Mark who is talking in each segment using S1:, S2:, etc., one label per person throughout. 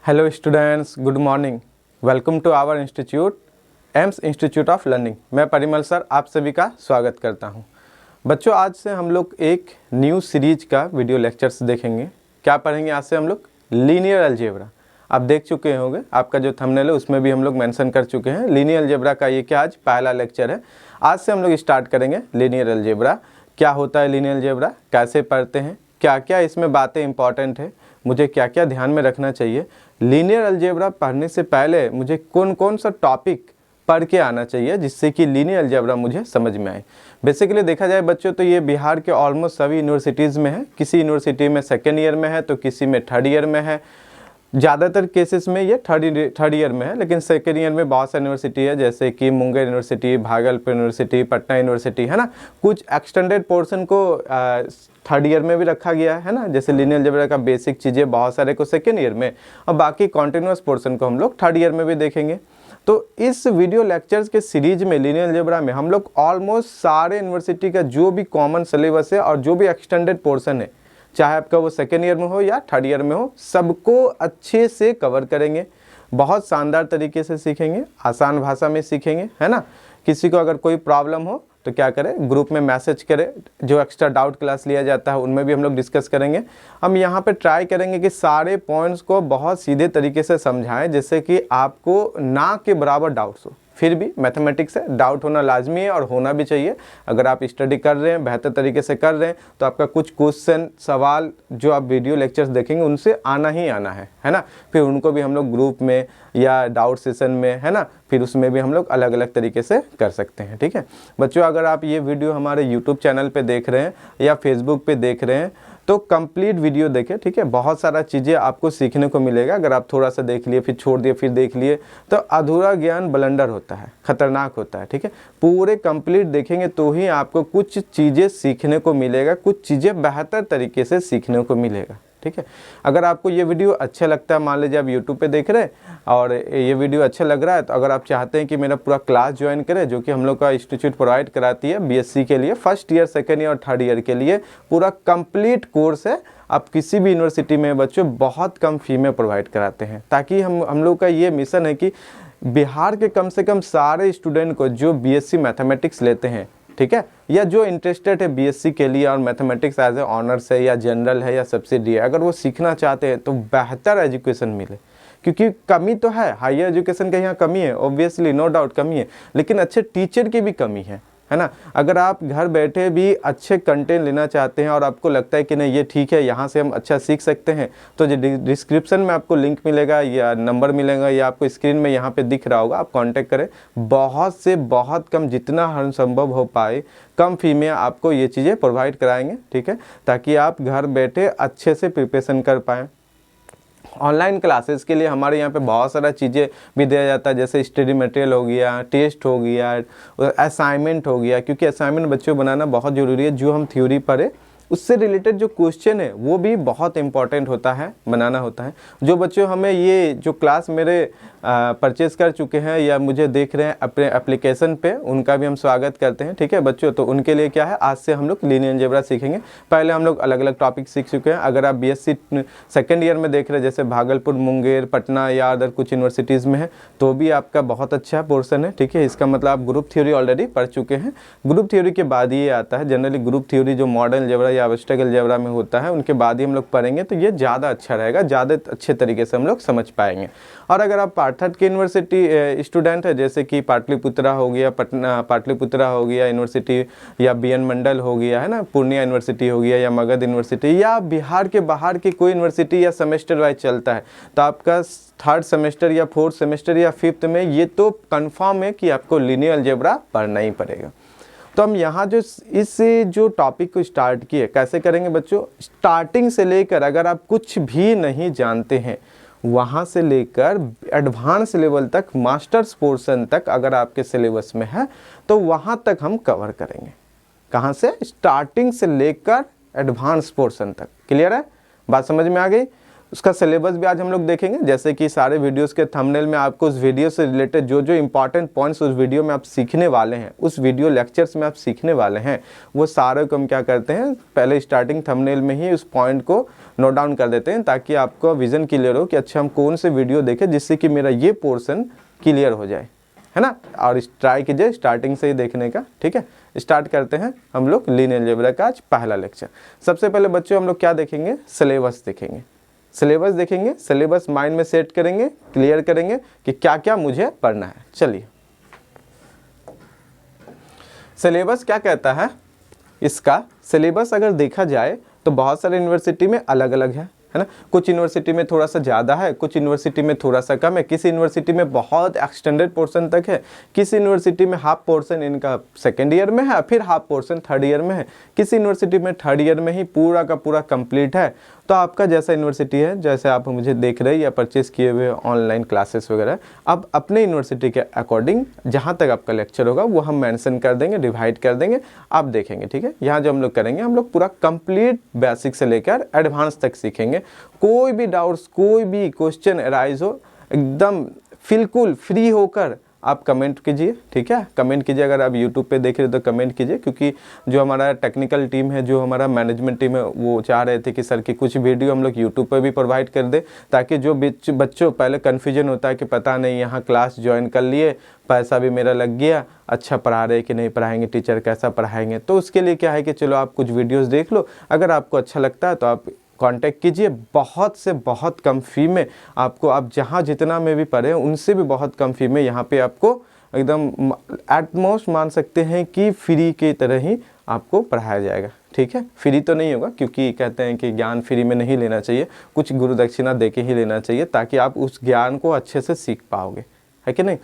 S1: Hello students, good morning. Welcome to our institute Aims institute of learning. मैं Parimal sir आप सभी का स्वागत करता हूं। बच्चों, आज से हम लोग एक न्यू सीरीज का वीडियो लेक्चर्स देखेंगे। क्या पढ़ेंगे आज से हम लोग? Linear algebra. आप देख चुके होंगे, आपका जो थंबनेल है उसमें भी हम लोग मेंशन कर चुके हैं। लीनियर अलजेब्रा का ये क्या आज पहला लेक्चर है। आज से हम लोग स्टार्ट करेंगे लीनियर अलजेब्रा। क्या होता है लीनियर अलजेब्रा, कैसे पढ़ते हैं, क्या क्या इसमें बातें इंपॉर्टेंट है, मुझे क्या क्या ध्यान में रखना चाहिए। लीनियर अलजेब्रा पढ़ने से पहले मुझे कौन कौन सा टॉपिक पढ़ के आना चाहिए जिससे कि लीनियर अलजेब्रा मुझे समझ में आए। बेसिकली देखा जाए बच्चों तो ये बिहार के ऑलमोस्ट सभी यूनिवर्सिटीज़ में है। किसी यूनिवर्सिटी में सेकेंड ईयर में है तो किसी में थर्ड ईयर में है। ज़्यादातर केसेस में ये थर्ड ईयर में है, लेकिन सेकेंड ईयर में बहुत सारी यूनिवर्सिटी है जैसे कि Munger university, Bhagalpur university, Patna university, है ना। कुछ एक्सटेंडेड पोर्शन को थर्ड ईयर में भी रखा गया है ना, जैसे लीनियर अलजेब्रा का बेसिक चीज़ें बहुत सारे को सेकेंड ईयर में, और बाकी कॉन्टिन्यूस पोर्शन को हम लोग थर्ड ईयर में भी देखेंगे। तो इस वीडियो लेक्चर्स के सीरीज में लीनियर अलजेब्रा में हम लोग ऑलमोस्ट सारे यूनिवर्सिटी का जो भी कॉमन सिलेबस है और जो भी एक्सटेंडेड पोर्शन है, चाहे आपका वो सेकेंड ईयर में हो या थर्ड ईयर में हो, सबको अच्छे से कवर करेंगे। बहुत शानदार तरीके से सीखेंगे, आसान भाषा में सीखेंगे, है ना। किसी को अगर कोई प्रॉब्लम हो तो क्या करें, ग्रुप में मैसेज करें। जो एक्स्ट्रा डाउट क्लास लिया जाता है उनमें भी हम लोग डिस्कस करेंगे। हम यहाँ पे ट्राई करेंगे कि सारे पॉइंट्स को बहुत सीधे तरीके से समझाएं जिससे कि आपको ना के बराबर डाउट्स हो। फिर भी मैथमेटिक्स है, डाउट होना लाजमी है और होना भी चाहिए। अगर आप स्टडी कर रहे हैं, बेहतर तरीके से कर रहे हैं, तो आपका कुछ क्वेश्चन सवाल जो आप वीडियो लेक्चर्स देखेंगे उनसे आना ही आना है ना। फिर उनको भी हम लोग ग्रुप में या डाउट सेशन में, है ना, फिर उसमें भी हम लोग अलग अलग तरीके से कर सकते हैं। ठीक है बच्चों, अगर आप ये वीडियो हमारे यूट्यूब चैनल पे देख रहे हैं या फेसबुक पे देख रहे हैं तो कंप्लीट वीडियो देखें। ठीक है, बहुत सारा चीज़ें आपको सीखने को मिलेगा। अगर आप थोड़ा सा देख लिए फिर छोड़ दिए फिर देख लिए तो अधूरा ज्ञान ब्लंडर होता है, खतरनाक होता है। ठीक है, पूरे कंप्लीट देखेंगे तो ही आपको कुछ चीज़ें सीखने को मिलेगा, कुछ चीज़ें बेहतर तरीके से सीखने को मिलेगा। ठीक है, अगर आपको ये वीडियो अच्छा लगता है, मान लीजिए आप यूट्यूब पे देख रहे हैं और ये वीडियो अच्छा लग रहा है, तो अगर आप चाहते हैं कि मेरा पूरा क्लास ज्वाइन करें, जो कि हम लोग का इंस्टीट्यूट प्रोवाइड कराती है बीएससी के लिए, फर्स्ट ईयर, सेकेंड ईयर और थर्ड ईयर के लिए पूरा कंप्लीट कोर्स है। आप किसी भी यूनिवर्सिटी में बच्चों बहुत कम फी में प्रोवाइड कराते हैं, ताकि हम लोग का ये मिशन है कि बिहार के कम से कम सारे स्टूडेंट को जो बीएससी मैथमेटिक्स लेते हैं, ठीक है, या जो इंटरेस्टेड है बीएससी के लिए और मैथमेटिक्स एज ए ऑनर्स है या जनरल है या सब्सिडी है, अगर वो सीखना चाहते हैं तो बेहतर एजुकेशन मिले। क्योंकि कमी तो है, हायर एजुकेशन का यहाँ कमी है, ऑब्वियसली नो डाउट कमी है, लेकिन अच्छे टीचर की भी कमी है ना। अगर आप घर बैठे भी अच्छे कंटेंट लेना चाहते हैं और आपको लगता है कि नहीं ये ठीक है, यहाँ से हम अच्छा सीख सकते हैं, तो जो डिस्क्रिप्शन में आपको लिंक मिलेगा या नंबर मिलेगा या आपको स्क्रीन में यहाँ पे दिख रहा होगा, आप कांटेक्ट करें। बहुत से बहुत कम, जितना हर संभव हो पाए कम फी में आपको ये चीज़ें प्रोवाइड कराएंगे। ठीक है, ताकि आप घर बैठे अच्छे से प्रिपरेशन कर पाएँ। ऑनलाइन क्लासेस के लिए हमारे यहाँ पे बहुत सारा चीज़ें भी दिया जाता है, जैसे स्टडी मटेरियल हो गया, टेस्ट हो गया, असाइनमेंट हो गया, क्योंकि असाइनमेंट बच्चों बनाना बहुत ज़रूरी है। जो हम थ्योरी पढ़े उससे रिलेटेड जो क्वेश्चन है वो भी बहुत इंपॉर्टेंट होता है, बनाना होता है। जो बच्चों हमें ये जो क्लास मेरे परचेज़ कर चुके हैं या मुझे देख रहे हैं अपने एप्लीकेशन पे, उनका भी हम स्वागत करते हैं। ठीक है बच्चों, तो उनके लिए क्या है, आज से हम लोग लीनियर अलजेब्रा सीखेंगे। पहले हम लोग अलग अलग टॉपिक सीख चुके हैं। अगर आप बीएससी सेकेंड ईयर में देख रहे हैं, जैसे भागलपुर, मुंगेर, पटना या अदर कुछ यूनिवर्सिटीज़ में है, तो भी आपका बहुत अच्छा पोर्सन है। ठीक है, इसका मतलब आप ग्रुप थ्योरी ऑलरेडी पढ़ चुके हैं। ग्रुप थ्योरी के बाद ये आता है, जनरली ग्रुप थ्योरी जो मॉडर्न अलजेब्रा या एब्स्ट्रैक्ट अलजेब्रा में होता है, उनके बाद ही हम लोग पढ़ेंगे, तो ये ज़्यादा अच्छा रहेगा, ज़्यादा अच्छे तरीके से हम लोग समझ पाएंगे। और अगर आप पार्थड की यूनिवर्सिटी स्टूडेंट है, जैसे कि पाटलिपुत्रा हो गया, पाटलिपुत्रा हो गया यूनिवर्सिटी, या बीएन मंडल हो गया, है ना, पूर्णिया यूनिवर्सिटी हो गया, या मगध यूनिवर्सिटी, या बिहार के बाहर की कोई यूनिवर्सिटी या सेमेस्टर वाइज चलता है, तो आपका थर्ड सेमेस्टर या फोर्थ सेमेस्टर या फिफ्थ में ये तो कंफर्म है कि आपको लीनियर अलजेब्रा पढ़ना ही पड़ेगा। तो हम यहाँ जो टॉपिक को स्टार्ट किए, कैसे करेंगे बच्चों, स्टार्टिंग से लेकर, अगर आप कुछ भी नहीं जानते हैं वहाँ से लेकर एडवांस लेवल तक, मास्टर्स पोर्शन तक अगर आपके सिलेबस में है तो वहाँ तक हम कवर करेंगे। कहाँ से? स्टार्टिंग से लेकर एडवांस पोर्शन तक। क्लियर है, बात समझ में आ गई? उसका सिलेबस भी आज हम लोग देखेंगे। जैसे कि सारे वीडियोस के थंबनेल में आपको उस वीडियो से रिलेटेड जो जो इंपॉर्टेंट पॉइंट्स उस वीडियो में आप सीखने वाले हैं, उस वीडियो लेक्चर्स में आप सीखने वाले हैं, वो सारे को हम क्या करते हैं, पहले स्टार्टिंग थंबनेल में ही उस पॉइंट को नोट डाउन कर देते हैं, ताकि आपको विजन क्लियर हो कि अच्छा हम कौन से वीडियो देखें जिससे कि मेरा ये पोर्शन क्लियर हो जाए, है ना। और ट्राई कीजिए स्टार्टिंग से ही देखने का, ठीक है। स्टार्ट करते हैं हम लोग लीनियर अलजेब्रा का आज पहला लेक्चर। सबसे पहले बच्चों हम लोग क्या देखेंगे, सिलेबस देखेंगे। सिलेबस देखेंगे, सिलेबस माइंड में सेट करेंगे, क्लियर करेंगे कि क्या क्या मुझे पढ़ना है। चलिए, सिलेबस क्या कहता है, इसका सिलेबस अगर देखा जाए तो बहुत सारे यूनिवर्सिटी में अलग अलग है ना। कुछ यूनिवर्सिटी में थोड़ा सा ज़्यादा है, कुछ यूनिवर्सिटी में थोड़ा सा कम है, किसी यूनिवर्सिटी में बहुत एक्सटेंडेड पोर्शन तक है, किसी यूनिवर्सिटी में हाफ पोर्शन इनका सेकेंड ईयर में है, फिर हाफ पोर्शन थर्ड ईयर में है, किसी यूनिवर्सिटी में थर्ड ईयर में ही पूरा का पूरा कंप्लीट है। तो आपका जैसा यूनिवर्सिटी है, जैसे आप मुझे देख रहे हैं या परचेस किए हुए ऑनलाइन क्लासेस वगैरह, अब अपने यूनिवर्सिटी के अकॉर्डिंग जहाँ तक आपका लेक्चर होगा वो हम मेंशन कर देंगे, डिवाइड कर देंगे, आप देखेंगे, ठीक है। यहाँ जो हम लोग करेंगे, हम लोग पूरा कंप्लीट बेसिक से लेकर एडवांस तक सीखेंगे। कोई भी डाउट्स, कोई भी क्वेश्चन अराइज हो, एकदम बिल्कुल फ्री होकर आप कमेंट कीजिए, ठीक है। कमेंट कीजिए, अगर आप यूट्यूब पे देख रहे हो तो कमेंट कीजिए, क्योंकि जो हमारा टेक्निकल टीम है, जो हमारा मैनेजमेंट टीम है, वो चाह रहे थे कि सर की कुछ वीडियो हम लोग यूट्यूब पे भी प्रोवाइड कर दे, ताकि जो बच्चों पहले कन्फ्यूजन होता है कि पता नहीं यहाँ क्लास ज्वाइन कर लिए, पैसा भी मेरा लग गया, अच्छा पढ़ा रहे कि नहीं पढ़ाएंगे, टीचर कैसा पढ़ाएंगे। तो उसके लिए क्या है कि चलो आप कुछ वीडियोज़ देख लो, अगर आपको अच्छा लगता है तो आप कांटेक्ट कीजिए। बहुत से बहुत कम फी में आपको, आप जहाँ जितना में भी पढ़े उनसे भी बहुत कम फी में यहाँ पे आपको एकदम एटमोस्ट मान सकते हैं कि फ्री की तरह ही आपको पढ़ाया जाएगा, ठीक है। फ्री तो नहीं होगा, क्योंकि कहते हैं कि ज्ञान फ्री में नहीं लेना चाहिए, कुछ गुरु दक्षिणा दे के ही लेना चाहिए, ताकि आप उस ज्ञान को अच्छे से सीख पाओगे, है कि नहीं।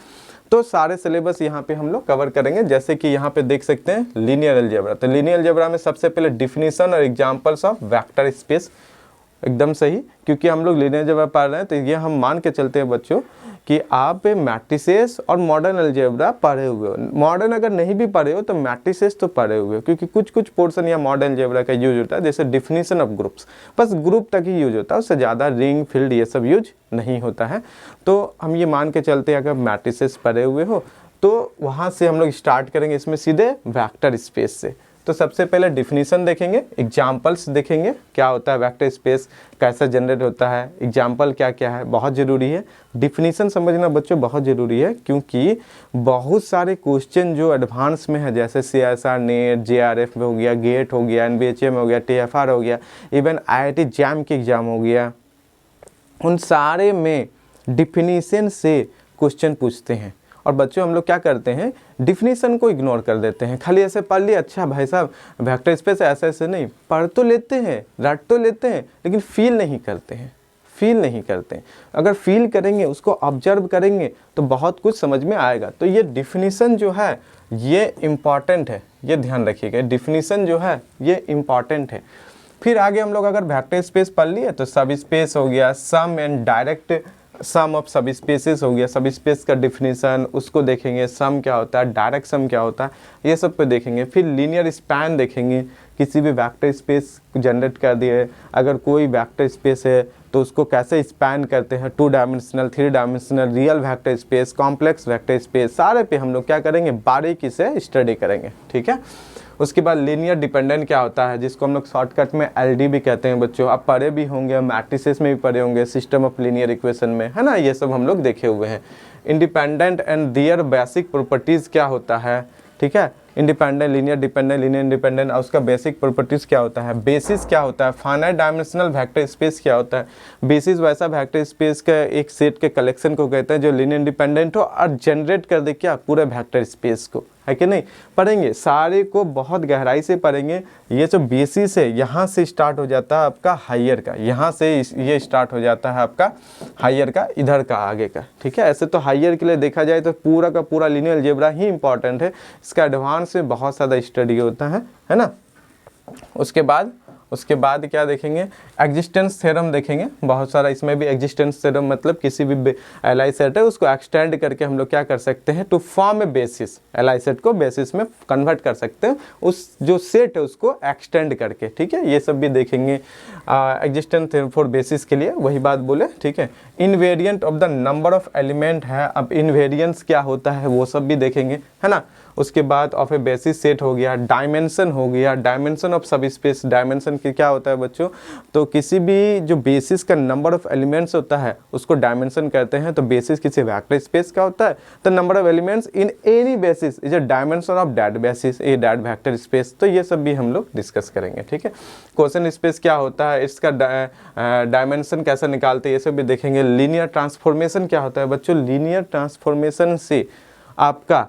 S1: तो सारे सिलेबस यहाँ पे हम लोग कवर करेंगे। जैसे कि यहाँ पे देख सकते हैं लीनियर अलजेब्रा, तो लीनियर अलजेब्रा में सबसे पहले डिफिनीशन और एग्जांपल्स ऑफ वेक्टर स्पेस, एकदम सही, क्योंकि हम लोग लीनियर अलजेब्रा पढ़ रहे हैं, तो ये हम मान के चलते हैं बच्चों कि आप मैट्रिसेस और मॉडर्न अलजेब्रा पढ़े हुए हो। मॉडर्न अगर नहीं भी पढ़े हो तो मैट्रिसेस तो पढ़े हुए हो, क्योंकि कुछ कुछ पोर्शन या मॉडर्न अलजेब्रा का यूज होता है, जैसे डिफिनीशन ऑफ ग्रुप्स, बस ग्रुप तक ही यूज होता है, उससे ज़्यादा रिंग, फील्ड ये सब यूज नहीं होता है। तो हम ये मान के चलते हैं अगर मैट्रिसेस पढ़े हुए हो तो वहाँ से हम लोग स्टार्ट करेंगे इसमें सीधे वेक्टर स्पेस से। तो सबसे पहले डिफिनीशन देखेंगे, एग्जाम्पल्स देखेंगे, क्या होता है वेक्टर स्पेस, कैसे जनरेट होता है, एग्जाम्पल क्या क्या है, बहुत ज़रूरी है। डिफिनीशन समझना बच्चों बहुत ज़रूरी है, क्योंकि बहुत सारे क्वेश्चन जो एडवांस में है, जैसे CSR नेट, JRF में हो गया, गेट हो गया, NBHA में हो गया, TFR हो गया, इवन IIT जैम की एग्ज़ाम हो गया, उन सारे में डिफिनीशन से क्वेश्चन पूछते हैं। और बच्चों हम लोग क्या करते हैं, डिफिनीशन को इग्नोर कर देते हैं, खाली ऐसे पढ़ लिया, अच्छा भाई साहब वेक्टर स्पेस ऐसे ऐसे नहीं, पढ़ तो लेते हैं, रट तो लेते हैं, लेकिन फील नहीं करते हैं, फील नहीं करते हैं। अगर फील करेंगे, उसको ऑब्जर्व करेंगे तो बहुत कुछ समझ में आएगा। तो ये डिफिनीशन जो है ये इम्पॉर्टेंट है, ये ध्यान रखिएगा, डिफिनीशन जो है ये इम्पॉर्टेंट है। फिर आगे हम लोग अगर वेक्टर स्पेस पढ़ लिए तो सब स्पेस हो गया, सम एंड डायरेक्ट सम ऑफ सब स्पेसेस हो गया, सब स्पेस का डिफिनीशन उसको देखेंगे, सम क्या होता है, डायरेक्ट सम क्या होता है, ये सब पे देखेंगे। फिर लीनियर स्पैन देखेंगे, किसी भी वेक्टर स्पेस जनरेट कर दिए, अगर कोई वेक्टर स्पेस है तो उसको कैसे स्पैन करते हैं, 2 dimensional, 3 dimensional, real vector space, complex vector space, सारे पे हम लोग क्या करेंगे, बारीकी से स्टडी करेंगे, ठीक है। उसके बाद लीनियर डिपेंडेंट क्या होता है, जिसको हम लोग शॉर्टकट में LD भी कहते हैं बच्चों, आप पढ़े भी होंगे, मैट्रिसेस में भी पढ़े होंगे, सिस्टम ऑफ लीनियर इक्वेशन में, है ना, ये सब हम लोग देखे हुए हैं। Independent and their basic properties क्या होता है, ठीक है, independent, linear dependent, linear independent, और उसका बेसिक प्रॉपर्टीज़ क्या होता है, बेसिस क्या होता है, फाइनाइट डायमेंशनल वेक्टर स्पेस क्या होता है। बेसिस वैसा वेक्टर स्पेस का एक सेट के कलेक्शन को कहते हैं जो लीनियर इंडिपेंडेंट हो और जनरेट कर दे क्या, पूरे वेक्टर स्पेस को, है कि नहीं। पढ़ेंगे सारे को, बहुत गहराई से पढ़ेंगे। ये जो बेसिस है यहाँ से स्टार्ट हो जाता है आपका हायर का, यहाँ से ये स्टार्ट हो जाता है आपका हायर का, इधर का आगे का, ठीक है। ऐसे तो हायर के लिए देखा जाए तो पूरा का पूरा लीनियर अलजेब्रा ही इंपॉर्टेंट है, इसका एडवांस में बहुत ज़्यादा स्टडी होता है ना। उसके बाद उसके बाद क्या देखेंगे, एग्जिस्टेंस थ्योरम देखेंगे, बहुत सारा इसमें भी एग्जिस्टेंस थ्योरम मतलब किसी भी एलआई सेट है उसको एक्सटेंड करके हम लोग क्या कर सकते हैं, to form a basis, L I set को बेसिस में कन्वर्ट कर सकते हैं, उस जो सेट है उसको एक्सटेंड करके, ठीक है, ये सब भी देखेंगे एग्जिस्टेंस थ्योरम फॉर बेसिस के लिए, वही बात बोले, ठीक है। Invariant of the number of element है, अब इनवेरिएंस क्या होता है वो सब भी देखेंगे, है ना। उसके बाद ऑफ ए बेसिस सेट हो गया, डायमेंशन हो गया, डायमेंशन ऑफ सब स्पेस, डायमेंशन की क्या होता है बच्चों, तो किसी भी जो बेसिस का नंबर ऑफ एलिमेंट्स होता है उसको डायमेंशन कहते हैं। तो बेसिस किसी वेक्टर स्पेस का होता है, तो number of elements in any basis is a dimension of that basis, A that vector space. तो ये सब भी हम लोग डिस्कस करेंगे, ठीक है। क्वेश्चन स्पेस क्या होता है, इसका डायमेंशन कैसे निकालते हैं ये सब भी देखेंगे। लीनियर ट्रांसफॉर्मेशन क्या होता है बच्चों, लीनियर ट्रांसफॉर्मेशन से आपका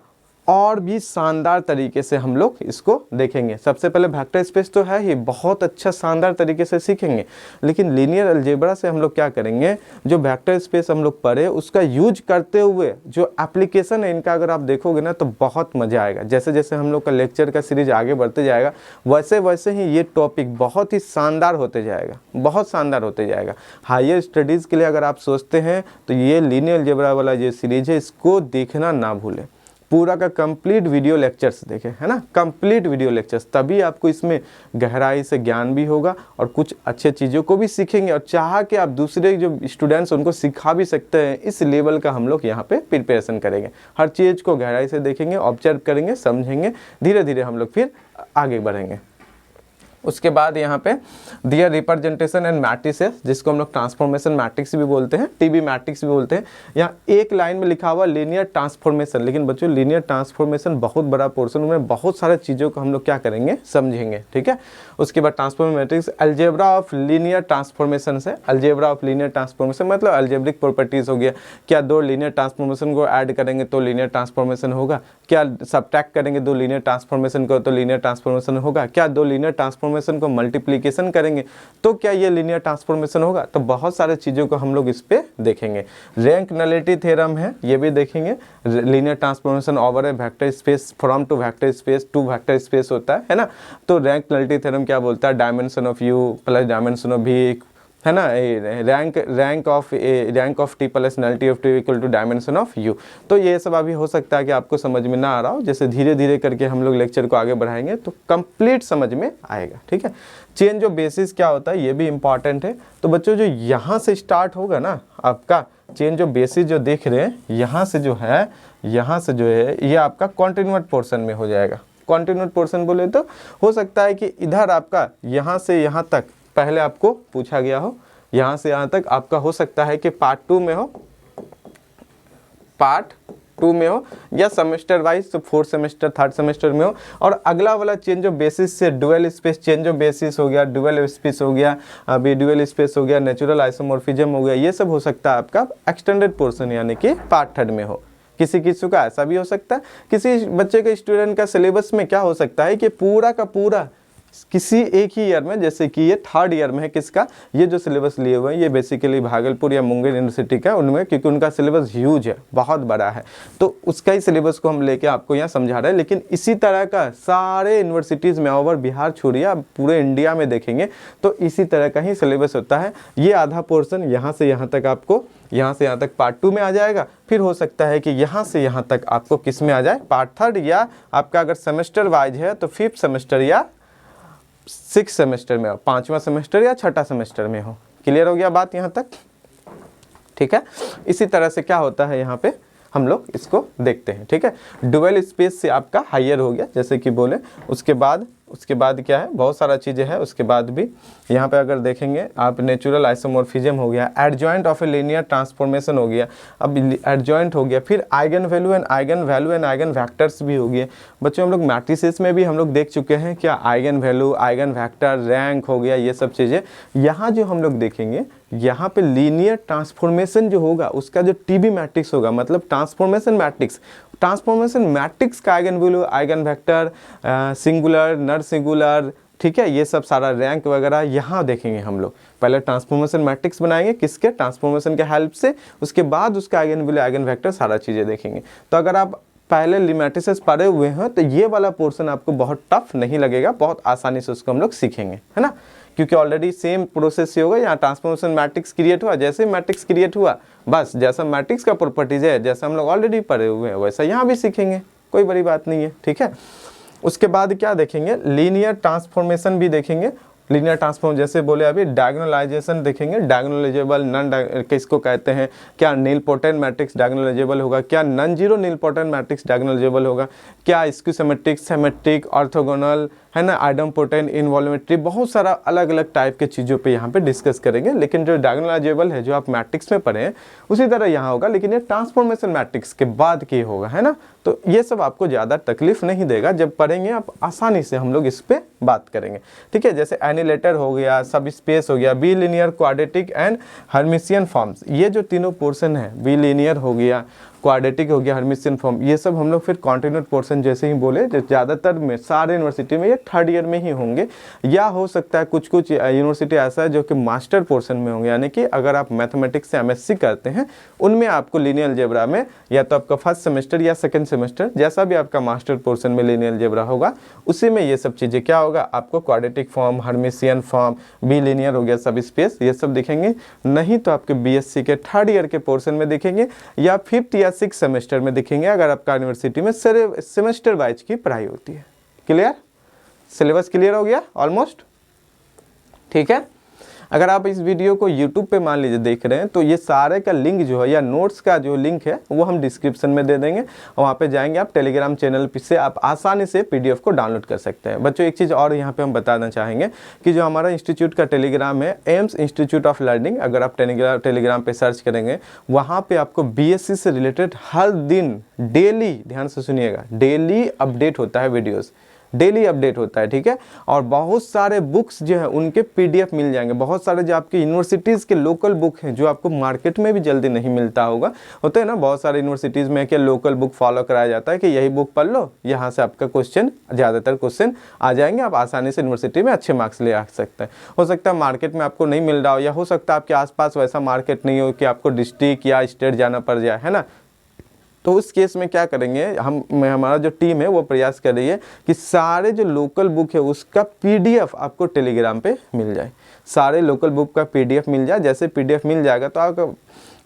S1: और भी शानदार तरीके से हम लोग इसको देखेंगे। सबसे पहले वेक्टर स्पेस तो है ही, बहुत अच्छा शानदार तरीके से सीखेंगे, लेकिन लीनियर अलजेब्रा से हम लोग क्या करेंगे, जो वेक्टर स्पेस हम लोग पढ़े उसका यूज करते हुए जो एप्लीकेशन है इनका अगर आप देखोगे ना तो बहुत मज़ा आएगा। जैसे जैसे हम लोग का लेक्चर का सीरीज आगे बढ़ते जाएगा वैसे वैसे ही ये टॉपिक बहुत ही शानदार होते जाएगा, बहुत शानदार होते जाएगा। हायर स्टडीज़ के लिए अगर आप सोचते हैं तो ये लीनियर अलजेब्रा वाला जो सीरीज है इसको देखना ना भूलें, पूरा का कंप्लीट वीडियो लेक्चर्स देखें, है ना, कंप्लीट वीडियो लेक्चर्स, तभी आपको इसमें गहराई से ज्ञान भी होगा और कुछ अच्छे चीज़ों को भी सीखेंगे और चाह के आप दूसरे जो स्टूडेंट्स उनको सिखा भी सकते हैं। इस लेवल का हम लोग यहाँ पे प्रिपरेशन करेंगे, हर चीज़ को गहराई से देखेंगे, ऑब्जर्व करेंगे, समझेंगे, धीरे धीरे हम लोग फिर आगे बढ़ेंगे। उसके बाद यहाँ पे दियर रिप्रेजेंटेशन एंड मैट्रिसेस, जिसको हम लोग ट्रांसफॉर्मेशन मैट्रिक्स भी बोलते हैं, टीबी मैट्रिक्स भी बोलते हैं। यहाँ एक लाइन में लिखा हुआ लीनियर ट्रांसफॉर्मेशन, लेकिन बच्चों लीनियर ट्रांसफॉर्मेशन बहुत बड़ा पोर्शन में बहुत सारे चीज़ों को हम लोग क्या करेंगे, समझेंगे, ठीक है। उसके बाद transformation matrix, algebra of linear transformation से, अलजेब्रा ऑफ लीनियर ट्रांसफॉर्मेशन मतलब अलजेब्रिक प्रॉपर्टीज हो गया, क्या दो लीनियर ट्रांसफॉर्मेशन को ऐड करेंगे तो लीनियर ट्रांसफॉर्मेशन होगा, क्या सब्ट्रैक्ट करेंगे दो लीनियर ट्रांसफॉर्मेशन को तो लीनियर ट्रांसफॉर्मेशन होगा, क्या दो लीनियर ट्रांसफॉर्मेशन को मल्टीप्लिकेशन करेंगे तो क्या ये लीनियर ट्रांसफॉर्मेशन होगा। तो बहुत सारे चीज़ों को हम लोग इस पे देखेंगे। रैंक नलिटी थ्योरम है, ये भी देखेंगे, linear transformation over a vector space from to vector space to vector space होता है ना। तो रैंक नलिटी थ्योरम क्या बोलता है, dimension of U plus dimension of V, है ना, rank of T plus nullity of T equal to dimension of U. तो ये सब अभी हो सकता है कि आपको समझ में ना आ रहा हो, जैसे धीरे धीरे करके हम लोग लेक्चर को आगे बढ़ाएंगे तो कंप्लीट समझ में आएगा, ठीक है। चेंज ऑफ बेसिस क्या होता है ये भी इंपॉर्टेंट है। तो बच्चों जो यहाँ से स्टार्ट होगा ना आपका चेंज ऑफ बेसिस जो देख रहे हैं, यहाँ से जो है ये आपका कॉन्टिन्यूट पोर्शन में हो जाएगा। कॉन्टिन्यूट पोर्शन बोले तो हो सकता है कि इधर आपका यहाँ से यहाँ तक पहले आपको पूछा गया हो, यहाँ से यहाँ तक आपका हो सकता है कि पार्ट टू में हो या सेमेस्टर वाइज तो फोर्थ सेमेस्टर थर्ड सेमेस्टर में हो। और अगला वाला चेंज ऑफ बेसिस से dual space change of basis हो गया, डुअल स्पेस हो गया, अभी डुअल स्पेस हो गया, नेचुरल आइसोमॉर्फिज्म हो गया, ये सब हो सकता है आपका एक्सटेंडेड पोर्शन यानी कि पार्ट थर्ड में हो। किसी किसी का ऐसा भी हो सकता है, किसी बच्चे के स्टूडेंट का सिलेबस में क्या हो सकता है कि पूरा का पूरा किसी एक ही ईयर में, जैसे कि ये थर्ड ईयर में है किसका, ये जो सिलेबस लिए हुए हैं ये बेसिकली भागलपुर या मुंगेर यूनिवर्सिटी का, उनमें क्योंकि उनका सिलेबस ह्यूज है, बहुत बड़ा है, तो उसका ही सिलेबस को हम लेके आपको यहाँ समझा रहे हैं। लेकिन इसी तरह का सारे यूनिवर्सिटीज़ में ओवर बिहार छोड़िए आप पूरे इंडिया में देखेंगे तो इसी तरह का ही सिलेबस होता है। ये आधा पोर्शन यहाँ से यहाँ तक आपको, यहाँ से यहाँ तक पार्ट टू में आ जाएगा, फिर हो सकता है कि यहाँ से यहाँ तक आपको किस में आ जाए, पार्ट थर्ड, या आपका अगर सेमेस्टर वाइज है तो फिफ्थ सेमेस्टर या सिक्स सेमेस्टर में हो, पांचवा सेमेस्टर या छठा सेमेस्टर में हो। क्लियर हो गया बात यहाँ तक, ठीक है। इसी तरह से क्या होता है यहाँ पे हम लोग इसको देखते हैं, ठीक है। डुअल स्पेस से आपका हायर हो गया जैसे कि बोले, उसके बाद क्या है, बहुत सारा चीज़ें हैं। उसके बाद भी यहाँ पे अगर देखेंगे आप नेचुरल आइसोमॉर्फिज्म हो गया, adjoint of a linear transformation हो गया, अब एडजॉइंट हो गया, फिर eigen value and eigen vectors भी हो गए। बच्चों हम लोग मैट्रिसेस में भी हम लोग देख चुके हैं क्या, eigen value, eigen vector, rank हो गया, ये सब चीज़ें। यहाँ जो हम लोग देखेंगे यहाँ पे लीनियर ट्रांसफॉर्मेशन जो होगा उसका जो टीबी मैट्रिक्स होगा, मतलब ट्रांसफॉर्मेशन मैट्रिक्स का eigen value, eigen vector, singular, नर सिंगुलर, ठीक है, ये सब सारा रैंक वगैरह यहाँ देखेंगे हम लोग। पहले ट्रांसफॉर्मेशन मैट्रिक्स बनाएंगे किसके, ट्रांसफॉर्मेशन के हेल्प से, उसके बाद उसका आइगन वैल्यू, आइगन वेक्टर, सारा चीज़ें देखेंगे। तो अगर आप पहले मैट्रिसेस पढ़े हुए हैं तो ये वाला पोर्शन आपको बहुत टफ नहीं लगेगा, बहुत आसानी से उसको हम लोग सीखेंगे, है ना। क्योंकि ऑलरेडी सेम प्रोसेस से होगा। यहाँ ट्रांसफॉर्मेशन मैट्रिक्स क्रिएट हुआ, जैसे मैट्रिक्स क्रिएट हुआ बस जैसा मैट्रिक्स का प्रॉपर्टीज है जैसा हम लोग ऑलरेडी पढ़े हुए हैं वैसा यहाँ भी सीखेंगे, कोई बड़ी बात नहीं है, ठीक है। उसके बाद क्या देखेंगे, लीनियर ट्रांसफॉर्मेशन भी देखेंगे। लीनियर ट्रांसफॉर्म जैसे बोले अभी डायगोनलाइजेशन देखेंगे, डायगोनलाइजेबल नन किसको कहते हैं, क्या नील पोटेंट मैट्रिक्स डायगोनलाइजेबल होगा, क्या नॉन जीरो नील पोटेंट मैट्रिक्स डायगोनलाइजेबल होगा, क्या स्क्यू सिमेट्रिक, सिमेट्रिक, ऑर्थोगोनल है ना, आइडेम्पोटेंट, इनवॉल्यूमेट्री, बहुत सारा अलग अलग टाइप के चीज़ों पे यहाँ पे डिस्कस करेंगे। लेकिन जो डायगोनलाइजेबल है जो आप मैट्रिक्स में पढ़े हैं उसी तरह यहाँ होगा, लेकिन ये ट्रांसफॉर्मेशन मैट्रिक्स के बाद की होगा, है ना। तो ये सब आपको ज़्यादा तकलीफ नहीं देगा, जब पढ़ेंगे आप आसानी से हम लोग इस पर बात करेंगे, ठीक है। जैसे एनिलेटर हो गया, सब स्पेस हो गया, be linear, quadratic and Hermitian forms, ये जो तीनों पोर्शन है, बी लीनियर हो गया, क्वाड्रेटिक हो गया, हर्मिशियन फॉर्म, ये सब हम लोग फिर कॉन्टिन्यूट पोर्शन जैसे ही बोले, जो ज़्यादातर में सारे यूनिवर्सिटी में ये थर्ड ईयर में ही होंगे, या हो सकता है कुछ कुछ यूनिवर्सिटी ऐसा है जो कि मास्टर पोर्शन में होंगे, यानी कि अगर आप मैथमेटिक्स से एमएससी करते हैं उनमें आपको लीनियर अलजेब्रा में या तो आपका फर्स्ट सेमेस्टर या सेकंड सेमेस्टर जैसा भी आपका मास्टर पोर्शन में लीनियर अलजेब्रा होगा उसी में ये सब चीज़ें क्या होगा आपको, quadratic form, Hermitian form, be linear हो गया, सब स्पेस, ये सब दिखेंगे। नहीं तो आपके बीएससी के थर्ड ईयर के पोर्शन में दिखेंगे या फिफ्थ या सिक्स सेमेस्टर में दिखेंगे, अगर आपका यूनिवर्सिटी में सेमेस्टर वाइज की पढ़ाई होती है। क्लियर, सिलेबस क्लियर हो गया ऑलमोस्ट, ठीक है। अगर आप इस वीडियो को YouTube पे मान लीजिए देख रहे हैं तो ये सारे का लिंक जो है या नोट्स का जो लिंक है वो हम डिस्क्रिप्शन में दे देंगे, और वहाँ पे जाएंगे आप टेलीग्राम चैनल से आप आसानी से PDF को डाउनलोड कर सकते हैं। बच्चों एक चीज़ और यहाँ पे हम बताना चाहेंगे कि जो हमारा इंस्टीट्यूट का टेलीग्राम है एम्स इंस्टीट्यूट ऑफ लर्निंग, अगर आप टेलीग्राम पे सर्च करेंगे वहाँ पे आपको BSc से रिलेटेड हर दिन डेली, ध्यान से सुनिएगा, डेली अपडेट होता है, वीडियोज़ डेली अपडेट होता है, ठीक है। और बहुत सारे बुक्स जो है उनके PDF मिल जाएंगे, बहुत सारे जो आपके यूनिवर्सिटीज़ के लोकल बुक हैं जो आपको मार्केट में भी जल्दी नहीं मिलता होगा, होता है ना, बहुत सारे यूनिवर्सिटीज़ में क्या लोकल बुक फॉलो कराया जाता है कि यही बुक पढ़ लो, यहाँ से आपका क्वेश्चन, ज़्यादातर क्वेश्चन आ जाएंगे, आप आसानी से यूनिवर्सिटी में अच्छे मार्क्स ले आ सकते हैं। हो सकता है मार्केट में आपको नहीं मिल रहा हो, या हो सकता है आपके आसपास वैसा मार्केट नहीं हो कि आपको डिस्ट्रिक्ट या स्टेट जाना पड़ जाए, है ना। तो उस केस में क्या करेंगे हमारा जो टीम है वो प्रयास कर रही है कि सारे जो लोकल बुक है उसका PDF आपको टेलीग्राम पे मिल जाए, सारे लोकल बुक का PDF मिल जाए। जैसे PDF मिल जाएगा तो आप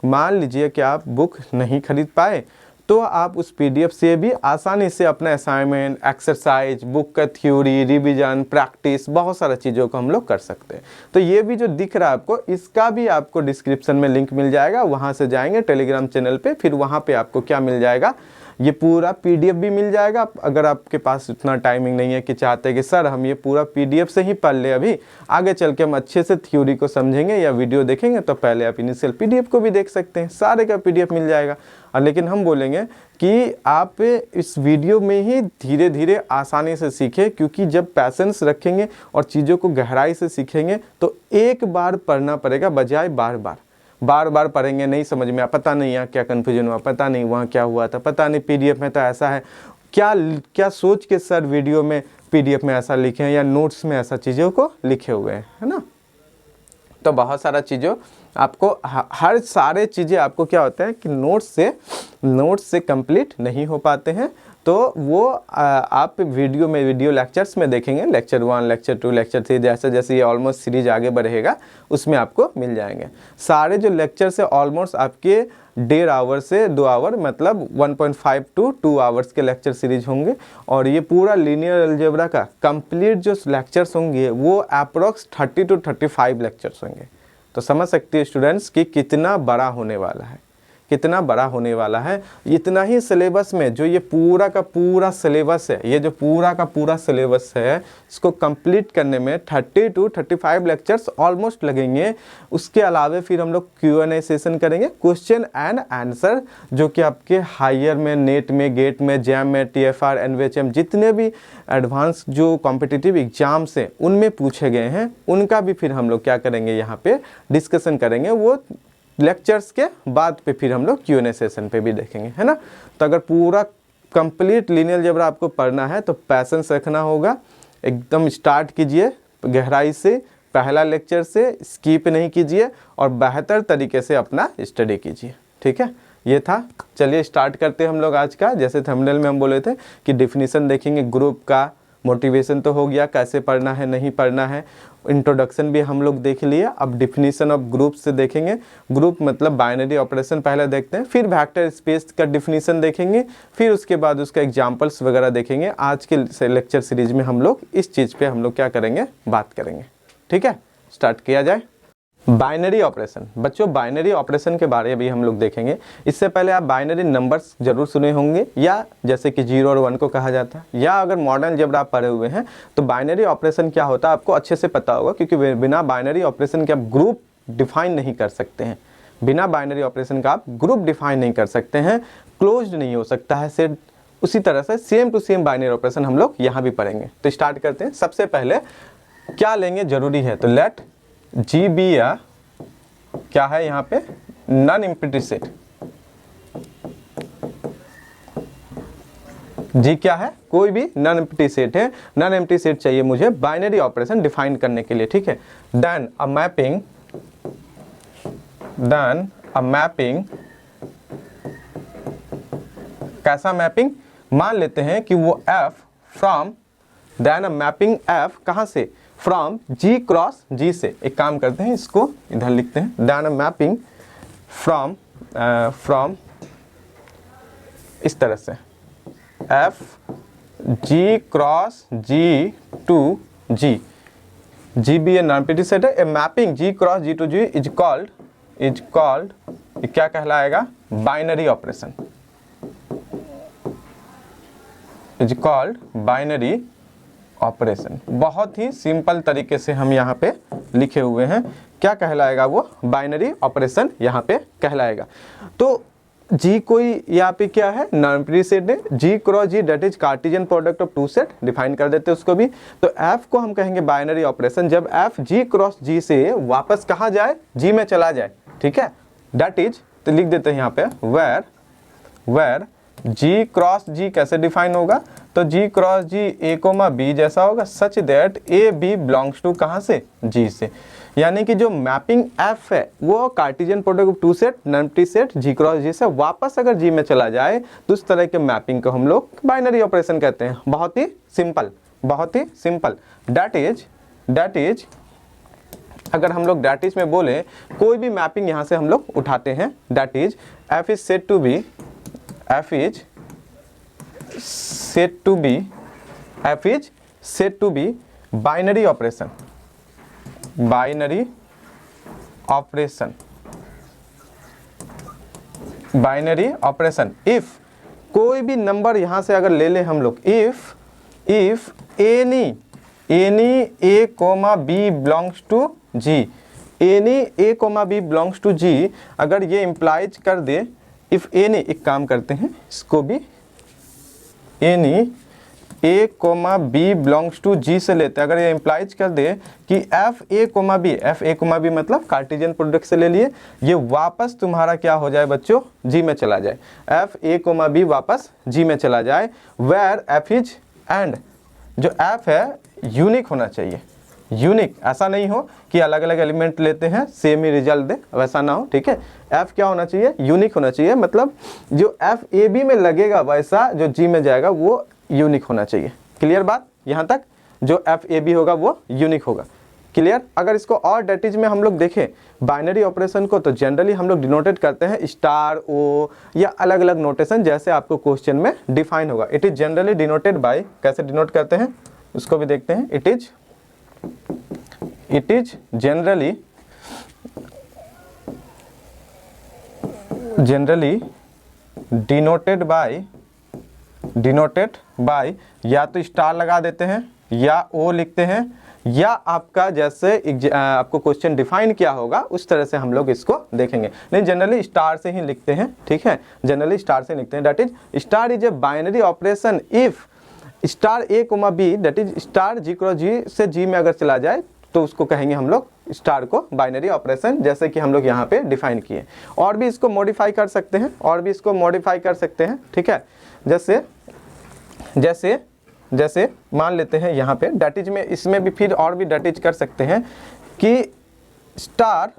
S1: मान लीजिए कि आप बुक नहीं खरीद पाए तो आप उस PDF से भी आसानी से अपना असाइनमेंट, एक्सरसाइज, बुक का थ्योरी, रिवीजन, प्रैक्टिस, बहुत सारा चीज़ों को हम लोग कर सकते हैं। तो ये भी जो दिख रहा है आपको, इसका भी आपको डिस्क्रिप्शन में लिंक मिल जाएगा, वहाँ से जाएंगे टेलीग्राम चैनल पे, फिर वहाँ पे आपको क्या मिल जाएगा, ये पूरा PDF भी मिल जाएगा। अगर आपके पास इतना टाइमिंग नहीं है कि चाहते हैं कि सर हम ये पूरा PDF से ही पढ़ ले, अभी आगे चल के हम अच्छे से थ्योरी को समझेंगे या वीडियो देखेंगे, तो पहले आप इनिशियल PDF को भी देख सकते हैं, सारे का PDF मिल जाएगा। और लेकिन हम बोलेंगे कि आप इस वीडियो में ही धीरे धीरे आसानी से सीखें, क्योंकि जब पैसेंस रखेंगे और चीज़ों को गहराई से सीखेंगे तो एक बार पढ़ना पड़ेगा बजाय बार बार पढ़ेंगे, नहीं समझ में, पता नहीं यहाँ क्या कन्फ्यूजन हुआ, पता नहीं वहाँ क्या हुआ था, पता नहीं PDF में तो ऐसा है, क्या सोच के सर वीडियो में PDF में ऐसा लिखे हैं या नोट्स में ऐसा चीज़ों को लिखे हुए हैं, है ना। तो बहुत सारा चीज़ों आपको हर सारे चीज़ें आपको क्या होता है कि नोट्स से कंप्लीट नहीं हो पाते हैं, तो वो आप वीडियो लेक्चर्स में देखेंगे, लेक्चर 1, लेक्चर 2, लेक्चर 3, जैसे जैसे ये ऑलमोस्ट सीरीज आगे बढ़ेगा उसमें आपको मिल जाएंगे। सारे जो लेक्चर्स है ऑलमोस्ट आपके 1.5 आवर से 2 आवर, मतलब 1.5 to 2 आवर्स के लेक्चर सीरीज होंगे। और ये पूरा लीनियर अलजेब्रा का कंप्लीट जो लेक्चर्स होंगे वो अप्रॉक्स 30 to 35 लेक्चर्स होंगे। तो समझ सकते हैं स्टूडेंट्स कि कितना बड़ा होने वाला है, कितना बड़ा होने वाला है। इतना ही सिलेबस में जो ये पूरा का पूरा सिलेबस है, ये जो पूरा का पूरा सिलेबस है, इसको कंप्लीट करने में 30 to 35 लेक्चर्स ऑलमोस्ट लगेंगे। उसके अलावा फिर हम लोग Q&A सेशन करेंगे, क्वेश्चन एंड आंसर, जो कि आपके हायर में, नेट में, गेट में, जैम में, TFR, NVHM, जितने भी एडवांस जो कॉम्पिटिटिव एग्जाम्स हैं उनमें पूछे गए हैं, उनका भी फिर हम लोग क्या करेंगे, यहाँ पे डिस्कशन करेंगे। वो लेक्चर्स के बाद पे फिर हम लोग Q&A सेशन पे भी देखेंगे, है ना। तो अगर पूरा कंप्लीट लीनियर अलजेब्रा आपको पढ़ना है तो पैसेंस रखना होगा, एकदम स्टार्ट कीजिए गहराई से, पहला लेक्चर से स्किप नहीं कीजिए और बेहतर तरीके से अपना स्टडी कीजिए, ठीक है। ये था, चलिए स्टार्ट करते हैं हम लोग आज का। जैसे थंबनेल में हम बोले थे कि डिफिनीशन देखेंगे ग्रुप का, मोटिवेशन तो हो गया, कैसे पढ़ना है नहीं पढ़ना है, इंट्रोडक्शन भी हम लोग देख लिए। अब डिफिनीशन ऑफ ग्रुप से देखेंगे। ग्रुप मतलब बाइनरी ऑपरेशन पहले देखते हैं, फिर वेक्टर स्पेस का डिफिनीशन देखेंगे, फिर उसके बाद उसका एग्जांपल्स वगैरह देखेंगे। आज के लेक्चर सीरीज में हम लोग इस चीज़ पे हम लोग क्या करेंगे, बात करेंगे। ठीक है, स्टार्ट किया जाए। Binary operation. बच्चों बाइनरी ऑपरेशन के बारे में भी हम लोग देखेंगे। इससे पहले आप बाइनरी नंबर्स जरूर सुने होंगे, या जैसे कि 0 और 1 को कहा जाता है, या अगर मॉडर्न अलजेब्रा आप पढ़े हुए हैं तो बाइनरी ऑपरेशन क्या होता है आपको अच्छे से पता होगा, क्योंकि बिना बाइनरी ऑपरेशन के आप ग्रुप डिफाइन नहीं कर सकते हैं। बिना बाइनरी ऑपरेशन का आप ग्रुप डिफाइन नहीं कर सकते हैं, क्लोज्ड नहीं हो सकता है सेट। उसी तरह से same to same binary operation हम लोग यहाँ भी पढ़ेंगे। तो स्टार्ट करते हैं। सबसे पहले क्या लेंगे जरूरी है, तो लेट जी बी या क्या है यहाँ पे, नॉन एम्प्टी सेट। जी क्या है, कोई भी नॉन एम्प्टी सेट है। नॉन एम्प्टी सेट चाहिए मुझे बाइनरी ऑपरेशन डिफाइन करने के लिए। ठीक है, देन अ मैपिंग, कैसा मैपिंग, मान लेते हैं कि वो f from, then a mapping f कहाँ से, फ्रॉम g क्रॉस g से। एक काम करते हैं, इसको इधर लिखते हैं, देन अ मैपिंग फ्रॉम इस तरह से f g cross g to g। g भी ये नॉन एम्प्टी सेट है। A mapping g cross g to g is called क्या कहलाएगा, binary operation, is called binary operation. बहुत ही सिंपल तरीके से हम यहाँ पे लिखे हुए हैं, क्या कहलाएगा वो, बाइनरी ऑपरेशन यहाँ पे कहलाएगा। तो जी कोई यहाँ पे क्या है, नॉन एम्प्टी सेट है, G cross G that is cartesian product of two set, define कर देते हैं उसको भी। तो एफ को हम कहेंगे बाइनरी ऑपरेशन जब एफ जी क्रॉस जी से वापस कहाँ जाए, जी में चला जाए। ठीक है, दैट इज, तो लिख देते हैं यहाँ पे वेर जी क्रॉस जी कैसे डिफाइन होगा, तो G cross G A comma B जैसा होगा, such that A B belongs to कहाँ से, जी से। यानी कि जो मैपिंग एफ है वो cartesian product of two set non empty set G cross G से वापस अगर जी में चला जाए तो उस तरह के मैपिंग को हम लोग बाइनरी ऑपरेशन कहते हैं। बहुत ही सिंपल, बहुत ही सिंपल। दैट इज अगर हम लोग दैट इज में बोले, कोई भी मैपिंग यहाँ से हम लोग उठाते हैं, that is F is said to be, f is said to be binary operation if कोई भी नंबर यहाँ से अगर ले ले हम लोग, if any a comma b belongs to g, any a comma b belongs to g, अगर ये इम्प्लाइज कर दे, इफ एनी, एक काम करते हैं इसको भी any A comma B belongs to G से लेते हैं, अगर ये इम्प्लाइज कर दे कि एफ ए कोमा बी मतलब कार्टेशियन प्रोडक्ट से ले लिए, ये वापस तुम्हारा क्या हो जाए बच्चों, जी में चला जाए, एफ ए कोमा बी वापस जी में चला जाए, वेयर एफ इज, एंड जो एफ है यूनिक होना चाहिए। यूनिक, ऐसा नहीं हो कि अलग अलग एलिमेंट लेते हैं सेम ही रिजल्ट दे, वैसा ना हो। ठीक है, एफ क्या होना चाहिए, यूनिक होना चाहिए, मतलब जो एफ ए बी में लगेगा वैसा जो जी में जाएगा वो यूनिक होना चाहिए। क्लियर बात यहाँ तक, जो एफ ए बी होगा वो यूनिक होगा। क्लियर। अगर इसको और डेटिज में हम लोग देखें बाइनरी ऑपरेशन को, तो जनरली हम लोग डिनोटेड करते हैं स्टार ओ या अलग अलग नोटेशन, जैसे आपको क्वेश्चन में डिफाइन होगा। It is generally denoted by, कैसे डिनोट करते हैं उसको भी देखते हैं। It is generally denoted by या तो स्टार लगा देते हैं या ओ लिखते हैं, या आपका जैसे आपको क्वेश्चन डिफाइन किया होगा उस तरह से हम लोग इसको देखेंगे। नहीं, जनरली स्टार से ही लिखते हैं। ठीक है, जनरली स्टार से लिखते हैं। That is star is a binary operation if star A comma B, that is star G cross G से जी में अगर चला जाए तो उसको कहेंगे हम लोग स्टार को बाइनरी ऑपरेशन, जैसे कि हम लोग यहाँ पे डिफाइन किए। और भी इसको मॉडिफाई कर सकते हैं, ठीक है। जैसे मान लेते हैं यहाँ पे डेटिज में, इसमें भी फिर और भी डेटिज कर सकते हैं कि star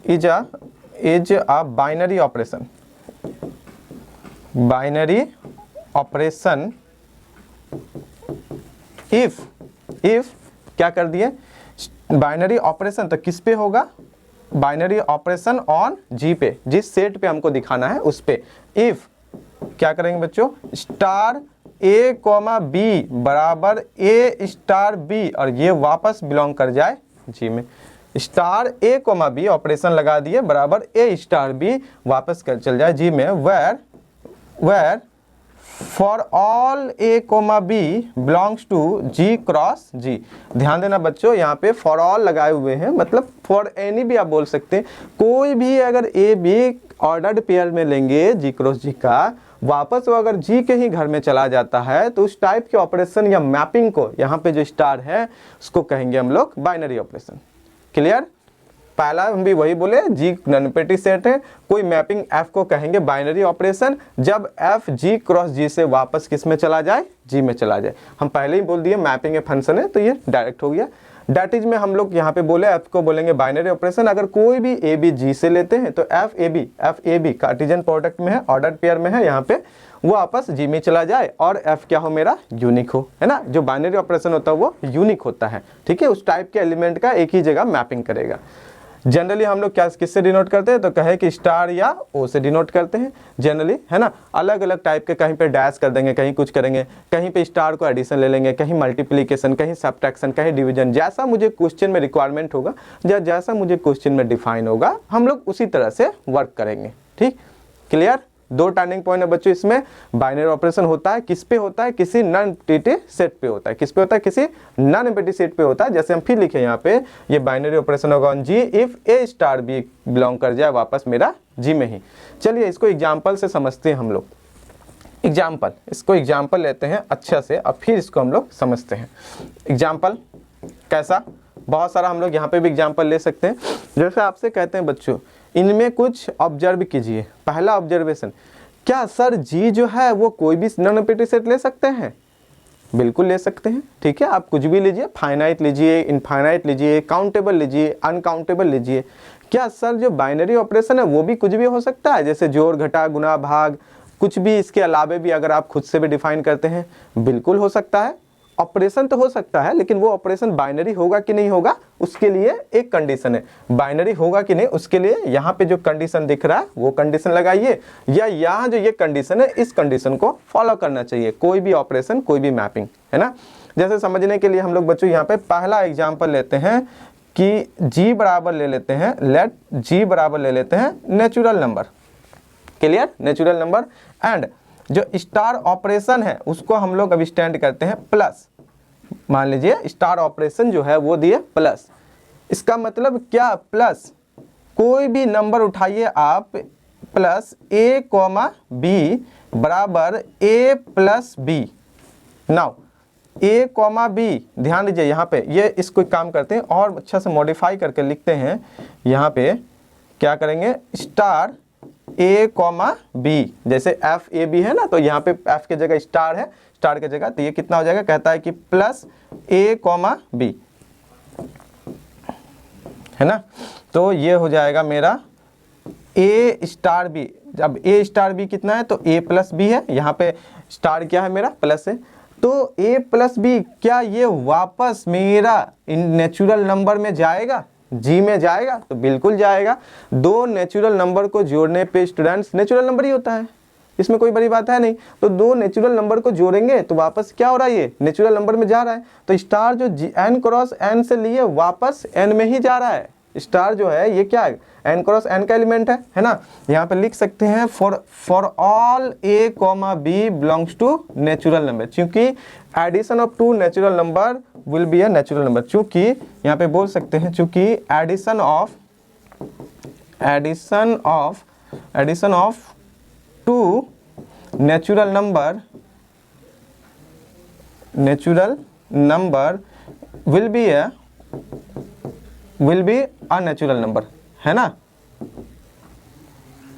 S1: is a binary operation if क्या कर दिए, बाइनरी ऑपरेशन, तो किस पे होगा, बाइनरी ऑपरेशन ऑन जी पे, जिस सेट पे हमको दिखाना है उस पे। इफ क्या करेंगे बच्चों, स्टार ए कॉमा बी बराबर ए स्टार बी, और ये वापस बिलोंग कर जाए जी में। स्टार ए कॉमा बी ऑपरेशन लगा दिए बराबर ए स्टार बी वापस कर चल जाए जी में। Where for all A comma B belongs to G cross G. ध्यान देना बच्चों, यहाँ पे फॉर ऑल लगाए हुए हैं, मतलब फॉर एनी भी आप बोल सकते हैं। कोई भी अगर ए बी ऑर्डर्ड पेयर में लेंगे जी क्रॉस जी का, वापस वो अगर जी के ही घर में चला जाता है तो उस टाइप के ऑपरेशन या मैपिंग को, यहाँ पे जो स्टार है उसको कहेंगे हम लोग बाइनरी ऑपरेशन। क्लियर? पहला हम भी वही बोले, जी नॉन-नेगेटिव सेट है, कोई मैपिंग एफ को कहेंगे बाइनरी ऑपरेशन जब एफ जी क्रॉस जी से वापस किस में चला जाए, जी में चला जाए। हम पहले ही बोल दिए मैपिंग ए फंक्शन है, तो ये डायरेक्ट हो गया। डेट इज में हम लोग यहाँ पे बोले एफ को बोलेंगे बाइनरी ऑपरेशन। अगर कोई भी ए बी जी से लेते हैं तो F A B Cartesian product में है, ऑर्डर पेयर में है, यहाँ पे वो आपस जी में चला जाए और एफ क्या हो मेरा, यूनिक हो, है ना। जो बाइनरी ऑपरेशन होता है वो यूनिक होता है, ठीक है। उस टाइप के एलिमेंट का एक ही जगह मैपिंग करेगा। जनरली हम लोग क्या किससे डिनोट करते हैं, तो कहे कि स्टार या ओ से डिनोट करते हैं जनरली, है ना। अलग अलग टाइप के, कहीं पे डैश कर देंगे, कहीं कुछ करेंगे, कहीं पे स्टार को एडिशन ले लेंगे, कहीं मल्टीप्लिकेशन, कहीं सब्ट्रैक्शन, कहीं डिवीजन। जैसा मुझे क्वेश्चन में रिक्वायरमेंट होगा या जैसा मुझे क्वेश्चन में डिफाइन होगा, हम लोग उसी तरह से वर्क करेंगे। ठीक, क्लियर? दो टर्निंग पॉइंट है बच्चों इसमें। बाइनरी ऑपरेशन होता है किस पे होता है, किसी नॉन एम्प्टी सेट पे होता है। किस पे होता है, किसी नॉन एम्प्टी सेट पे होता है। जैसे हम फिर लिखे यहाँ पे, ये बाइनरी ऑपरेशन होगा on G if A star B belong कर जाए वापस मेरा जी में ही। चलिए इसको एग्जाम्पल से समझते हैं हम लोग। एग्जाम्पल, इसको एग्जाम्पल लेते हैं अच्छा से, और फिर इसको हम लोग समझते हैं। एग्जाम्पल कैसा, बहुत सारा हम लोग यहाँ पे भी एग्जाम्पल ले सकते हैं। जैसे आपसे कहते हैं बच्चों, इनमें कुछ ऑब्जर्व कीजिए। पहला ऑब्जर्वेशन, क्या सर जी जो है वो कोई भी नॉन एम्प्टी सेट ले सकते हैं? बिल्कुल ले सकते हैं, ठीक है। आप कुछ भी लीजिए, फाइनाइट लीजिए, इनफाइनाइट लीजिए, काउंटेबल लीजिए, अनकाउंटेबल लीजिए। क्या सर जो बाइनरी ऑपरेशन है वो भी कुछ भी हो सकता है, जैसे जोड़ घटा गुना भाग, कुछ भी इसके अलावे भी अगर आप खुद से भी डिफाइन करते हैं? बिल्कुल हो सकता है। ऑपरेशन तो हो सकता है, लेकिन वो ऑपरेशन बाइनरी होगा कि नहीं होगा उसके लिए एक कंडीशन है। बाइनरी होगा कि नहीं उसके लिए यहाँ पे जो कंडीशन दिख रहा है वो कंडीशन लगाइए, या यहाँ जो ये कंडीशन है इस कंडीशन को फॉलो करना चाहिए। कोई भी ऑपरेशन, कोई भी मैपिंग, है ना। जैसे समझने के लिए हम लोग बच्चों यहाँ पे पहला एग्जाम्पल लेते हैं कि जी बराबर ले लेते हैं, लेट जी बराबर ले लेते हैं natural number. Clear? Natural number and जो स्टार ऑपरेशन है उसको हम लोग अब स्टैंड करते हैं प्लस। मान लीजिए स्टार ऑपरेशन जो है वो दिए प्लस। इसका मतलब क्या, प्लस कोई भी नंबर उठाइए आप, प्लस ए कॉमा बी बराबर ए प्लस बी। नाउ ए कॉमा बी, ध्यान दीजिए यहाँ पे, ये इसको काम करते हैं और अच्छा से मॉडिफाई करके लिखते हैं। यहाँ पे क्या करेंगे, स्टार ए कॉमा बी, जैसे एफ ए बी है ना, तो यहाँ पे एफ के जगह स्टार है, स्टार के जगह, तो ये कितना हो जाएगा, कहता है कि प्लस ए कॉमा बी, है ना। तो ये हो जाएगा मेरा ए स्टार बी। अब ए स्टार बी कितना है, तो ए प्लस बी है, यहाँ पे स्टार क्या है मेरा, प्लस है। तो ए प्लस बी, क्या ये वापस मेरा इन नेचुरल नंबर में जाएगा, जी में जाएगा? तो बिल्कुल जाएगा। दो नेचुरल नंबर को जोड़ने पे स्टूडेंट्स, नेचुरल नंबर ही होता है, इसमें कोई बड़ी बात है नहीं। तो दो नेचुरल नंबर को जोड़ेंगे तो वापस क्या हो रहा है, ये नेचुरल नंबर में जा रहा है। तो स्टार जो एन क्रॉस एन से लिए वापस एन में ही जा रहा है। स्टार जो है ये क्या है, एन क्रॉस एन का एलिमेंट है ना। यहाँ पे लिख सकते हैं for all A comma B belongs to natural number, क्योंकि addition of two natural number will be a natural number. चूंकि यहाँ पे बोल सकते हैं, चूंकि addition of two natural number will be a natural number, है ना,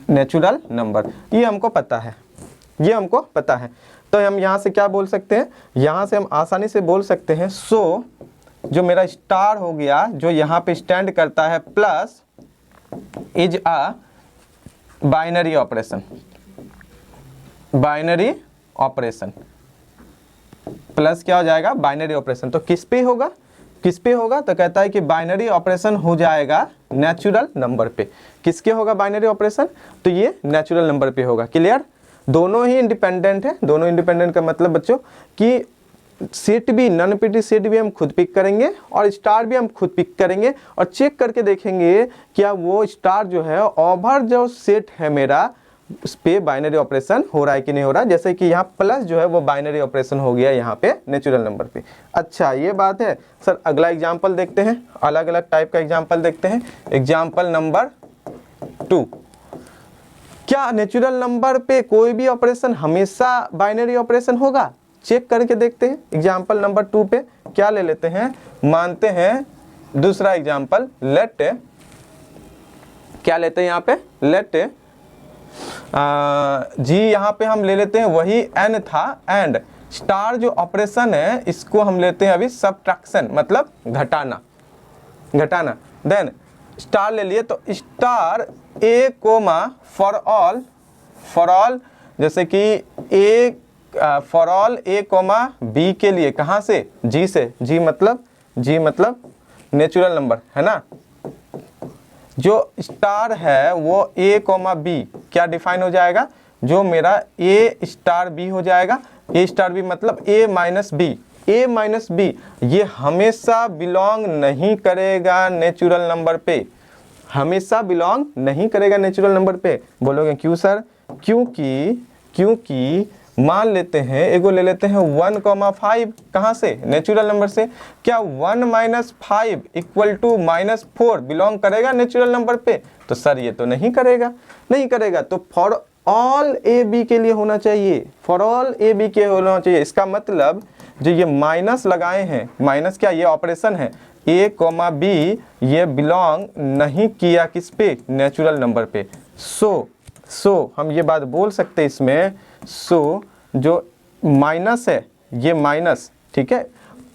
S1: नेचुरल नंबर। ये हमको पता है, ये हमको पता है। तो हम यहाँ से क्या बोल सकते हैं, यहाँ से हम आसानी से बोल सकते हैं, सो जो मेरा स्टार हो गया जो यहाँ पे स्टैंड करता है plus is a binary operation. Binary operation plus क्या हो जाएगा, बाइनरी ऑपरेशन। तो किस पे होगा, किस पे होगा, तो कहता है कि बाइनरी ऑपरेशन हो जाएगा नेचुरल नंबर पे। किसके होगा बाइनरी ऑपरेशन, तो ये नेचुरल नंबर पे होगा। क्लियर, दोनों ही इंडिपेंडेंट है। दोनों इंडिपेंडेंट का मतलब बच्चों कि सेट भी, नन रिपीटेड सेट भी हम खुद पिक करेंगे और स्टार भी हम खुद पिक करेंगे और चेक करके देखेंगे क्या वो स्टार जो है ओवर जो सेट है मेरा उस पे बाइनरी ऑपरेशन हो रहा है कि नहीं हो रहा है। जैसे कि यहाँ प्लस जो है वो बाइनरी ऑपरेशन हो गया यहाँ पे नेचुरल नंबर पे। अच्छा ये बात है सर, अगला एग्जांपल देखते हैं, अलग अलग टाइप का एग्जांपल देखते हैं। एग्जांपल नंबर 2, क्या नेचुरल नंबर पे कोई भी ऑपरेशन हमेशा बाइनरी ऑपरेशन होगा, चेक करके देखते हैं। एग्जांपल नंबर 2 पे क्या ले लेते हैं, मानते हैं दूसरा एग्जांपल, लेट क्या लेते हैं यहाँ पे, लेट जी यहाँ पे हम ले लेते हैं वही n था एंड स्टार जो ऑपरेशन है इसको हम लेते हैं अभी सबट्रैक्शन, मतलब घटाना, घटाना। देन स्टार ले लिए तो star a comma for all जैसे कि a for all a comma b के लिए, कहाँ से, g से, g मतलब नेचुरल नंबर है ना। जो स्टार है वो a कोमा b क्या डिफाइन हो जाएगा, जो मेरा a स्टार b हो जाएगा। a स्टार b मतलब a माइनस b ये हमेशा बिलोंग नहीं करेगा नेचुरल नंबर पे, हमेशा बिलोंग नहीं करेगा नेचुरल नंबर पे। बोलोगे क्यों सर, क्योंकि मान लेते हैं एगो ले लेते हैं 1,5 कहाँ से, नेचुरल नंबर से। क्या 1 माइनस 5 इक्वल टू -4 बिलोंग करेगा नेचुरल नंबर पे, तो सर ये तो नहीं करेगा। तो फॉर ऑल ए बी के लिए होना चाहिए, फॉर ऑल ए बी के होना चाहिए। इसका मतलब जो ये माइनस लगाए हैं, माइनस क्या, ये ऑपरेशन है a कोमा b, ये बिलोंग नहीं किया किस पे, नेचुरल नंबर पे। सो हम ये बात बोल सकते हैं इसमें, सो जो माइनस है ये माइनस, ठीक है,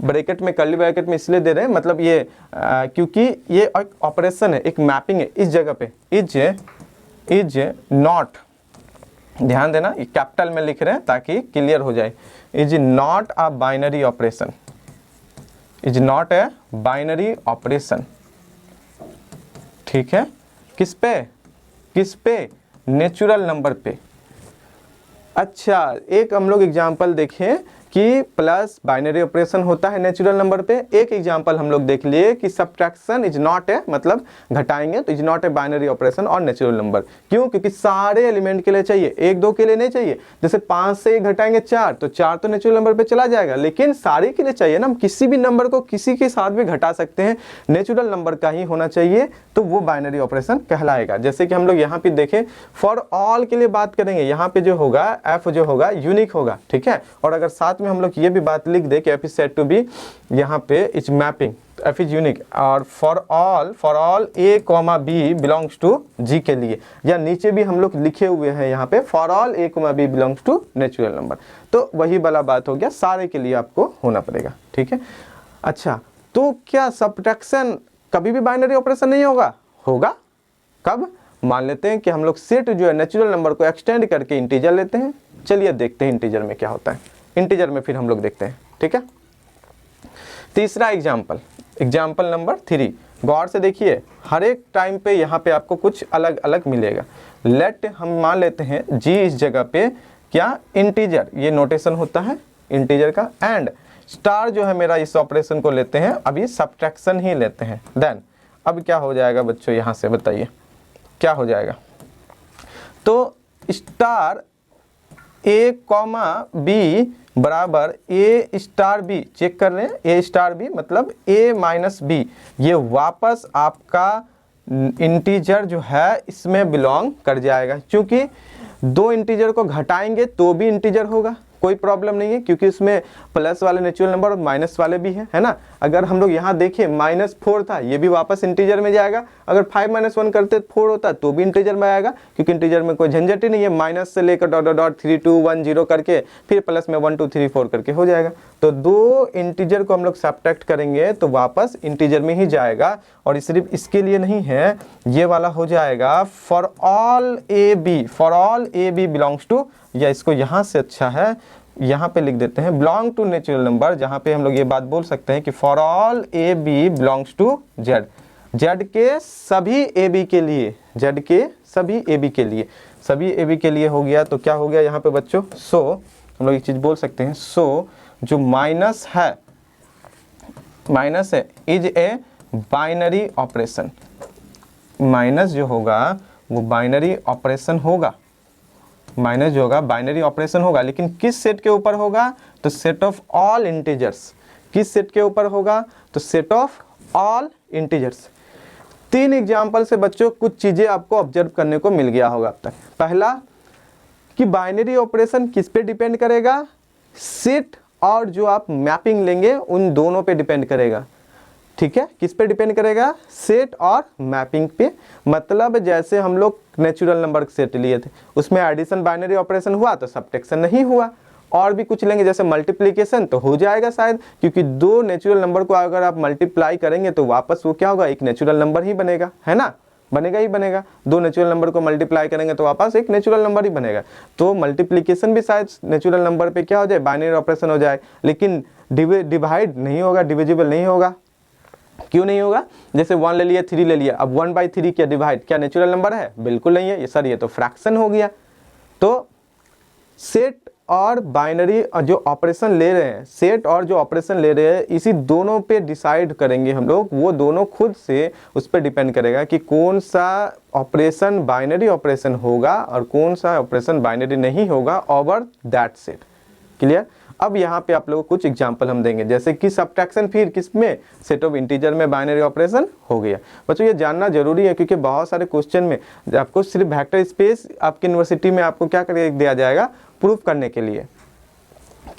S1: ब्रैकेट में कर्ली ब्रैकेट में इसलिए दे रहे हैं, मतलब ये क्योंकि ये एक ऑपरेशन है, एक मैपिंग है। इस जगह पे इज नॉट, ध्यान देना ये कैपिटल में लिख रहे हैं ताकि क्लियर हो जाए, is not a binary operation, is not a binary operation, ठीक है। किस पे, नेचुरल नंबर पे। अच्छा एक हम लोग एग्जांपल देखें कि प्लस बाइनरी ऑपरेशन होता है नेचुरल नंबर पे। एक एग्जांपल हम लोग देख लिए कि सब्ट्रैक्शन इज नॉट है, मतलब घटाएंगे तो is not a binary operation और नेचुरल नंबर। क्यों, क्योंकि सारे एलिमेंट के लिए चाहिए, 1-2 के लिए नहीं चाहिए। जैसे 5 से 1 घटाएंगे 4 तो 4 तो नेचुरल नंबर पे चला जाएगा, लेकिन सारे के लिए चाहिए ना, हम किसी भी नंबर को किसी के साथ भी घटा सकते हैं, नेचुरल नंबर का ही होना चाहिए, तो वो बाइनरी ऑपरेशन कहलाएगा। जैसे कि हम लोग यहाँ पे देखें फॉर ऑल के लिए बात करेंगे, यहाँ पे जो होगा एफ जो होगा यूनिक होगा, ठीक है। और अगर साथ में हम लोग ये भी बात लिख दे कि F is said to be, यहाँ पे is mapping, F is unique, और for all A comma B belongs to G के लिए, या नीचे भी हम लोग लिखे हुए हैं यहाँ पे for all A comma B belongs to natural number, तो वही वाला बात हो गया, सारे के लिए आपको होना पड़ेगा, ठीक है। अच्छा तो क्या सब्ट्रैक्शन कभी भी बाइनरी ऑपरेशन नहीं होगा कब, मान लेते हैं कि हम लोग सेट जो है नेचुरल नंबर को एक्सटेंड करके इंटीजर लेते हैं। चलिए देखते हैं इंटीजर में क्या होता है, इंटीजर में फिर हम लोग देखते हैं, ठीक है। तीसरा एग्जाम्पल नंबर 3, गौर से देखिए, हर एक टाइम पे यहाँ पे आपको कुछ अलग अलग मिलेगा। लेट हम मान लेते हैं जी इस जगह पे क्या, इंटीजर, ये नोटेशन होता है इंटीजर का, एंड स्टार जो है मेरा इस ऑपरेशन को लेते हैं, अभी सब्ट्रैक्शन ही लेते हैं। देन अब क्या हो जाएगा बच्चों, यहाँ से बताइए क्या हो जाएगा। तो स्टार ए कॉमा बी बराबर ए स्टार बी, चेक कर रहे हैं, ए स्टार बी मतलब ए माइनस बी, ये वापस आपका इंटीजर जो है इसमें बिलोंग कर जाएगा। क्योंकि 2 इंटीजर को घटाएंगे तो भी इंटीजर होगा, कोई प्रॉब्लम नहीं है, क्योंकि इसमें प्लस वाले नेचुरल नंबर और माइनस वाले भी हैं, है ना। अगर हम लोग यहाँ देखें -4 था, ये भी वापस इंटीजर में जाएगा। अगर 5 - 1 करते 4 होता तो भी इंटीजर में आएगा, क्योंकि इंटीजर में कोई झंझट ही नहीं है, माइनस से लेकर डॉट डॉट डॉट 3 2 1 0 करके फिर प्लस में 1 2 3 4 करके हो जाएगा। तो 2 इंटीजर को हम लोग सब्ट्रैक्ट करेंगे तो वापस इंटीजर में ही जाएगा, और सिर्फ इसके लिए नहीं है, ये वाला हो जाएगा for all A B belongs to, या इसको यहाँ से अच्छा है यहाँ पे लिख देते हैं बिलोंग टू नेचुरल नंबर, जहाँ पे हम लोग ये बात बोल सकते हैं कि for all A B belongs to Z, Z के सभी ए बी के लिए, जेड के सभी ए बी के लिए, सभी ए बी के लिए हो गया। तो क्या हो गया यहाँ पे बच्चों, सो हम लोग एक चीज़ बोल सकते हैं, सो जो माइनस है is a binary operation, minus जो होगा वो बाइनरी ऑपरेशन होगा, माइनस जो होगा बाइनरी ऑपरेशन होगा, लेकिन किस सेट के ऊपर होगा, तो सेट ऑफ ऑल इंटीजर्स। किस सेट के ऊपर होगा, तो set of all integers. 3 example से बच्चों कुछ चीज़ें आपको ऑब्जर्व करने को मिल गया होगा अब तक। पहला कि बाइनरी ऑपरेशन किस पे डिपेंड करेगा, सेट और जो आप मैपिंग लेंगे उन दोनों पे डिपेंड करेगा। ठीक है, किस पे डिपेंड करेगा, सेट और मैपिंग पे। मतलब जैसे हम लोग नेचुरल नंबर सेट लिए थे, उसमें एडिशन बाइनरी ऑपरेशन हुआ तो सब्ट्रैक्शन नहीं हुआ, और भी कुछ लेंगे जैसे मल्टीप्लिकेशन तो हो जाएगा शायद, क्योंकि 2 नेचुरल नंबर को अगर आप मल्टीप्लाई करेंगे तो वापस वो क्या होगा, एक नेचुरल नंबर ही बनेगा, है ना, बनेगा ही बनेगा। 2 नेचुरल नंबर को मल्टीप्लाई करेंगे तो वापस एक नेचुरल नंबर ही बनेगा। तो मल्टीप्लिकेशन भी शायद नेचुरल नंबर पे क्या हो जाए, बाइनरी ऑपरेशन हो जाए, लेकिन डिवाइड नहीं होगा, डिविजिबल नहीं होगा। क्यों नहीं होगा, जैसे 1 ले लिया 3 ले लिया, अब 1/3 क्या डिवाइड, क्या नेचुरल नंबर है, बिल्कुल नहीं है, ये सर ये तो फ्रैक्शन हो गया। तो सेट और बाइनरी जो ऑपरेशन ले रहे हैं, सेट और जो ऑपरेशन ले रहे हैं, इसी दोनों पे डिसाइड करेंगे हम लोग, वो दोनों खुद से उस पर डिपेंड करेगा कि कौन सा ऑपरेशन बाइनरी ऑपरेशन होगा और कौन सा ऑपरेशन बाइनरी नहीं होगा ओवर दैट सेट। क्लियर। अब यहाँ पे आप लोगों को कुछ एग्जांपल हम देंगे, जैसे कि सब्ट्रैक्शन फिर किस में, सेट ऑफ इंटीजर में बाइनरी ऑपरेशन हो गया। बच्चों ये जानना जरूरी है, क्योंकि बहुत सारे क्वेश्चन में आपको सिर्फ वेक्टर स्पेस आपकी यूनिवर्सिटी में आपको क्या कर दिया जाएगा, प्रूफ करने के लिए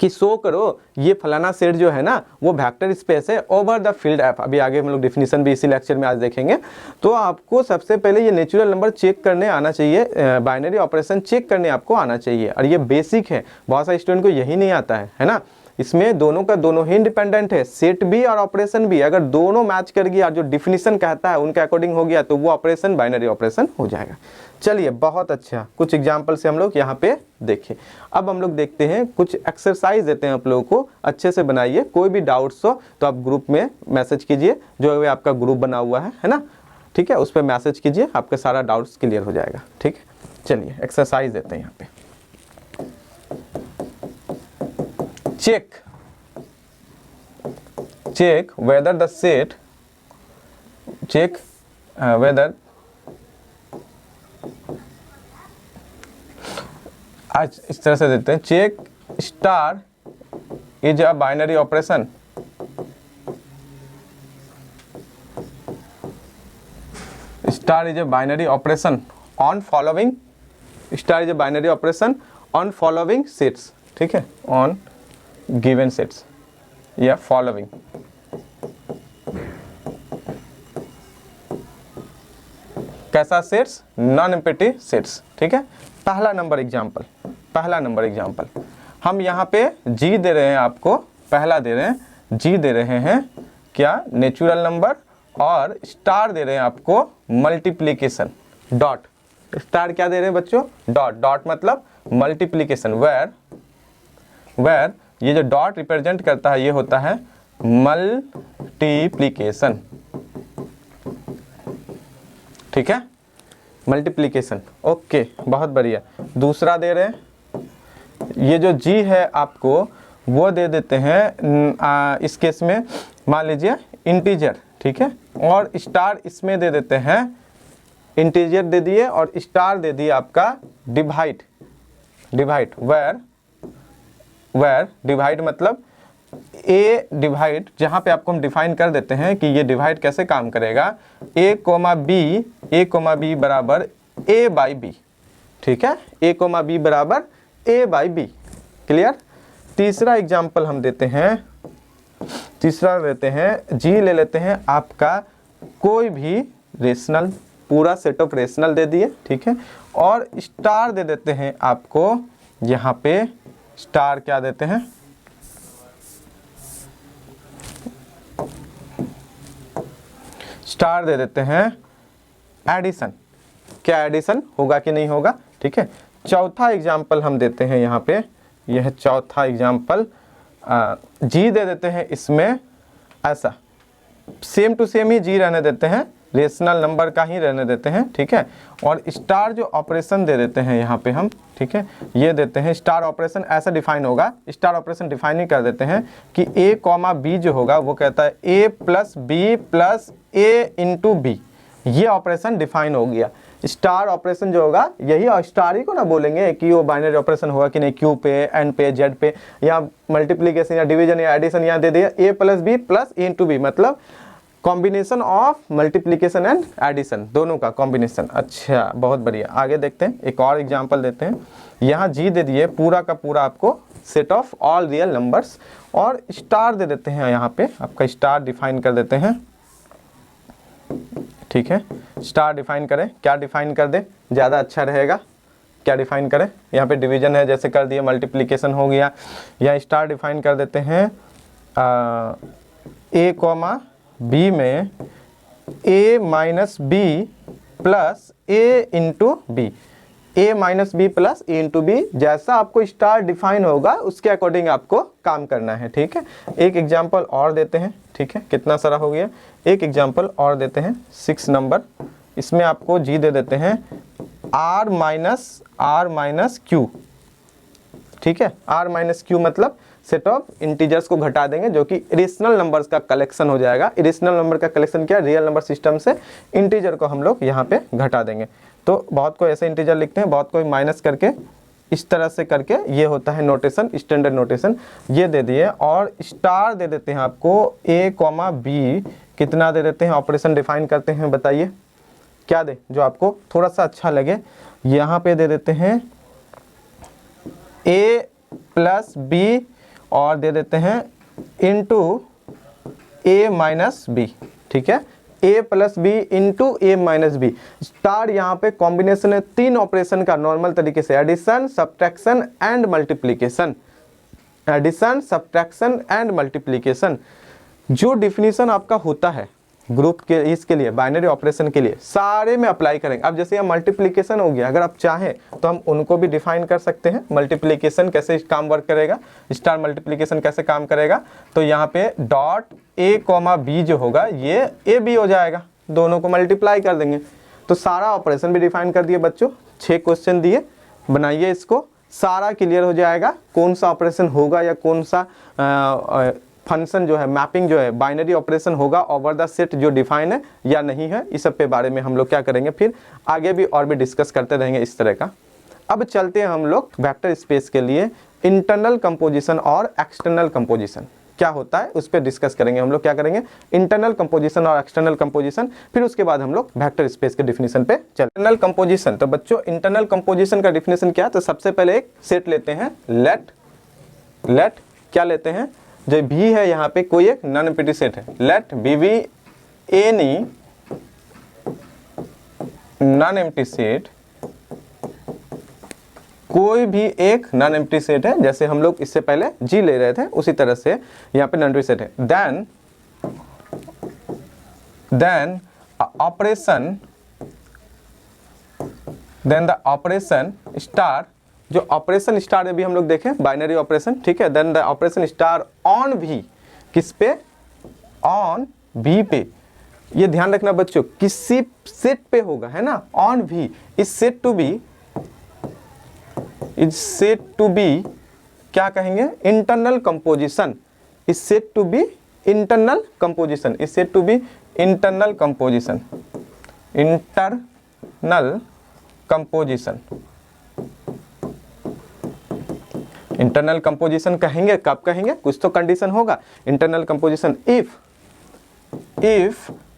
S1: कि शो करो ये फलाना सेट जो है ना वो वेक्टर स्पेस है ओवर द फील्ड एफ। अभी आगे हम लोग डेफिनेशन भी इसी लेक्चर में आज देखेंगे। तो आपको सबसे पहले ये नेचुरल नंबर चेक करने आना चाहिए, बाइनरी ऑपरेशन चेक करने आपको आना चाहिए, और ये बेसिक है, बहुत सारे स्टूडेंट को यही नहीं आता है ना। इसमें दोनों का दोनों ही इंडिपेंडेंट है, सेट भी और ऑपरेशन भी। अगर दोनों मैच कर गया, जो डिफिनीशन कहता है उनके अकॉर्डिंग हो गया, तो वो ऑपरेशन बाइनरी ऑपरेशन हो जाएगा। चलिए बहुत अच्छा, कुछ एग्जाम्पल से हम लोग यहाँ पे देखें। अब हम लोग देखते हैं, कुछ एक्सरसाइज देते हैं आप लोगों को, अच्छे से बनाइए। कोई भी डाउट्स हो तो आप ग्रुप में मैसेज कीजिए, जो आपका ग्रुप बना हुआ है ना, ठीक है, उस पर मैसेज कीजिए, आपके सारा डाउट्स क्लियर हो जाएगा। ठीक है, चलिए एक्सरसाइज देते हैं यहाँ पे। check whether the set, check whether, आज इस तरह से देते हैं, check star is a binary operation, star is a binary operation on following, star is a binary operation on following sets. ठीक है, ऑन गिवन सेट्स या फॉलोइंग। कैसा सेट्स, नॉन एम्प्टी सेट्स। ठीक है, पहला नंबर एग्जांपल हम यहाँ पे जी दे रहे हैं आपको, पहला दे रहे हैं जी दे रहे हैं क्या, नेचुरल नंबर, और स्टार दे रहे हैं आपको मल्टीप्लिकेशन, डॉट। स्टार क्या दे रहे हैं बच्चों, डॉट। डॉट मतलब मल्टीप्लिकेशन, वेयर ये जो डॉट रिप्रेजेंट करता है ये होता है मल्टीप्लिकेशन। ठीक है, मल्टीप्लिकेशन। ओके, बहुत बढ़िया। दूसरा दे रहे हैं, ये जो जी है आपको वो दे देते हैं इस केस में मान लीजिए इंटीजर। ठीक है, और स्टार इसमें दे देते हैं, इंटीजर दे दिए और स्टार दे दिए आपका डिवाइड। वेयर डिवाइड मतलब ए डिवाइड, जहां पे आपको हम डिफाइन कर देते हैं कि ये डिवाइड कैसे काम करेगा, ए कोमा बी बराबर ए बाई बी। ठीक है, ए कोमा बी बराबर ए बाई बी। क्लियर। तीसरा एग्जाम्पल हम देते हैं, जी ले लेते हैं आपका कोई भी रेशनल, पूरा सेट ऑफ रेशनल दे दिए। ठीक है, और स्टार दे देते हैं आपको, यहाँ पे स्टार क्या देते हैं, स्टार दे देते हैं एडिशन। क्या एडिशन होगा कि नहीं होगा। ठीक है, चौथा एग्जाम्पल हम देते हैं यहाँ पे, यह चौथा एग्जाम्पल, जी दे देते हैं इसमें, ऐसा सेम टू सेम ही जी रहने देते हैं, रेशनल नंबर का ही रहने देते हैं, ठीक है। और स्टार जो ऑपरेशन दे देते हैं यहाँ पे हम, ठीक है, ये देते हैं स्टार ऑपरेशन, ऐसा डिफाइन होगा, स्टार ऑपरेशन डिफाइन ही कर देते हैं कि a कॉमा बी जो होगा वो कहता है a plus B plus A into B, ये ऑपरेशन डिफाइन हो गया। स्टार ऑपरेशन जो होगा यही, और स्टार ही को ना बोलेंगे कि वो बाइनरी ऑपरेशन होगा कि नहीं, क्यू पे, एन पे, जेड पे, या मल्टीप्लीकेशन या डिवीजन या एडिशन यहाँ दे दिया a plus B plus A into B, मतलब combination of multiplication and addition, दोनों का कॉम्बिनेशन। अच्छा, बहुत बढ़िया। आगे देखते हैं, एक और एग्जांपल देते हैं। यहाँ जी दे दिए पूरा का पूरा आपको set of all real numbers, और स्टार दे देते हैं, यहाँ पे आपका स्टार डिफाइन कर देते हैं, ठीक है। स्टार डिफाइन करें, क्या डिफाइन कर दे ज़्यादा अच्छा रहेगा, क्या डिफाइन करें, यहाँ पे डिवीजन है जैसे कर दिया, मल्टीप्लिकेशन हो गया, या स्टार डिफाइन कर देते हैं ए कॉमा बी में a minus B plus A into B, A minus B plus A into B, जैसा आपको स्टार डिफाइन होगा उसके अकॉर्डिंग आपको काम करना है, ठीक है। एक एग्जांपल और देते हैं, ठीक है, कितना सारा हो गया, एक एग्जांपल और देते हैं 6 नंबर, इसमें आपको जी दे देते हैं आर माइनस क्यू, ठीक है। आर माइनस क्यू मतलब सेट ऑफ इंटीजर्स को घटा देंगे जो कि इरेशनल नंबर्स का कलेक्शन हो जाएगा। इरेशनल नंबर का कलेक्शन क्या, रियल नंबर सिस्टम से इंटीजर को हम लोग यहाँ पे घटा देंगे। तो बहुत को ऐसे इंटीजर लिखते हैं, बहुत कोई माइनस करके इस तरह से करके, ये होता है नोटेशन, स्टैंडर्ड नोटेशन, ये दे दिए। और स्टार दे देते हैं आपको a कॉमा बी, कितना दे देते हैं, ऑपरेशन डिफाइन करते हैं, बताइए क्या दे जो आपको थोड़ा सा अच्छा लगे। यहाँ पे दे देते हैं a प्लस बी और दे देते हैं इंटू ए माइनस बी, ठीक है, a plus B into A minus B. Star यहाँ पे कॉम्बिनेशन है 3 ऑपरेशन का नॉर्मल तरीके से, addition, subtraction and multiplication, addition, subtraction and multiplication. जो डिफिनीशन आपका होता है ग्रुप के, इसके लिए बाइनरी ऑपरेशन के लिए सारे में अप्लाई करेंगे। अब जैसे यहाँ मल्टीप्लिकेशन हो गया, अगर आप चाहें तो हम उनको भी डिफाइन कर सकते हैं, मल्टीप्लिकेशन कैसे काम वर्क करेगा, स्टार मल्टीप्लिकेशन कैसे काम करेगा। तो यहाँ पे डॉट a कॉमा बी जो होगा ये a b हो जाएगा, दोनों को मल्टीप्लाई कर देंगे। तो सारा ऑपरेशन भी डिफाइन कर दिए बच्चों, 6 क्वेश्चन दिए, बनाइए इसको, सारा क्लियर हो जाएगा कौन सा ऑपरेशन होगा या कौन सा फंक्शन जो है, मैपिंग जो है, बाइनरी ऑपरेशन होगा ओवर द सेट जो डिफाइन है या नहीं है। इस सब पे बारे में हम लोग क्या करेंगे, फिर आगे भी और भी डिस्कस करते रहेंगे इस तरह का। अब चलते हैं हम लोग वेक्टर स्पेस के लिए, इंटरनल कंपोजिशन और एक्सटर्नल कंपोजिशन क्या होता है उस पर डिस्कस करेंगे। हम लोग क्या करेंगे, इंटरनल कंपोजिशन और एक्सटर्नल कंपोजिशन, फिर उसके बाद हम लोग वेक्टर स्पेस के डिफिनेशन पे चलते हैं। इंटरनल कंपोजिशन, तो बच्चों इंटरनल कंपोजिशन का डिफिनेशन क्या है, तो सबसे पहले एक सेट लेते हैं, लेट क्या लेते हैं, जो भी है यहाँ पे कोई एक नॉन एम्प्टी सेट है, let be V any non empty set, कोई भी एक नॉन एम्प्टी सेट है, जैसे हम लोग इससे पहले जी ले रहे थे उसी तरह से यहाँ पे नॉन एम्प्टी सेट है। देन द ऑपरेशन स्टार, जो ऑपरेशन स्टार में भी हम लोग देखें बाइनरी ऑपरेशन, ठीक है। Then the operation star on भी, किस पे, ऑन भी पे, ये ध्यान रखना बच्चों, किसी सेट पे होगा, है ना, on V, is said to be क्या कहेंगे, internal composition, is said to be internal composition, is said to be internal composition, internal composition. Internal composition कहेंगे, कब कहेंगे, कुछ तो कंडीशन होगा। Internal composition if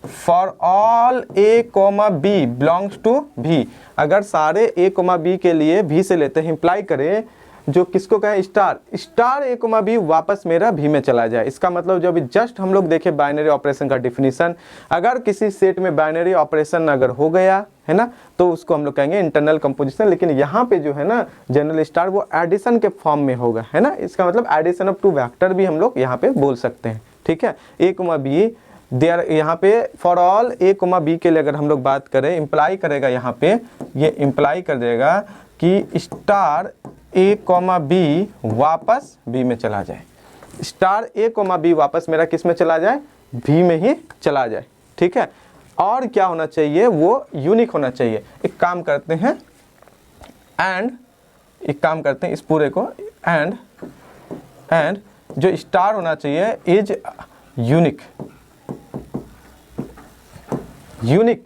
S1: for all a comma B belongs to भी, अगर सारे a कॉमा बी के लिए भी से लेते हैं, इंप्लाई करें जो किसको कहें, स्टार a कॉमा बी वापस मेरा भी में चला जाए। इसका मतलब जो अभी जस्ट हम लोग देखे बाइनरी ऑपरेशन का डिफिनीशन, अगर किसी सेट में बाइनरी ऑपरेशन अगर हो गया है ना, तो उसको हम लोग कहेंगे इंटरनल कंपोजिशन। लेकिन यहाँ पे जो है ना जनरल स्टार, वो एडिशन के फॉर्म में होगा, है ना, इसका मतलब एडिशन ऑफ 2 वेक्टर भी हम लोग यहाँ पे बोल सकते हैं, ठीक है। a कॉमा बी देयर, यहाँ पे for all a comma B के लिए अगर हम लोग बात करें, इंप्लाई करेगा, यहाँ पे ये इंप्लाई कर देगा कि स्टार ए कॉमा बी वापस बी में चला जाए, स्टार ए कॉमा बी वापस मेरा किस में चला जाए, बी में ही चला जाए, ठीक है। और क्या होना चाहिए, वो यूनिक होना चाहिए। एक काम करते हैं इस पूरे को एंड जो स्टार होना चाहिए इज यूनिक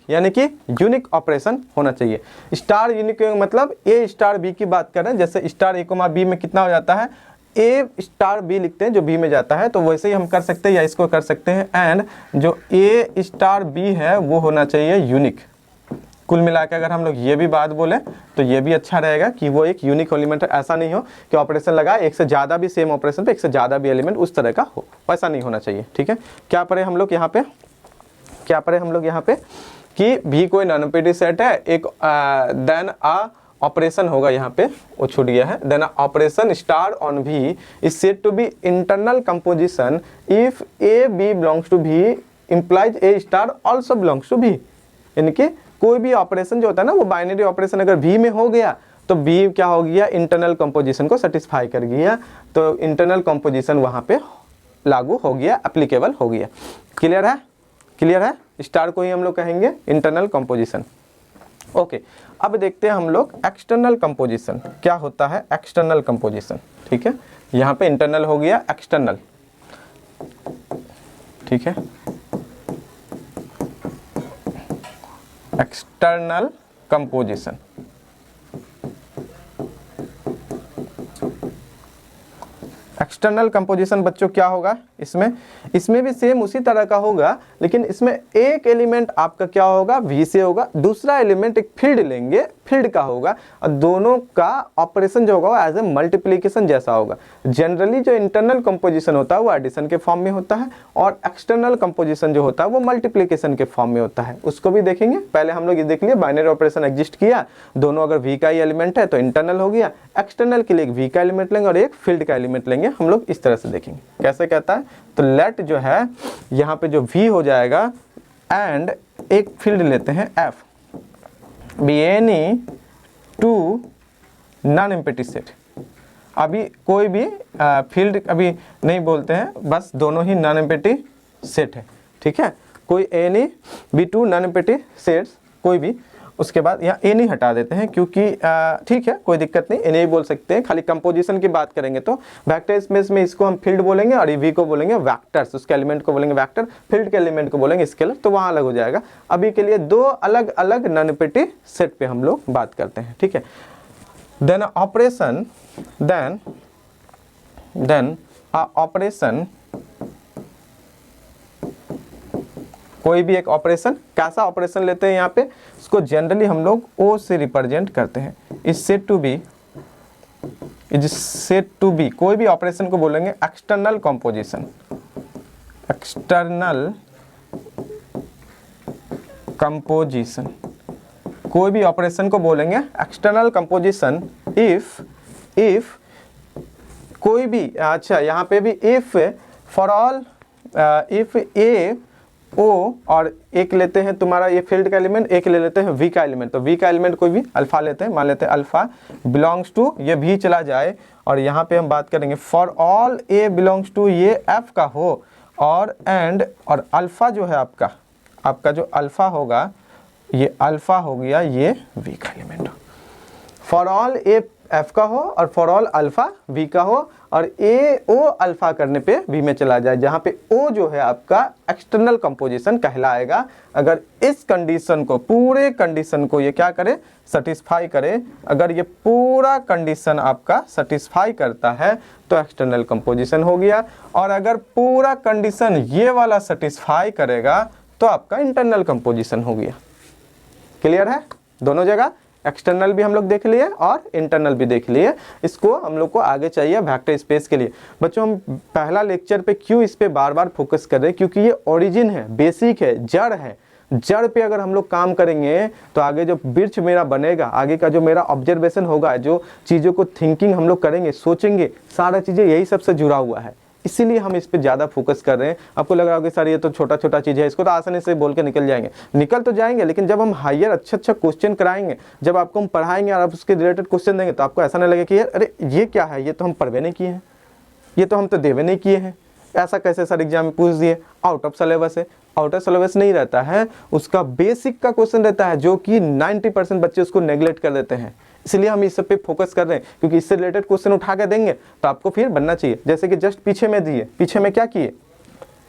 S1: यानी कि यूनिक ऑपरेशन होना चाहिए। स्टार यूनिक मतलब ए स्टार बी की बात कर रहे हैं, जैसे स्टार ए कोमा बी में कितना हो जाता है, ए स्टार बी लिखते हैं जो बी में जाता है, तो वैसे ही हम कर सकते हैं या इसको कर सकते हैं। एंड जो ए स्टार बी है वो होना चाहिए यूनिक। कुल मिला के अगर हम लोग ये भी बात बोले तो ये भी अच्छा रहेगा कि वो एक यूनिक एलिमेंट है। ऐसा नहीं हो कि ऑपरेशन लगा एक से ज़्यादा भी सेम ऑपरेशन पे एक से ज़्यादा भी एलिमेंट उस तरह का हो, वैसा नहीं होना चाहिए, ठीक है। क्या पढ़े हम लोग यहाँ पे कि भी कोई नॉन नेगेटिव सेट है, एक देन अ ऑपरेशन होगा, यहाँ पे वो छूट गया है, then operation star on V is said to be internal composition if A B belongs to V implies A star also belongs to V. यानी कि कोई भी ऑपरेशन जो होता है ना वो बाइनरी ऑपरेशन अगर भी में हो गया तो बी क्या हो गया, इंटरनल कंपोजिशन को सेटिस्फाई कर गया, तो इंटरनल कंपोजिशन वहाँ पे लागू हो गया, एप्लीकेबल हो गया। क्लियर है, स्टार को ही हम लोग कहेंगे इंटरनल कंपोजिशन। ओके, अब देखते हैं हम लोग एक्सटर्नल कंपोजिशन क्या होता है। एक्सटर्नल कंपोजिशन, ठीक है, यहाँ पे इंटरनल हो गया, एक्सटर्नल, ठीक है। एक्सटर्नल कंपोजिशन, एक्सटर्नल कंपोजिशन बच्चों क्या होगा, इसमें भी सेम उसी तरह का होगा, लेकिन इसमें एक एलिमेंट आपका क्या होगा, वी से होगा, दूसरा एलिमेंट एक फील्ड लेंगे, फील्ड का होगा, और दोनों का ऑपरेशन जो होगा एज ए मल्टीप्लिकेशन जैसा होगा। जनरली जो इंटरनल कंपोजिशन होता है वो एडिशन के फॉर्म में होता है, और एक्सटर्नल कंपोजिशन जो होता है वो मल्टीप्लिकेशन के फॉर्म में होता है। उसको भी देखेंगे। पहले हम लोग ये देख लिए बाइनरी ऑपरेशन एग्जिस्ट किया, दोनों अगर वी का ही एलिमेंट है तो इंटरनल हो गया। एक्सटर्नल के लिए एक वी का एलिमेंट लेंगे और एक फील्ड का एलिमेंट लेंगे, हम लोग इस तरह से देखेंगे। कैसे कहता है, तो लेट जो है यहाँ पे जो वी हो जाएगा एंड एक फील्ड लेते हैं F be any two non empty set. अभी कोई भी फील्ड अभी नहीं बोलते हैं, बस दोनों ही नॉन एम्प्टी सेट है, ठीक है। कोई any be two non empty sets कोई भी, उसके बाद यहाँ ए नहीं हटा देते हैं क्योंकि ठीक है कोई दिक्कत नहीं, ए नहीं बोल सकते हैं। खाली कंपोजिशन की बात करेंगे तो वेक्टर स्पेस में इसको हम फील्ड बोलेंगे और वी को बोलेंगे वेक्टर्स, उसके एलिमेंट को बोलेंगे वेक्टर, फील्ड के एलिमेंट को बोलेंगे स्केलर, तो वहाँ अलग हो जाएगा। अभी के लिए दो अलग अलग नॉन एम्प्टी सेट पे हम लोग बात करते हैं, ठीक है। देन ऑपरेशन, देन ऑपरेशन, कोई भी एक ऑपरेशन, कैसा ऑपरेशन लेते हैं यहाँ पे, इसको जनरली हम लोग ओ से रिप्रेजेंट करते हैं। इज सेड टू बी, कोई भी ऑपरेशन को बोलेंगे एक्सटर्नल कंपोजिशन, एक्सटर्नल कंपोजिशन, कोई भी ऑपरेशन को बोलेंगे एक्सटर्नल कंपोजिशन इफ कोई भी, अच्छा यहाँ पे भी इफ फॉर ऑल, इफ ए ओ और एक लेते हैं तुम्हारा ये फील्ड का एलिमेंट, एक ले लेते हैं वी का एलिमेंट, तो वी का एलिमेंट कोई भी अल्फा लेते हैं, मान लेते हैं अल्फा बिलोंग्स टू, ये भी चला जाए और यहाँ पे हम बात करेंगे for all A belongs to ये एफ का हो, और एंड और अल्फा जो है आपका जो अल्फा होगा ये अल्फा हो गया, ये वी का एलिमेंट हो। फॉर ऑल ए एफ का हो और फॉर ऑल अल्फा वी का हो, और ए ओ अल्फा करने पे वी में चला जाए, जहाँ पे ओ जो है आपका एक्सटर्नल कंपोजिशन कहलाएगा। अगर इस कंडीशन को, पूरे कंडीशन को ये क्या करे, सेटिस्फाई करे, अगर ये पूरा कंडीशन आपका सेटिस्फाई करता है तो एक्सटर्नल कंपोजिशन हो गया, और अगर पूरा कंडीशन ये वाला सेटिस्फाई करेगा तो आपका इंटरनल कंपोजिशन हो गया। क्लियर है, दोनों जगह एक्सटर्नल भी हम लोग देख लिए और इंटरनल भी देख लिए। इसको हम लोग को आगे चाहिए वेक्टर स्पेस के लिए। बच्चों हम पहला लेक्चर पे क्यों इस पे बार बार फोकस कर रहे हैं, क्योंकि ये ओरिजिन है, बेसिक है, जड़ है। जड़ पे अगर हम लोग काम करेंगे तो आगे जो वृक्ष मेरा बनेगा, आगे का जो मेरा ऑब्जर्वेशन होगा, जो चीज़ों को थिंकिंग हम लोग करेंगे, सोचेंगे, सारा चीज़ें यही सबसे जुड़ा हुआ है। इसीलिए हम इस पे ज़्यादा फोकस कर रहे हैं। आपको लग रहा होगा सर ये तो छोटा छोटा चीज़ है, इसको तो आसानी से बोल के निकल जाएंगे, निकल तो जाएंगे, लेकिन जब हम हायर अच्छा क्वेश्चन कराएंगे, जब आपको हम पढ़ाएंगे और आप उसके रिलेटेड क्वेश्चन देंगे, तो आपको ऐसा नहीं लगे कि यार अरे ये क्या है, ये तो हम पढ़वे नहीं किए हैं, ये तो हम तो देवे नहीं किए हैं, ऐसा कैसे सर एग्जाम में पूछ दिए। आउट ऑफ सिलेबस है, आउट ऑफ सिलेबस नहीं रहता है, उसका बेसिक का क्वेश्चन रहता है, जो कि 90% बच्चे उसको नेग्लेक्ट कर देते हैं। इसलिए हम इस सब पे फोकस कर रहे हैं, क्योंकि इससे रिलेटेड क्वेश्चन उठा के देंगे तो आपको फिर बनना चाहिए। जैसे कि जस्ट पीछे में दिए, पीछे में क्या किए,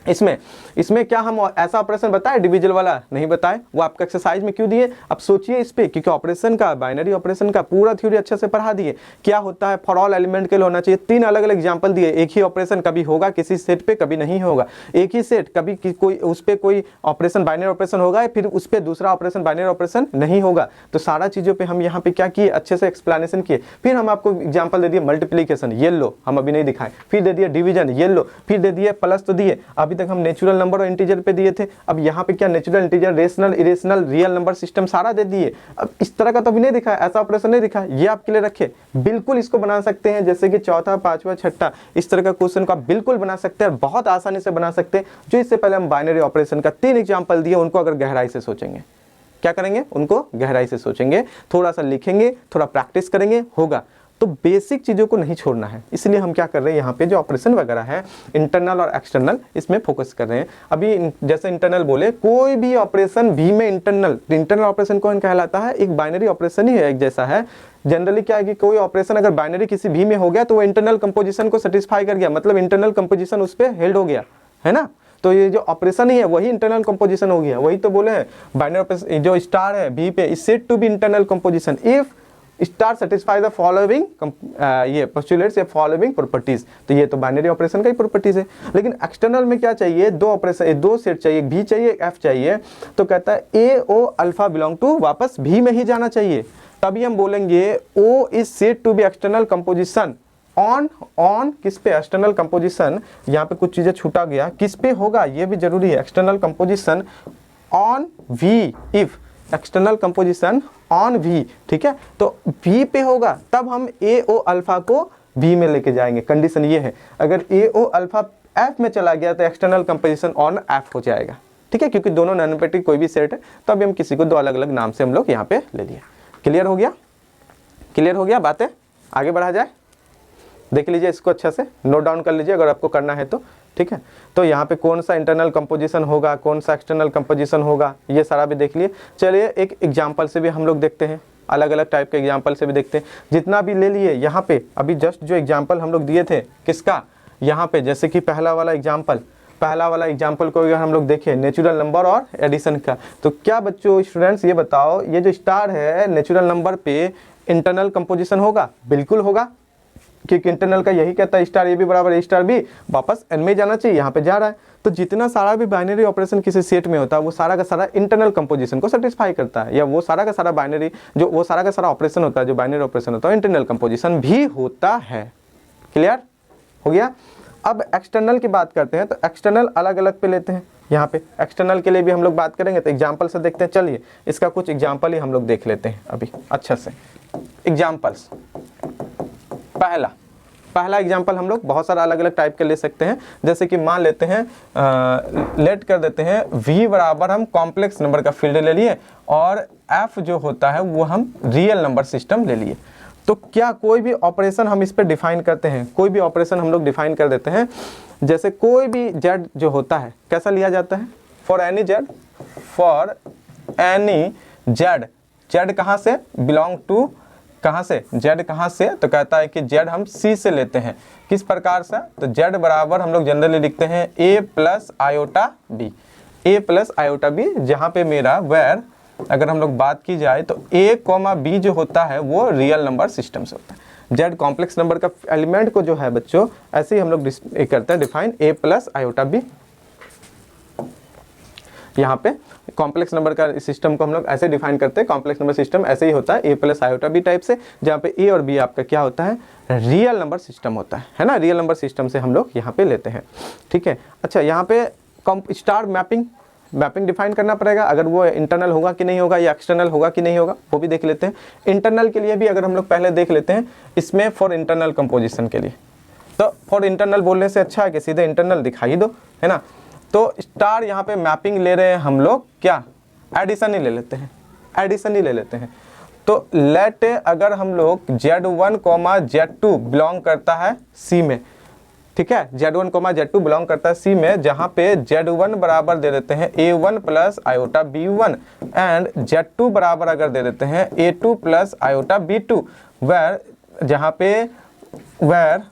S1: इसमें क्या हम ऐसा ऑपरेशन बताए डिविजन वाला नहीं बताए, वो आपका एक्सरसाइज में क्यों दिए, अब सोचिए इस पे, क्योंकि ऑपरेशन का, बाइनरी ऑपरेशन का पूरा थ्योरी अच्छे से पढ़ा दिए, क्या होता है फॉर ऑल एलिमेंट के लिए होना चाहिए। 3 अलग अलग एग्जांपल दिए, एक ही ऑपरेशन कभी होगा किसी सेट पे, कभी नहीं होगा, एक ही सेट कभी कोई उस पे कोई ऑपरेशन बाइनरी ऑपरेशन होगा, फिर उस पे दूसरा ऑपरेशन बाइनरी ऑपरेशन नहीं होगा। तो सारा चीजों पे हम यहाँ पे क्या किए, अच्छे से एक्सप्लेनेशन किए। फिर हम आपको एग्जाम्पल दे दिए मल्टीप्लीकेशन, ये लो, हम अभी नहीं दिखाए, फिर दे दिए डिवीजन, ये लो, फिर दे दिए प्लस, तो दिए। अभी तक हम नेचुरल नंबर और इंटीजर पे दिए थे, अब यहाँ पे क्या natural, integer, rational, irrational, real number system सारा दे दिए। अब इस तरह का तो अभी नहीं दिखा, ऐसा ऑपरेशन नहीं दिखा, ये आपके लिए रखे। बिल्कुल इसको बना सकते हैं, जैसे कि चौथा, पांचवा, छठा, इस तरह का क्वेश्चन को आप बिल्कुल बना सकते हैं, बहुत आसानी से बना सकते हैं। जो इससे पहले हम बाइनरी ऑपरेशन का 3 एग्जाम्पल दिए, उनको अगर गहराई से सोचेंगे, क्या करेंगे, उनको गहराई से सोचेंगे, थोड़ा सा लिखेंगे, थोड़ा प्रैक्टिस करेंगे, होगा। तो बेसिक चीज़ों को नहीं छोड़ना है, इसलिए हम क्या कर रहे हैं, यहाँ पे जो ऑपरेशन वगैरह है इंटरनल और एक्सटर्नल, इसमें फोकस कर रहे हैं। अभी जैसे इंटरनल बोले, कोई भी ऑपरेशन भी में इंटरनल ऑपरेशन कौन कहलाता है, एक बाइनरी ऑपरेशन ही है, एक जैसा है। जनरली क्या है कि कोई ऑपरेशन अगर बाइनरी किसी भी में हो गया तो वो इंटरनल कंपोजिशन को सेटिस्फाई कर गया, मतलब इंटरनल कंपोजिशन उस पर हेल्ड हो गया, है ना। तो ये जो ऑपरेशन ही है वही इंटरनल कंपोजिशन हो गया, वही तो बोले हैं बाइनरी ऑपरेशन जो स्टार है बी पे is said to be internal composition if star satisfy the following ये पोस्टुलेट्स या फॉलोइंग प्रॉपर्टीज। तो ये तो बाइनरी ऑपरेशन का ही प्रॉपर्टीज है। लेकिन एक्सटर्नल में क्या चाहिए, 2 ऑपरेशन, 2 सेट चाहिए, एक भी चाहिए, एक एफ चाहिए। तो कहता है A O alpha belong to, वापस भी में ही जाना चाहिए, तभी हम बोलेंगे O is said to be external composition on किस पे, एक्सटर्नल कंपोजिशन। यहाँ पे कुछ चीजें छूटा गया, किस पे होगा ये भी जरूरी है, external composition on V, if external composition on V, ठीक है। तो वी पे होगा तब हम ए ओ अल्फा को वी में लेके जाएंगे। कंडीशन ये है, अगर ए ओ अल्फा एफ में चला गया तो एक्सटर्नल कंपोजिशन ऑन एफ हो जाएगा, ठीक है, क्योंकि दोनों नॉन नेगेटिव कोई भी सेट है। तो अभी हम किसी को 2 अलग अलग नाम से हम लोग यहाँ पे ले लिया। क्लियर हो गया, क्लियर हो गया, बातें आगे बढ़ा जाए। देख लीजिए इसको अच्छे से, नोट डाउन कर लीजिए अगर आपको करना है तो, ठीक है। तो यहाँ पे कौन सा इंटरनल कंपोजिशन होगा, कौन सा एक्सटर्नल कंपोजिशन होगा, ये सारा भी देख लिए। चलिए एक एग्जांपल से भी हम लोग देखते हैं, अलग अलग टाइप के एग्जांपल से भी देखते हैं। जितना भी ले लिए यहाँ पे, अभी जस्ट जो एग्जांपल हम लोग दिए थे किसका, यहाँ पे जैसे कि पहला वाला एग्जाम्पल को अगर हम लोग देखें नेचुरल नंबर और एडिशन का, तो क्या बच्चों स्टूडेंट्स ये बताओ, ये जो स्टार है नेचुरल नंबर पे इंटरनल कंपोजिशन होगा, बिल्कुल होगा, क्योंकि इंटरनल का यही कहता है स्टार ए बी बराबर ए स्टार बी, वापस एन में जाना चाहिए, यहाँ पे जा रहा है। तो जितना सारा भी बाइनरी ऑपरेशन किसी सेट में होता है वो सारा का सारा इंटरनल कंपोजिशन को सेटिस्फाई करता है, या वो सारा का सारा बाइनरी जो वो सारा का सारा ऑपरेशन होता है जो बाइनरी ऑपरेशन होता है इंटरनल कंपोजिशन भी होता है। क्लियर हो गया। अब एक्सटर्नल की बात करते हैं, तो एक्सटर्नल अलग अलग पे लेते हैं। यहाँ पे एक्सटर्नल के लिए भी हम लोग बात करेंगे, तो एग्जाम्पल से देखते हैं। चलिए इसका कुछ एग्जाम्पल ही हम लोग देख लेते हैं अभी अच्छे से। एग्जाम्पल्स, पहला एग्जाम्पल हम लोग बहुत सारा अलग अलग टाइप के ले सकते हैं। जैसे कि मान लेते हैं, लेट कर देते हैं v बराबर हम कॉम्प्लेक्स नंबर का फील्ड ले लिए और f जो होता है वो हम रियल नंबर सिस्टम ले लिए। तो क्या कोई भी ऑपरेशन हम इस पर डिफाइन करते हैं, कोई भी ऑपरेशन हम लोग डिफाइन कर देते हैं। जैसे कोई भी z जो होता है कैसा लिया जाता है, फॉर एनी z, z कहाँ से बिलोंग टू, कहाँ से, z कहाँ से, तो कहता है कि z हम c से लेते हैं। किस प्रकार से, तो z बराबर हम लोग जनरली लिखते हैं a plus iota b, a plus iota b, जहाँ पे मेरा वेर अगर हम लोग बात की जाए तो a कॉमा b जो होता है वो रियल नंबर सिस्टम से होता है। z कॉम्प्लेक्स नंबर का एलिमेंट को जो है बच्चों ऐसे ही हम लोग करते हैं define, a plus iota b। यहाँ पे कॉम्प्लेक्स नंबर का सिस्टम को हम लोग ऐसे डिफाइन करते हैं, कॉम्प्लेक्स नंबर सिस्टम ऐसे ही होता है a plus iota b type से, जहाँ पे a और b आपका क्या होता है, रियल नंबर सिस्टम होता है ना। रियल नंबर सिस्टम से हम लोग यहाँ पे लेते हैं, ठीक है। अच्छा, यहाँ पे स्टार मैपिंग डिफाइन करना पड़ेगा, अगर वो इंटरनल होगा कि नहीं होगा या एक्सटर्नल होगा कि नहीं होगा वो भी देख लेते हैं। इंटरनल के लिए भी अगर हम लोग पहले देख लेते हैं, इसमें फॉर इंटरनल कंपोजिशन के लिए तो फॉर इंटरनल बोलने से अच्छा है कि सीधे इंटरनल दिखाई दो, है ना। तो स्टार यहाँ पे मैपिंग ले रहे हैं हम लोग, क्या एडिशन ही ले लेते हैं, एडिशन ही ले लेते हैं। तो लेट अगर हम लोग Z1, Z2 बिलोंग करता है C में, ठीक है, Z1, Z2 बिलोंग करता है C में, जहाँ पे Z1 बराबर दे देते हैं A1 plus iota B1 and Z2 बराबर अगर दे देते हैं A2 plus iota B2, where जहाँ पे where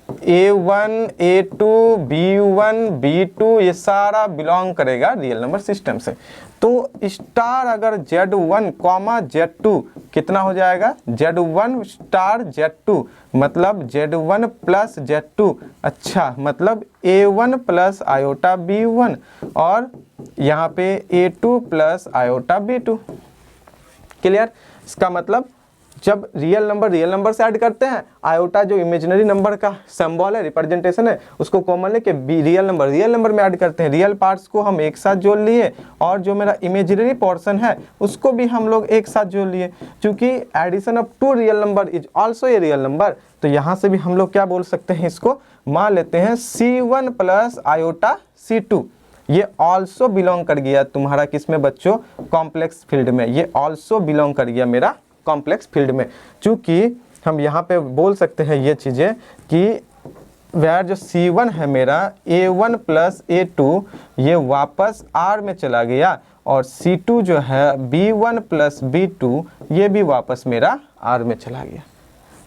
S1: A1, A2, B1, B2 ये सारा बिलोंग करेगा रियल नंबर सिस्टम से। तो स्टार अगर Z1, Z2 कितना हो जाएगा, Z1 स्टार Z2 मतलब Z1 प्लस Z2, अच्छा मतलब A1 प्लस आयोटा B1 और यहाँ पे A2 plus iota B2। Clear. इसका मतलब जब रियल नंबर से ऐड करते हैं, आयोटा जो इमेजिनरी नंबर का सिंबल है, रिप्रेजेंटेशन है, उसको कॉमन लेके रियल नंबर में ऐड करते हैं। रियल पार्ट्स को हम एक साथ जोड़ लिए और जो मेरा इमेजिनरी पोर्शन है उसको भी हम लोग एक साथ जोड़ लिए। क्योंकि addition of two real number is also a real number, तो यहाँ से भी हम लोग क्या बोल सकते हैं, इसको मान लेते हैं C1 प्लस आयोटा C2, ये ऑल्सो बिलोंग कर गया तुम्हारा किसमें बच्चों, कॉम्प्लेक्स फील्ड में। ये ऑल्सो बिलोंग कर गया मेरा कॉम्प्लेक्स फील्ड में। चूंकि हम यहाँ पे बोल सकते हैं ये चीज़ें कि वेयर जो C1 है मेरा A1 प्लस A2 ये वापस R में चला गया और C2 जो है B1 प्लस B2 ये भी वापस मेरा R में चला गया।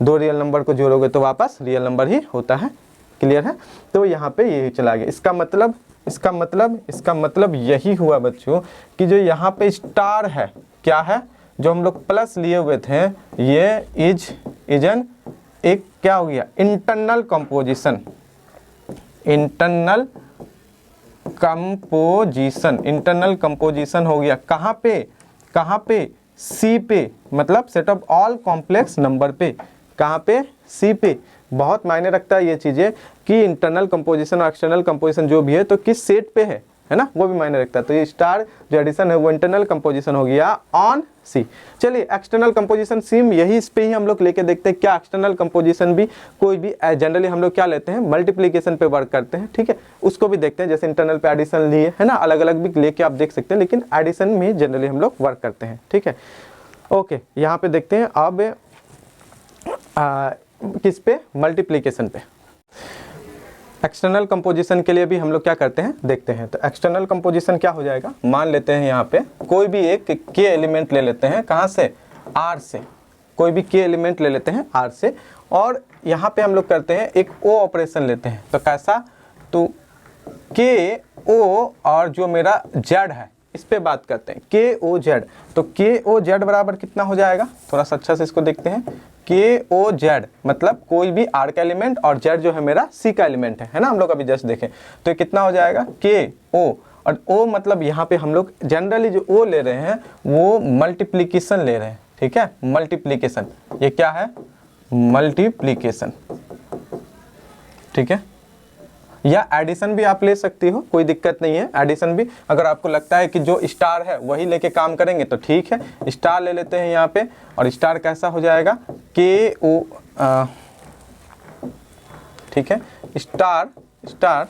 S1: दो रियल नंबर को जोड़ोगे तो वापस रियल नंबर ही होता है। क्लियर है। तो यहाँ पे यही चला गया। इसका मतलब यही हुआ बच्चों कि जो यहाँ पे स्टार है, क्या है, जो हम लोग प्लस लिए हुए थे, ये इजन एक क्या हो गया, इंटरनल कंपोजिशन हो गया। कहाँ पे सी पे, मतलब set of all complex number पे। कहाँ पे, सी पे। बहुत मायने रखता है ये चीज़ें कि इंटरनल कंपोजिशन और एक्सटर्नल कंपोजिशन जो भी है तो किस सेट पे है ना, वो भी मायने रखता है। तो ये स्टार जो एडिशन है वो इंटरनल कंपोजिशन हो गया ऑन सी। चलिए एक्सटर्नल कंपोजिशन सीम यही इस पे ही हम लोग लेके देखते हैं क्या एक्सटर्नल कंपोजिशन भी कोई भी जनरली हम लोग क्या लेते हैं, मल्टीप्लिकेशन पे वर्क करते हैं, ठीक है, उसको भी देखते हैं। जैसे इंटरनल पे एडिशन लिए है ना, अलग अलग भी लेके आप देख सकते हैं, लेकिन एडिशन में जनरली हम लोग वर्क करते हैं, ठीक है। ओके, यहाँ पे देखते हैं अब किस पे, मल्टीप्लिकेशन पे। एक्सटर्नल कंपोजिशन के लिए भी हम लोग क्या करते हैं, देखते हैं। तो एक्सटर्नल कंपोजिशन क्या हो जाएगा, मान लेते हैं यहाँ पे कोई भी एक के एलिमेंट ले लेते हैं, कहाँ से, आर से। कोई भी के एलिमेंट ले लेते हैं आर से और यहाँ पे हम लोग करते हैं एक ओ ऑपरेशन लेते हैं। तो कैसा, तो के ओ और जो मेरा जेड है इस पे बात करते हैं, के ओ जेड। तो के ओ जेड बराबर कितना हो जाएगा, थोड़ा सा अच्छा से इसको देखते हैं। के ओ जेड मतलब कोई भी आर का एलिमेंट और जेड जो है मेरा सी का एलिमेंट है ना, हम लोग अभी जस्ट देखें। तो ये कितना हो जाएगा, के ओ, और ओ मतलब यहाँ पे हम लोग जनरली जो ओ ले रहे हैं वो मल्टीप्लिकेशन ले रहे हैं, ठीक है, मल्टीप्लिकेशन। ये क्या है, मल्टीप्लिकेशन, ठीक है। या एडिशन भी आप ले सकती हो, कोई दिक्कत नहीं है। एडिशन भी अगर आपको लगता है कि जो स्टार है वही लेके काम करेंगे तो ठीक है, स्टार ले लेते हैं यहाँ पे। और स्टार कैसा हो जाएगा, के ओ, ठीक है, स्टार स्टार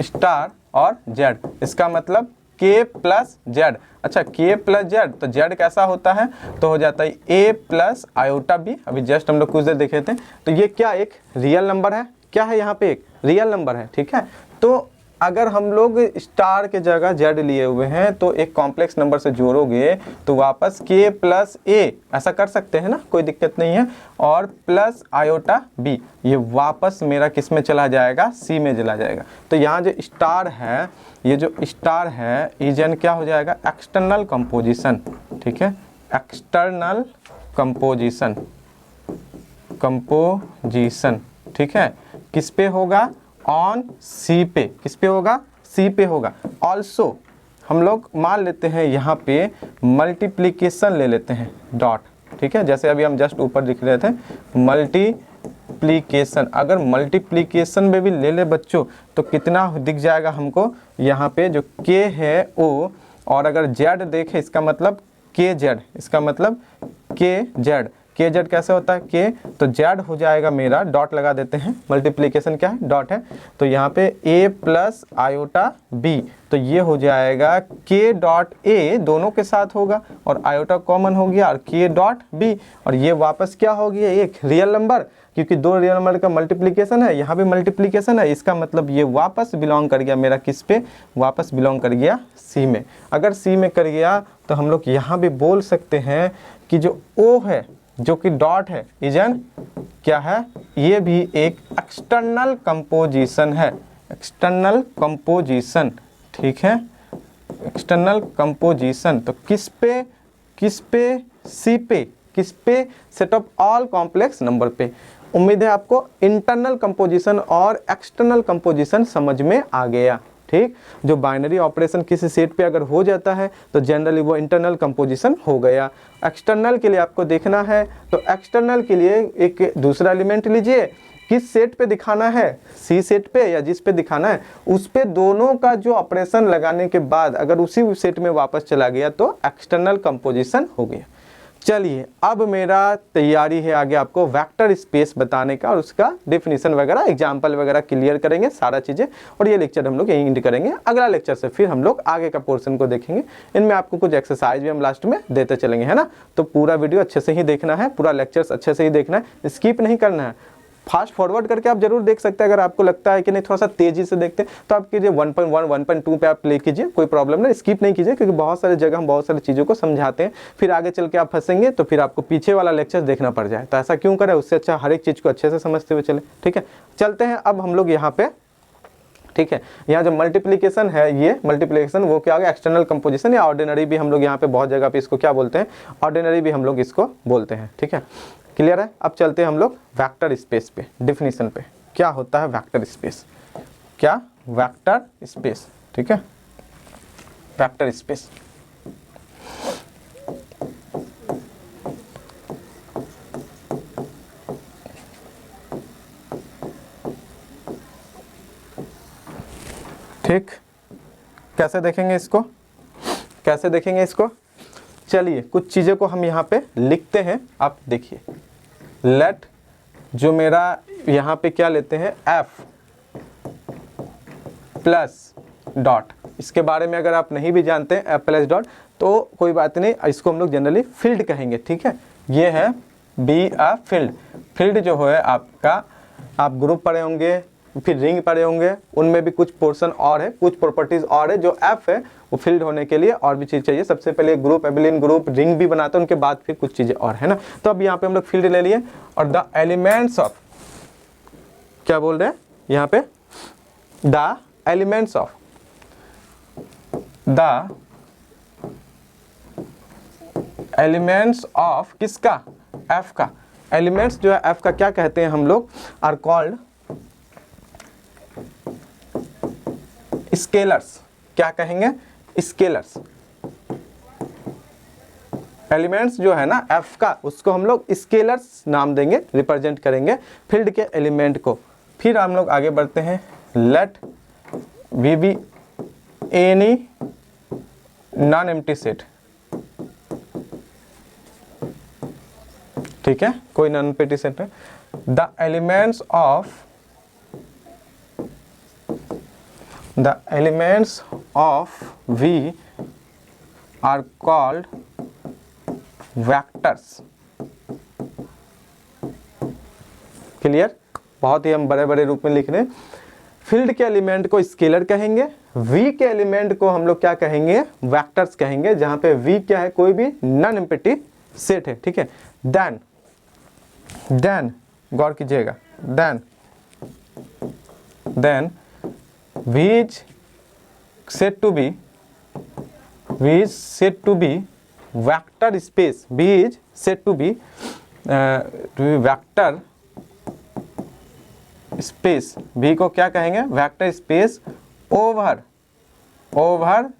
S1: स्टार और जेड, इसका मतलब के प्लस जेड। अच्छा, के प्लस जेड, तो जेड कैसा होता है, तो हो जाता है ए प्लस आयोटा बी। अभी जस्ट हम लोग कुछ देर देखे थे। तो ये क्या एक रियल नंबर है, क्या है, यहाँ पे एक रियल नंबर है, ठीक है। तो अगर हम लोग स्टार के जगह जेड लिए हुए हैं तो एक कॉम्प्लेक्स नंबर से जोड़ोगे तो वापस के प्लस ए ऐसा कर सकते हैं ना, कोई दिक्कत नहीं है। और प्लस आयोटा बी, ये वापस मेरा किस में चला जाएगा, सी में चला जाएगा। तो यहाँ जो स्टार है, ये जो स्टार है इजन क्या हो जाएगा, एक्सटर्नल कंपोजिशन, ठीक है, एक्सटर्नल कंपोजिशन, ठीक है। किस पे होगा, ऑन सी पे। किस पे होगा, सी पे होगा। ऑल्सो हम लोग मान लेते हैं यहाँ पे मल्टीप्लिकेशन ले लेते हैं, डॉट, ठीक है। जैसे अभी हम जस्ट ऊपर लिख रहे थे मल्टीप्लिकेशन। अगर मल्टीप्लिकेशन में भी ले ले बच्चों तो कितना दिख जाएगा हमको, यहाँ पे जो के है ओ, और अगर जेड देखे इसका मतलब के जेड, इसका मतलब के जेड। के जेड कैसे होता है के, तो जेड हो जाएगा मेरा, डॉट लगा देते हैं, मल्टीप्लिकेशन क्या है डॉट है, तो यहाँ पे a प्लस आयोटा b, तो ये हो जाएगा k डॉट a, दोनों के साथ होगा और आयोटा कॉमन हो गया और k डॉट b, और ये वापस क्या हो गया एक रियल नंबर, क्योंकि दो रियल नंबर का मल्टीप्लिकेशन है, यहाँ भी मल्टीप्लिकेशन है, इसका मतलब ये वापस बिलोंग कर गया मेरा किस पे, वापस बिलोंग कर गया सी में। अगर सी में कर गया तो हम लोग यहाँ भी बोल सकते हैं कि जो ओ है, जो कि डॉट है, इजन क्या है, ये भी एक एक्सटर्नल कंपोजिशन है, एक्सटर्नल कंपोजिशन, ठीक है, एक्सटर्नल कंपोजिशन। तो किस पे सी पे, किस पे, set of all complex number पे। उम्मीद है आपको इंटरनल कंपोजिशन और एक्सटर्नल कंपोजिशन समझ में आ गया, ठीक। जो बाइनरी ऑपरेशन किसी सेट पे अगर हो जाता है तो जनरली वो इंटरनल कंपोजिशन हो गया। एक्सटर्नल के लिए आपको देखना है, तो एक्सटर्नल के लिए एक दूसरा एलिमेंट लीजिए, किस सेट पे दिखाना है, सी सेट पे या जिस पे दिखाना है उस पे दोनों का जो ऑपरेशन लगाने के बाद अगर उसी सेट में वापस चला गया तो एक्सटर्नल कंपोजिशन हो गया। चलिए अब मेरा तैयारी है आगे आपको वेक्टर स्पेस बताने का और उसका डेफिनेशन वगैरह एग्जाम्पल वगैरह क्लियर करेंगे सारा चीज़ें, और ये लेक्चर हम लोग यहीं एंड करेंगे। अगला लेक्चर से फिर हम लोग आगे का पोर्शन को देखेंगे, इनमें आपको कुछ एक्सरसाइज भी हम लास्ट में देते चलेंगे, है ना। तो पूरा वीडियो अच्छे से ही देखना है, पूरा लेक्चर्स अच्छे से ही देखना है, स्किप नहीं करना है। फास्ट फॉरवर्ड करके आप जरूर देख सकते हैं, अगर आपको लगता है कि नहीं थोड़ा सा तेजी से देखते हैं तो आप कीजिए 1.1 1.2 पे आप प्ले कीजिए, कोई प्रॉब्लम नहीं, स्किप नहीं कीजिए, क्योंकि बहुत सारी जगह हम बहुत सारी चीज़ों को समझाते हैं, फिर आगे चल के आप फंसेंगे तो फिर आपको पीछे वाला लेक्चर देखना पड़ जाए। तो ऐसा क्यों करें, उससे अच्छा हर एक चीज़ को अच्छे से समझते हुए चले, ठीक है। चलते हैं अब हम लोग यहाँ पे, ठीक है। यहाँ जो मल्टीप्लिकेशन है, ये मल्टीप्लिकेशन वो क्या हो गया एक्सटर्नल कंपोजिशन, या ऑर्डिनरी भी हम लोग यहाँ पे बहुत जगह पे इसको क्या बोलते हैं, ऑर्डिनरी भी हम लोग इसको बोलते हैं, ठीक है। क्लियर है। अब चलते हैं हम लोग वेक्टर स्पेस पे, डिफिनीशन पे, क्या होता है वेक्टर स्पेस, क्या वेक्टर स्पेस, ठीक है, वेक्टर स्पेस। ठीक, कैसे देखेंगे इसको, कैसे देखेंगे इसको, चलिए कुछ चीज़ों को हम यहाँ पे लिखते हैं। आप देखिए, लेट जो मेरा यहाँ पे क्या लेते हैं f प्लस डॉट, इसके बारे में अगर आप नहीं भी जानते हैं f प्लस डॉट तो कोई बात नहीं, इसको हम लोग जनरली फील्ड कहेंगे, ठीक है। ये है बी अ फील्ड, फील्ड जो है आपका, आप ग्रुप पढ़े होंगे, फिर रिंग पढ़े होंगे, उनमें भी कुछ पोर्शन और है, कुछ प्रॉपर्टीज और है। जो एफ है वो फील्ड होने के लिए और भी चीज़ चाहिए, सबसे पहले ग्रुप, एबिलियन ग्रुप, रिंग भी बनाते हैं, उनके बाद फिर कुछ चीज़ें और है ना। तो अब यहाँ पे हम लोग फील्ड ले लिए, और द एलिमेंट्स ऑफ, क्या बोल रहे हैं यहाँ पे, the elements of, the elements of किसका, एफ का, एलिमेंट्स जो है एफ का क्या कहते हैं हम लोग, आर कॉल्ड स्केलर्स, क्या कहेंगे, स्केलर्स। एलिमेंट्स जो है ना एफ का, उसको हम लोग स्केलर्स नाम देंगे, रिप्रेजेंट करेंगे फील्ड के एलिमेंट को। फिर हम लोग आगे बढ़ते हैं, let V be any non empty set, ठीक है, कोई नॉन एम्प्टी सेट है। The elements of, the elements of V are called vectors। Clear, बहुत ही हम बड़े बड़े रूप में लिख रहे हैं। फील्ड के एलिमेंट को स्केलर कहेंगे, V के एलिमेंट को हम लोग क्या कहेंगे, वेक्टर्स कहेंगे, जहां पे V क्या है, कोई भी नॉन एम्प्टी सेट है, ठीक है। देन गौर कीजिएगा, then V is said to be vector space, V is said to be vector space, V को क्या कहेंगे, vector space over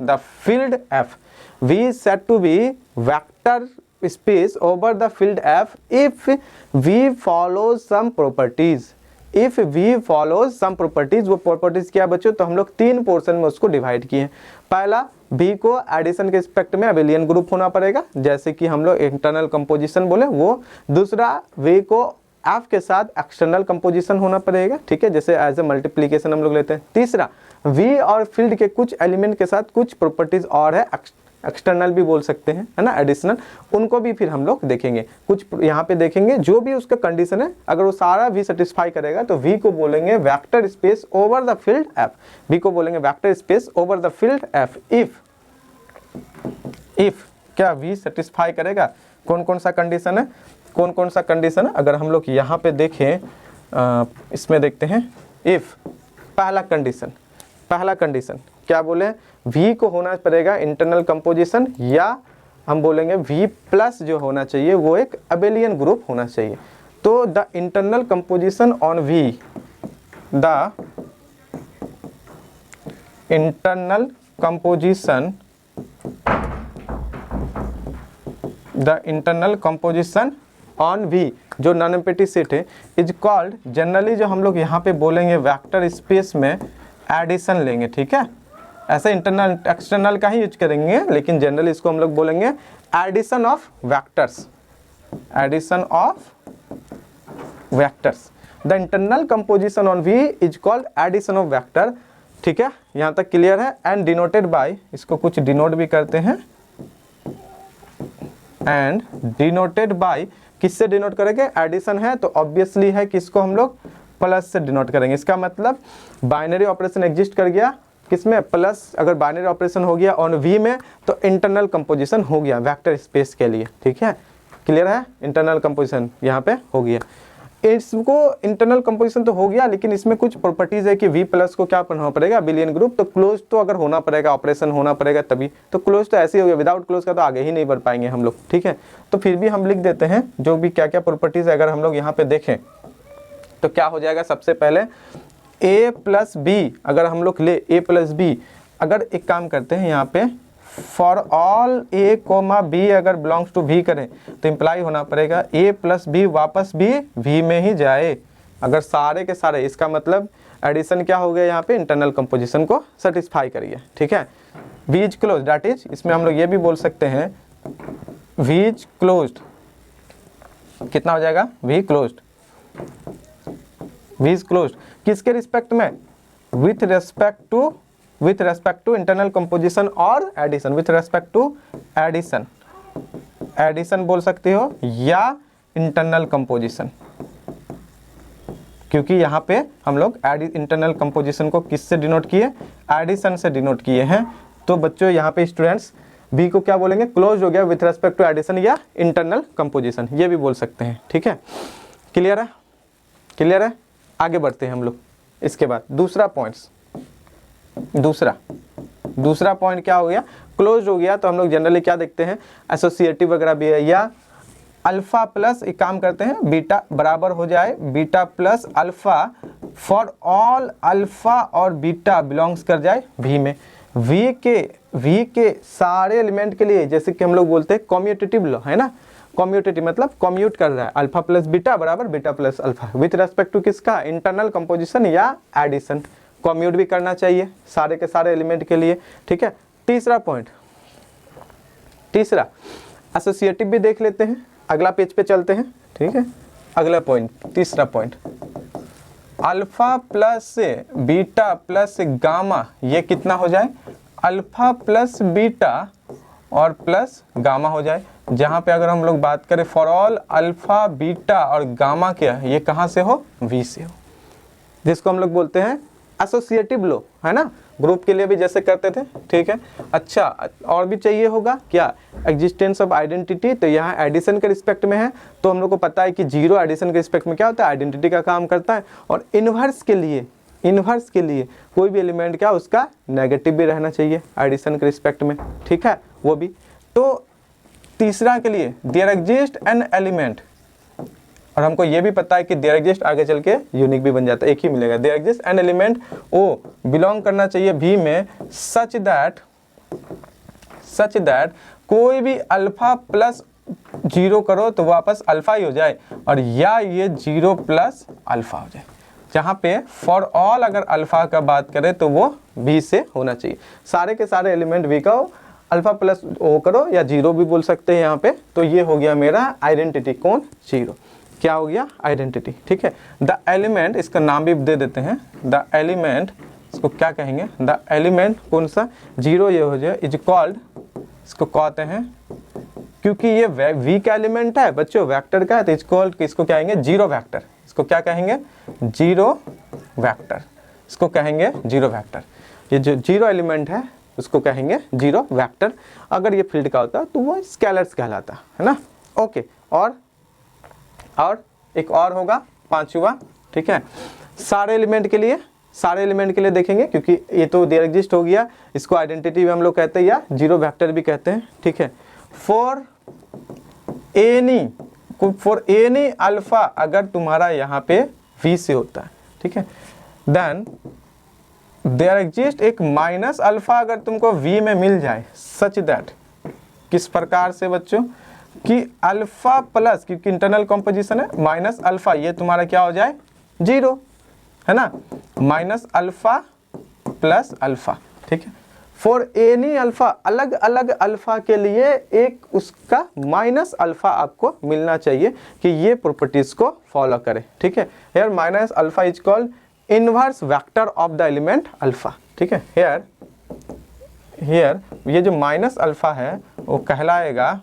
S1: the field F। V is said to be vector space over the field F if V follows some properties, if V follows some properties, वो properties क्या बच्चों, तो हम लोग 3 portion में उसको डिवाइड किए हैं। पहला, V को एडिशन के रिस्पेक्ट में अबेलियन ग्रुप होना पड़ेगा, जैसे कि हम लोग इंटरनल कंपोजिशन बोले वो। दूसरा, V को F के साथ एक्सटर्नल कंपोजिशन होना पड़ेगा, ठीक है, जैसे एज ए मल्टीप्लीकेशन हम लोग लेते हैं। तीसरा, V और फील्ड के कुछ एलिमेंट के साथ कुछ प्रॉपर्टीज और है, एक्सटर्नल भी बोल सकते हैं, है ना, एडिशनल, उनको भी फिर हम लोग देखेंगे। कुछ यहाँ पे देखेंगे जो भी उसका कंडीशन है, अगर वो सारा भी सेटिस्फाई करेगा तो V को बोलेंगे vector space over the field F। V को बोलेंगे vector space over the field F if क्या V सेटिस्फाई करेगा। कौन कौन सा कंडीशन है, कौन कौन सा कंडीशन है, अगर हम लोग यहाँ पे देखें, इसमें देखते हैं। इफ पहला कंडीशन क्या बोले, V को होना पड़ेगा इंटरनल कंपोजिशन, या हम बोलेंगे V प्लस जो होना चाहिए वो एक अबेलियन ग्रुप होना चाहिए। तो the internal composition on V, the internal composition on V जो नॉन एम्प्टी सेट है इज कॉल्ड, जनरली जो हम लोग यहाँ पे बोलेंगे वेक्टर स्पेस में एडिशन लेंगे, ठीक है, ऐसे इंटरनल एक्सटर्नल का ही यूज करेंगे, लेकिन जनरली इसको हम लोग बोलेंगे addition of vectors, addition of vectors. The internal composition on V is called addition of vector, ठीक है, यहाँ तक क्लियर है। एंड डिनोटेड बाय, इसको कुछ डिनोट भी करते हैं, एंड डिनोटेड बाय, किससे डिनोट करेंगे, एडिशन है तो ऑब्वियसली है कि इसको हम लोग प्लस से डिनोट करेंगे। इसका मतलब बाइनरी ऑपरेशन एग्जिस्ट कर गया किसमें, प्लस, अगर बाइनरी ऑपरेशन हो गया ऑन V में तो इंटरनल कंपोजिशन हो गया वेक्टर स्पेस के लिए, ठीक है, क्लियर है, इंटरनल कंपोजिशन यहाँ पे हो गया। इसको इंटरनल कंपोजिशन तो हो गया, लेकिन इसमें कुछ प्रॉपर्टीज है कि V प्लस को क्या होना पड़ेगा, अबेलियन ग्रुप, तो क्लोज तो अगर होना पड़ेगा, ऑपरेशन होना पड़ेगा तभी, तो क्लोज तो ऐसे ही हो गया, विदाउट क्लोज का तो आगे ही नहीं बढ़ पाएंगे हम लोग, ठीक है। तो फिर भी हम लिख देते हैं जो भी क्या क्या प्रॉपर्टीज है, अगर हम लोग यहाँ पे देखें तो क्या हो जाएगा। सबसे पहले A प्लस B, अगर हम लोग ले A प्लस B, अगर एक काम करते हैं यहाँ पे for all A comma B अगर बिलोंग्स टू V करें तो इम्प्लाई होना पड़ेगा A प्लस B वापस भी V में ही जाए, अगर सारे के सारे, इसका मतलब एडिशन क्या हो गया, यहाँ पे इंटरनल कंपोजिशन को सेटिस्फाई करिए, ठीक है। V is close, that is, इसमें हम लोग ये भी बोल सकते हैं V इज क्लोज्ड, कितना हो जाएगा, V closed, V is closed किसके रिस्पेक्ट में, with respect to internal composition और addition, with respect to addition बोल सकते हो या इंटरनल कंपोजिशन, क्योंकि यहाँ पे हम लोग इंटरनल कंपोजिशन को किससे डिनोट किए, एडिशन से डिनोट किए हैं। तो बच्चों यहाँ पे स्टूडेंट्स B को क्या बोलेंगे, क्लोज हो गया विथ रेस्पेक्ट टू एडिशन या इंटरनल कंपोजिशन, ये भी बोल सकते हैं, ठीक है, क्लियर है, क्लियर है। आगे बढ़ते हैं हम लोग। इसके बाद दूसरा पॉइंट क्या हो गया, क्लोज हो गया, तो हम लोग जनरली क्या देखते हैं, एसोसिएटिव वगैरह भी है, या अल्फा प्लस, एक काम करते हैं, बीटा बराबर हो जाए beta plus alpha for all alpha और बीटा बिलोंग्स कर जाए V में। V के सारे एलिमेंट के लिए, जैसे कि हम लोग बोलते हैं कम्यूटेटिव लॉ, है ना, कम्यूटेटिव मतलब कम्यूट कर रहा है, अल्फा प्लस बीटा बराबर beta plus alpha, with respect to किसका, इंटरनल कंपोजिशन या एडिशन, कम्यूट भी करना चाहिए सारे के सारे एलिमेंट के लिए, ठीक है। तीसरा एसोसिएटिव भी देख लेते हैं, अगला पेज पे चलते हैं, ठीक है। अगला पॉइंट, तीसरा point, alpha plus beta plus gamma, ये कितना हो जाए, अल्फा प्लस बीटा और प्लस गामा हो जाए, जहाँ पे अगर हम लोग बात करें फॉर ऑल अल्फा बीटा और गामा क्या, ये कहाँ से हो, V से हो, जिसको हम लोग बोलते हैं एसोसिएटिव लो, है ना, ग्रुप के लिए भी जैसे करते थे, ठीक है। अच्छा, और भी चाहिए होगा क्या, एग्जिस्टेंस ऑफ आइडेंटिटी, तो यहाँ एडिशन के रिस्पेक्ट में है, तो हम लोग को पता है कि जीरो एडिशन के रिस्पेक्ट में क्या होता है, आइडेंटिटी का काम करता है। और इन्वर्स के लिए कोई भी एलिमेंट क्या, उसका नेगेटिव भी रहना चाहिए एडिशन के रिस्पेक्ट में, ठीक है, वो भी। तो तीसरा के लिए देयर एग्जिस्ट एन एलिमेंट, और हमको ये भी पता है कि देयर एग्जिस्ट आगे चल के यूनिक भी बन जाता है, एक ही मिलेगा, there exist an element O belong करना चाहिए V में, सच दैट कोई भी अल्फा प्लस 0 करो तो वापस अल्फा ही हो जाए, और या ये 0 प्लस अल्फा हो जाए, जहाँ पे फॉर ऑल अगर अल्फा का बात करें तो वो V से होना चाहिए। सारे के सारे एलिमेंट V का हो, अल्फा प्लस O करो या जीरो भी बोल सकते हैं यहाँ पे। तो ये हो गया मेरा आइडेंटिटी, कौन? जीरो। क्या हो गया? आइडेंटिटी। ठीक है। द एलिमेंट, इसका नाम भी दे देते हैं, द एलिमेंट, इसको क्या कहेंगे? द एलिमेंट कौन सा? जीरो ये हो जाए, इज कॉल्ड, इसको कहते हैं, क्योंकि ये V का एलिमेंट है बच्चों, वेक्टर का है, तो इज कॉल्ड, इसको क्या कहेंगे? Zero vector. इसको क्या कहेंगे? Zero vector. इसको कहेंगे जीरो वेक्टर। ये जो जीरो एलिमेंट है उसको कहेंगे जीरो वेक्टर। अगर ये फील्ड का होता तो वो स्केलर्स कहलाता है ना। ओके, और एक और होगा पांचवा। ठीक है, सारे एलिमेंट के लिए देखेंगे, क्योंकि ये तो देयर एग्जिस्ट हो गया, इसको आइडेंटिटी भी हम लोग कहते हैं या जीरो वेक्टर भी कहते हैं। ठीक है, फॉर एनी अल्फा, अगर तुम्हारा यहाँ पे V से होता है, ठीक है, देन देयर एग्जिस्ट एक माइनस अल्फा अगर तुमको V में मिल जाए, सच दैट, किस प्रकार से बच्चों, कि अल्फा प्लस, क्योंकि इंटरनल कंपोजिशन है, माइनस अल्फा, ये तुम्हारा क्या हो जाए? जीरो, है ना, माइनस अल्फा प्लस अल्फा। ठीक है, फॉर एनी अल्फा, अलग अलग अल्फा के लिए एक उसका माइनस अल्फा आपको मिलना चाहिए कि ये प्रॉपर्टीज को फॉलो करे। ठीक है, here minus alpha is called inverse vector of the element alpha. ठीक है, हेयर ये जो माइनस अल्फा है वो कहलाएगा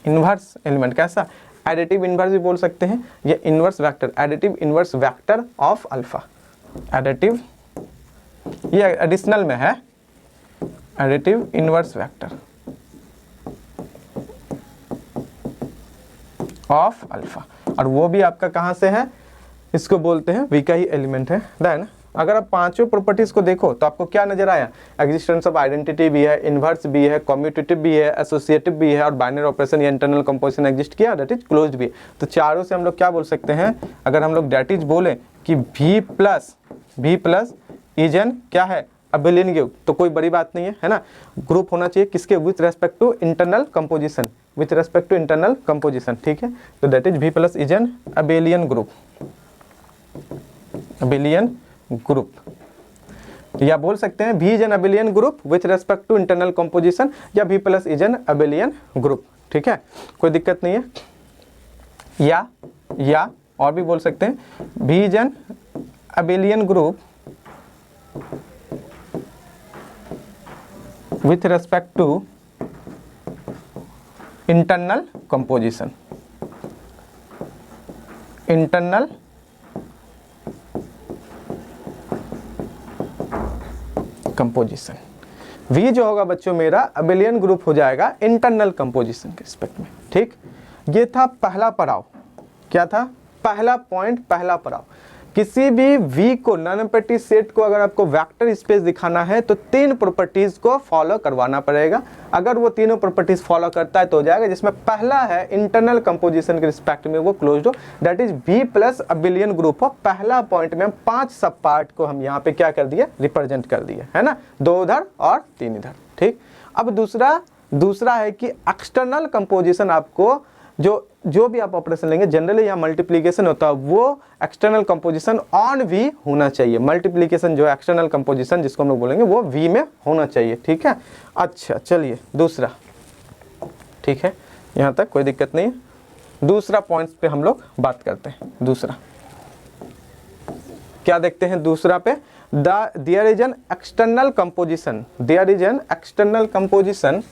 S1: इनवर्स एलिमेंट। कैसा? एडिटिव इनवर्स भी बोल सकते हैं, ये inverse vector, additive inverse vector of alpha. Additive, ये एडिशनल में है, additive inverse vector of alpha, और वो भी आपका कहाँ से है? इसको बोलते हैं V का ही एलिमेंट है। देन अगर आप पांचों प्रॉपर्टीज को देखो तो आपको क्या नजर आया? एग्जिस्टेंस ऑफ आइडेंटिटी भी है, इनवर्स भी है, कम्यूटेटिव भी है, एसोसिएटिव भी है, और बाइनरी ऑपरेशन या इंटरनल कंपोजिशन एग्जिस्ट किया, दैट इज क्लोज्ड भी है। तो चारों से हम लोग क्या बोल सकते हैं? अगर हम लोग दैट इज बोले कि V प्लस इज एन क्या है? अबेलियन ग्रुप, तो कोई बड़ी बात नहीं है ना। ग्रुप होना चाहिए किसके? With respect to internal composition, with respect to internal composition. ठीक है, तो that is V plus is an abelian group, abelian group, या बोल सकते हैं V is an abelian group with respect to internal composition, या V plus is an abelian group. ठीक है, कोई दिक्कत नहीं है। या और भी बोल सकते हैं V is an abelian group with respect to internal composition, internal composition। V जो होगा बच्चों मेरा अबेलियन ग्रुप हो जाएगा इंटरनल कंपोजिशन के रिस्पेक्ट में। ठीक, ये था पहला पड़ाव। क्या था? पहला पॉइंट, पहला पड़ाव। किसी भी V को, नॉन एम्प्टी सेट को अगर आपको वेक्टर स्पेस दिखाना है तो तीन प्रॉपर्टीज को फॉलो करवाना पड़ेगा। अगर वो तीनों प्रॉपर्टीज फॉलो करता है तो हो जाएगा, जिसमें पहला है इंटरनल कंपोजिशन के रिस्पेक्ट में वो क्लोज्ड हो, that is V plus abelian group हो। पहला पॉइंट में हम 5 सब पार्ट को हम यहाँ पे क्या कर दिए? रिप्रेजेंट कर दिए, है ना, 2 उधर और 3 इधर। ठीक, अब दूसरा है कि एक्सटर्नल कंपोजिशन आपको जो भी आप ऑपरेशन लेंगे, जनरली यहाँ मल्टीप्लिकेशन होता है, वो एक्सटर्नल कंपोजिशन ऑन V होना चाहिए। मल्टीप्लिकेशन जो है एक्सटर्नल कंपोजिशन जिसको हम लोग बोलेंगे वो V में होना चाहिए। ठीक है, अच्छा चलिए दूसरा। ठीक है, यहाँ तक कोई दिक्कत नहीं है। दूसरा पॉइंट पे हम लोग बात करते हैं। दूसरा क्या देखते हैं? दूसरा पे there is an external composition, there is an external composition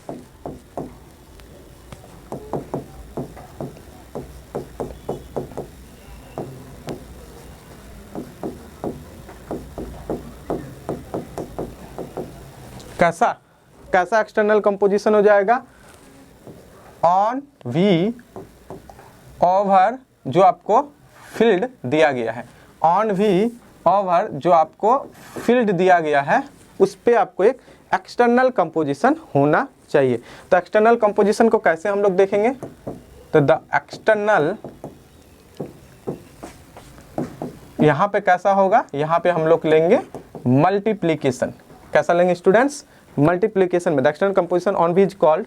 S1: कैसा एक्सटर्नल कंपोजिशन हो जाएगा? ऑन V ओवर जो आपको फील्ड दिया गया है, ऑन V ओवर जो आपको फील्ड दिया गया है उस पे आपको एक एक्सटर्नल कंपोजिशन होना चाहिए। तो एक्सटर्नल कंपोजिशन को कैसे हम लोग देखेंगे? तो द एक्सटर्नल, यहाँ पे कैसा होगा? यहाँ पे हम लोग लेंगे मल्टीप्लीकेशन। कैसा लेंगे स्टूडेंट्स? मल्टीप्लीकेशन में the external composition on V is called,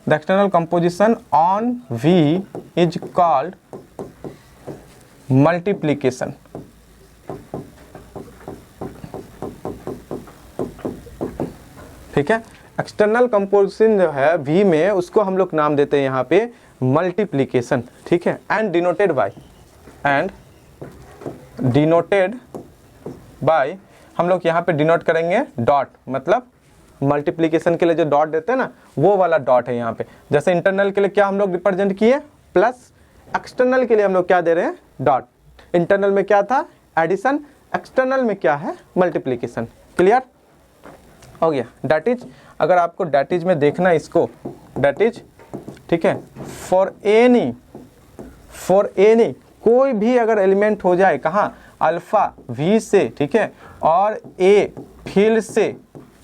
S1: the external composition on V is called multiplication. ठीक है। एक्सटर्नल कंपोजिशन जो है V में, उसको हम लोग नाम देते हैं यहाँ पे मल्टीप्लीकेशन, ठीक है। एंड डिनोटेड बाय हम लोग यहाँ पे डिनोट करेंगे डॉट, मतलब मल्टीप्लीकेशन के लिए जो डॉट देते हैं ना, वो वाला डॉट है यहाँ पे। जैसे इंटरनल के लिए क्या हम लोग रिप्रेजेंट किए प्लस, एक्सटर्नल के लिए हम लोग क्या दे रहे हैं डॉट। इंटरनल में क्या था एडिशन, एक्सटर्नल में क्या है मल्टीप्लीकेशन। क्लियर हो गया। डेट इज, अगर आपको डेट इज में देखना इसको, डेट इज, ठीक है, फॉर एनी कोई भी अगर एलिमेंट हो जाए कहाँ, अल्फा V से, ठीक है, और A फील्ड से,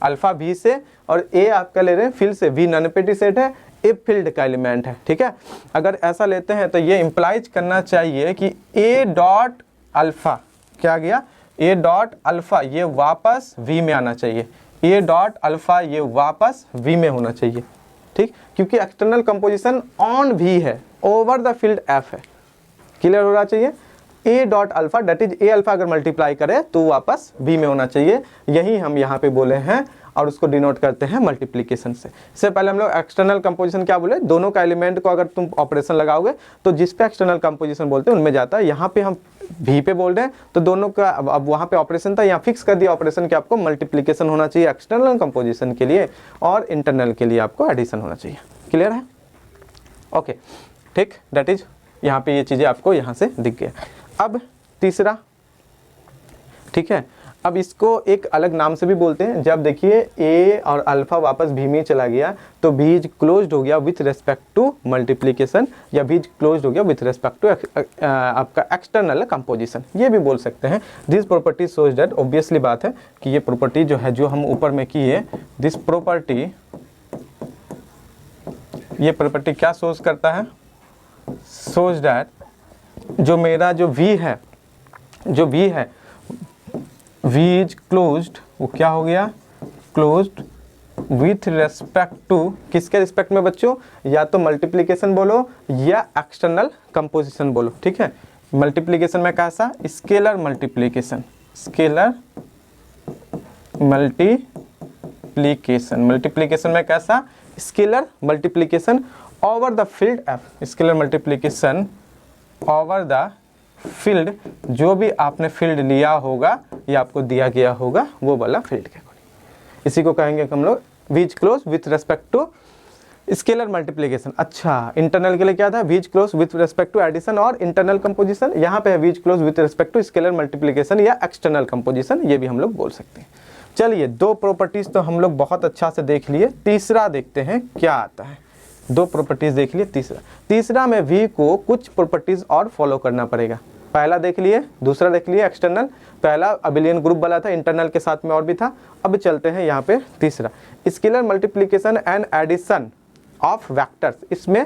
S1: अल्फा V से और A आपका ले रहे हैं फील्ड से, V नॉन नेगेटिव सेट है, A फील्ड का एलिमेंट है, ठीक है। अगर ऐसा लेते हैं तो ये इंप्लाइज करना चाहिए कि A डॉट अल्फा क्या गया, A डॉट अल्फा ये वापस V में आना चाहिए, A डॉट अल्फा ये वापस V में होना चाहिए, ठीक, क्योंकि एक्सटर्नल कंपोजिशन ऑन V है, ओवर द फील्ड F है। क्लियर होना चाहिए। A dot alpha that is A alpha अगर मल्टीप्लाई करे तो वापस V में होना चाहिए, यही हम यहाँ पे बोले हैं और उसको डिनोट करते हैं मल्टीप्लिकेशन से। इससे पहले हम लोग एक्सटर्नल कंपोजिशन क्या बोले, दोनों का एलिमेंट को अगर तुम ऑपरेशन लगाओगे तो जिस पे एक्सटर्नल कंपोजिशन बोलते हैं उनमें जाता है। यहाँ पे हम V पे बोल रहे हैं तो दोनों का अब वहाँ पे ऑपरेशन था, यहाँ फिक्स कर दिया ऑपरेशन कि आपको मल्टीप्लिकेशन होना चाहिए एक्सटर्नल कंपोजिशन के लिए और इंटरनल के लिए आपको एडिशन होना चाहिए। क्लियर है, ओके, ठीक, डेट इज यहाँ पे ये चीज़ें आपको यहाँ से दिख गया। अब तीसरा, ठीक है, अब इसको एक अलग नाम से भी बोलते हैं। जब देखिए A और अल्फा वापस V में चला गया तो V इज क्लोज्ड हो गया विथ रेस्पेक्ट टू मल्टीप्लिकेशन, या V इज क्लोज्ड हो गया विथ रेस्पेक्ट टू आपका एक्सटर्नल कंपोजिशन, ये भी बोल सकते हैं। This property shows that, obviously बात है कि ये प्रॉपर्टी जो है जो हम ऊपर में किए, दिस प्रॉपर्टी, ये प्रॉपर्टी क्या शोज करता है, शोज दैट जो मेरा जो V है, जो V है V इज क्लोज्ड, वो क्या हो गया क्लोज्ड विथ रेस्पेक्ट टू, किसके रिस्पेक्ट में बच्चों, या तो मल्टीप्लिकेशन बोलो या एक्सटर्नल कंपोजिशन बोलो, ठीक है। मल्टीप्लिकेशन में कैसा, scalar multiplication, scalar multiplication, multiplication में कैसा scalar multiplication over the field F, scalar multiplication over the field, जो भी आपने फील्ड लिया होगा या आपको दिया गया होगा वो वाला फील्ड के अकॉर्डिंग, इसी को कहेंगे हम लोग V is close with respect to scalar multiplication. अच्छा, इंटरनल के लिए क्या था, V is close with respect to addition और इंटरनल कंपोजिशन, यहाँ पे है V is close with respect to scalar multiplication या एक्सटर्नल कंपोजिशन, ये भी हम लोग बोल सकते हैं। चलिए, दो प्रॉपर्टीज तो हम लोग बहुत अच्छा से देख लिए, तीसरा देखते हैं क्या आता है। दो प्रॉपर्टीज देख लिए, तीसरा में V को कुछ प्रॉपर्टीज और फॉलो करना पड़ेगा। पहला देख लिए, दूसरा देख लिए एक्सटर्नल, पहला अबिलियन ग्रुप वाला था, इंटरनल के साथ में और भी था। अब चलते हैं यहाँ पे तीसरा, scalar multiplication and addition of vectors. इसमें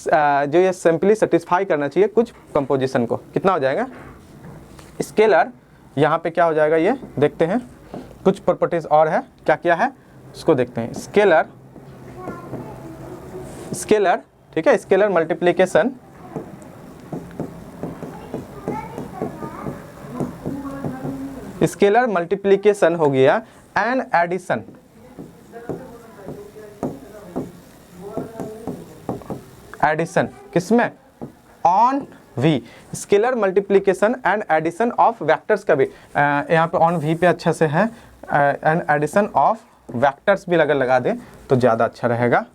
S1: जो ये सिंपली सेटिस्फाई करना चाहिए कुछ कंपोजिशन को, कितना हो जाएगा स्केलर, यहाँ पे क्या हो जाएगा ये देखते हैं, कुछ प्रॉपर्टीज और है, क्या क्या है उसको देखते हैं। स्केलर, ठीक है, स्केलर मल्टीप्लिकेशन स्केलर मल्टीप्लिकेशन हो गया एंड एडिशन, एडिशन किसमें, on V, scalar multiplication and addition of vectors का भी यहाँ पे ऑन V पे अच्छा से है, एंड एडिशन ऑफ वेक्टर्स भी अगर लगा दे तो ज़्यादा अच्छा रहेगा।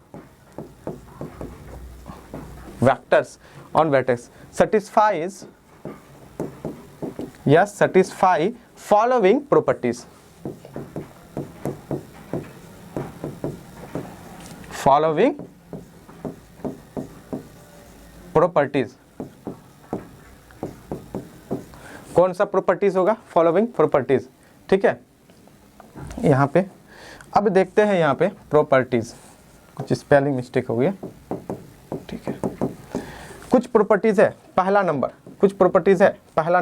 S1: वेक्टर्स ऑन वेक्टर्स satisfies या satisfy following properties, following properties, कौन सा प्रॉपर्टीज होगा, फॉलोइंग प्रॉपर्टीज, ठीक है। यहाँ पे अब देखते हैं, यहाँ पे प्रॉपर्टीज, कुछ स्पेलिंग मिस्टेक हो गया, ठीक है। कुछ प्रॉपर्टीज है, पहला नंबर, कुछ प्रॉपर्टीज है, पहला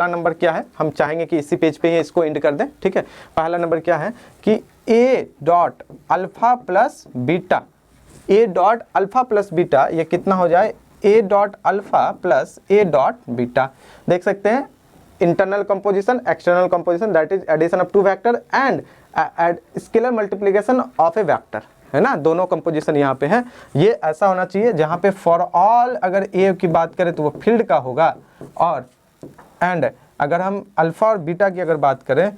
S1: नंबर क्या है, हम चाहेंगे कि इसी पेज पे ही इसको इंड कर दें, ठीक है। पहला नंबर क्या है कि A dot alpha plus beta, A dot alpha plus beta ये कितना हो जाए, A dot alpha plus A dot beta. देख सकते हैं internal composition, external composition, that is addition of two vector and scalar multiplication of a vector, है ना, दोनों कंपोजिशन यहाँ पे है। ये ऐसा होना चाहिए जहाँ पे फॉर ऑल अगर ए की बात करें तो वो फील्ड का होगा, और एंड अगर हम अल्फा और बीटा की अगर बात करें,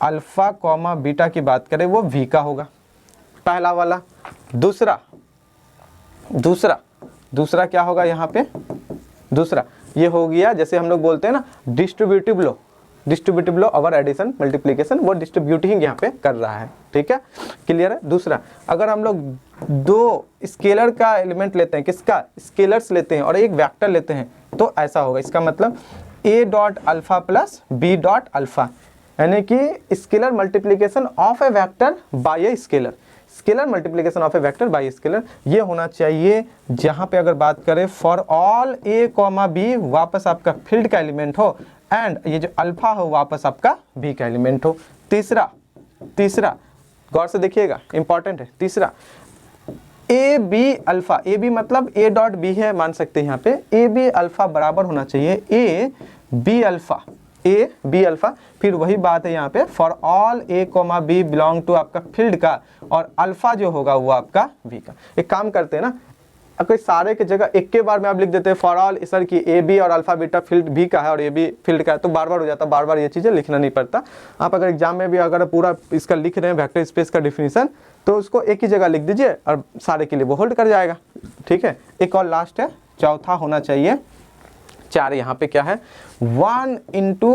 S1: अल्फा कॉमा बीटा की बात करें, वो वी का होगा, पहला वाला। दूसरा क्या होगा यहाँ पे, दूसरा ये हो गया जैसे हम लोग बोलते हैं ना डिस्ट्रीब्यूटिव लो ओवर एडिशन मल्टीप्लिकेशन, वो डिस्ट्रीब्यूटिंग यहाँ पे कर रहा है, ठीक है, क्लियर है। दूसरा अगर हम लोग दो स्केलर का एलिमेंट लेते हैं, किसका, स्केलर्स लेते हैं, और एक वेक्टर लेते हैं, तो ऐसा होगा, इसका मतलब a dot alpha plus b dot alpha, यानी कि scalar multiplication of A vector by a scalar, scalar multiplication of A vector by scalar, ये होना चाहिए। जहां पे अगर बात करें for all a comma b वापस आपका फील्ड का एलिमेंट हो, एंड ये जो अल्फा हो वापस आपका b का एलिमेंट हो। तीसरा गौर से देखिएगा, इंपॉर्टेंट है। तीसरा A B alpha, A B मतलब ए डॉट बी है, मान सकते हैं यहाँ पे ए बी अल्फा बराबर होना चाहिए ए बी अल्फा, फिर वही बात है यहाँ पे for all A comma B belong to आपका फील्ड का, और अल्फा जो होगा वो आपका बी का। एक काम करते हैं ना, अगर सारे के जगह एक के बार में आप लिख देते हैं फॉर ऑल सर की ए बी और अल्फा बीटा फील्ड बी का है और ए बी फील्ड का है, तो बार बार हो जाता, बार बार ये चीज़ें लिखना नहीं पड़ता। आप अगर एग्जाम में भी अगर पूरा इसका लिख रहे हैं वेक्टर स्पेस का डिफिनीशन, तो उसको एक ही जगह लिख दीजिए और सारे के लिए वो होल्ड कर जाएगा, ठीक है। एक और लास्ट है, चौथा होना चाहिए, 4 यहाँ पे क्या है, 1 into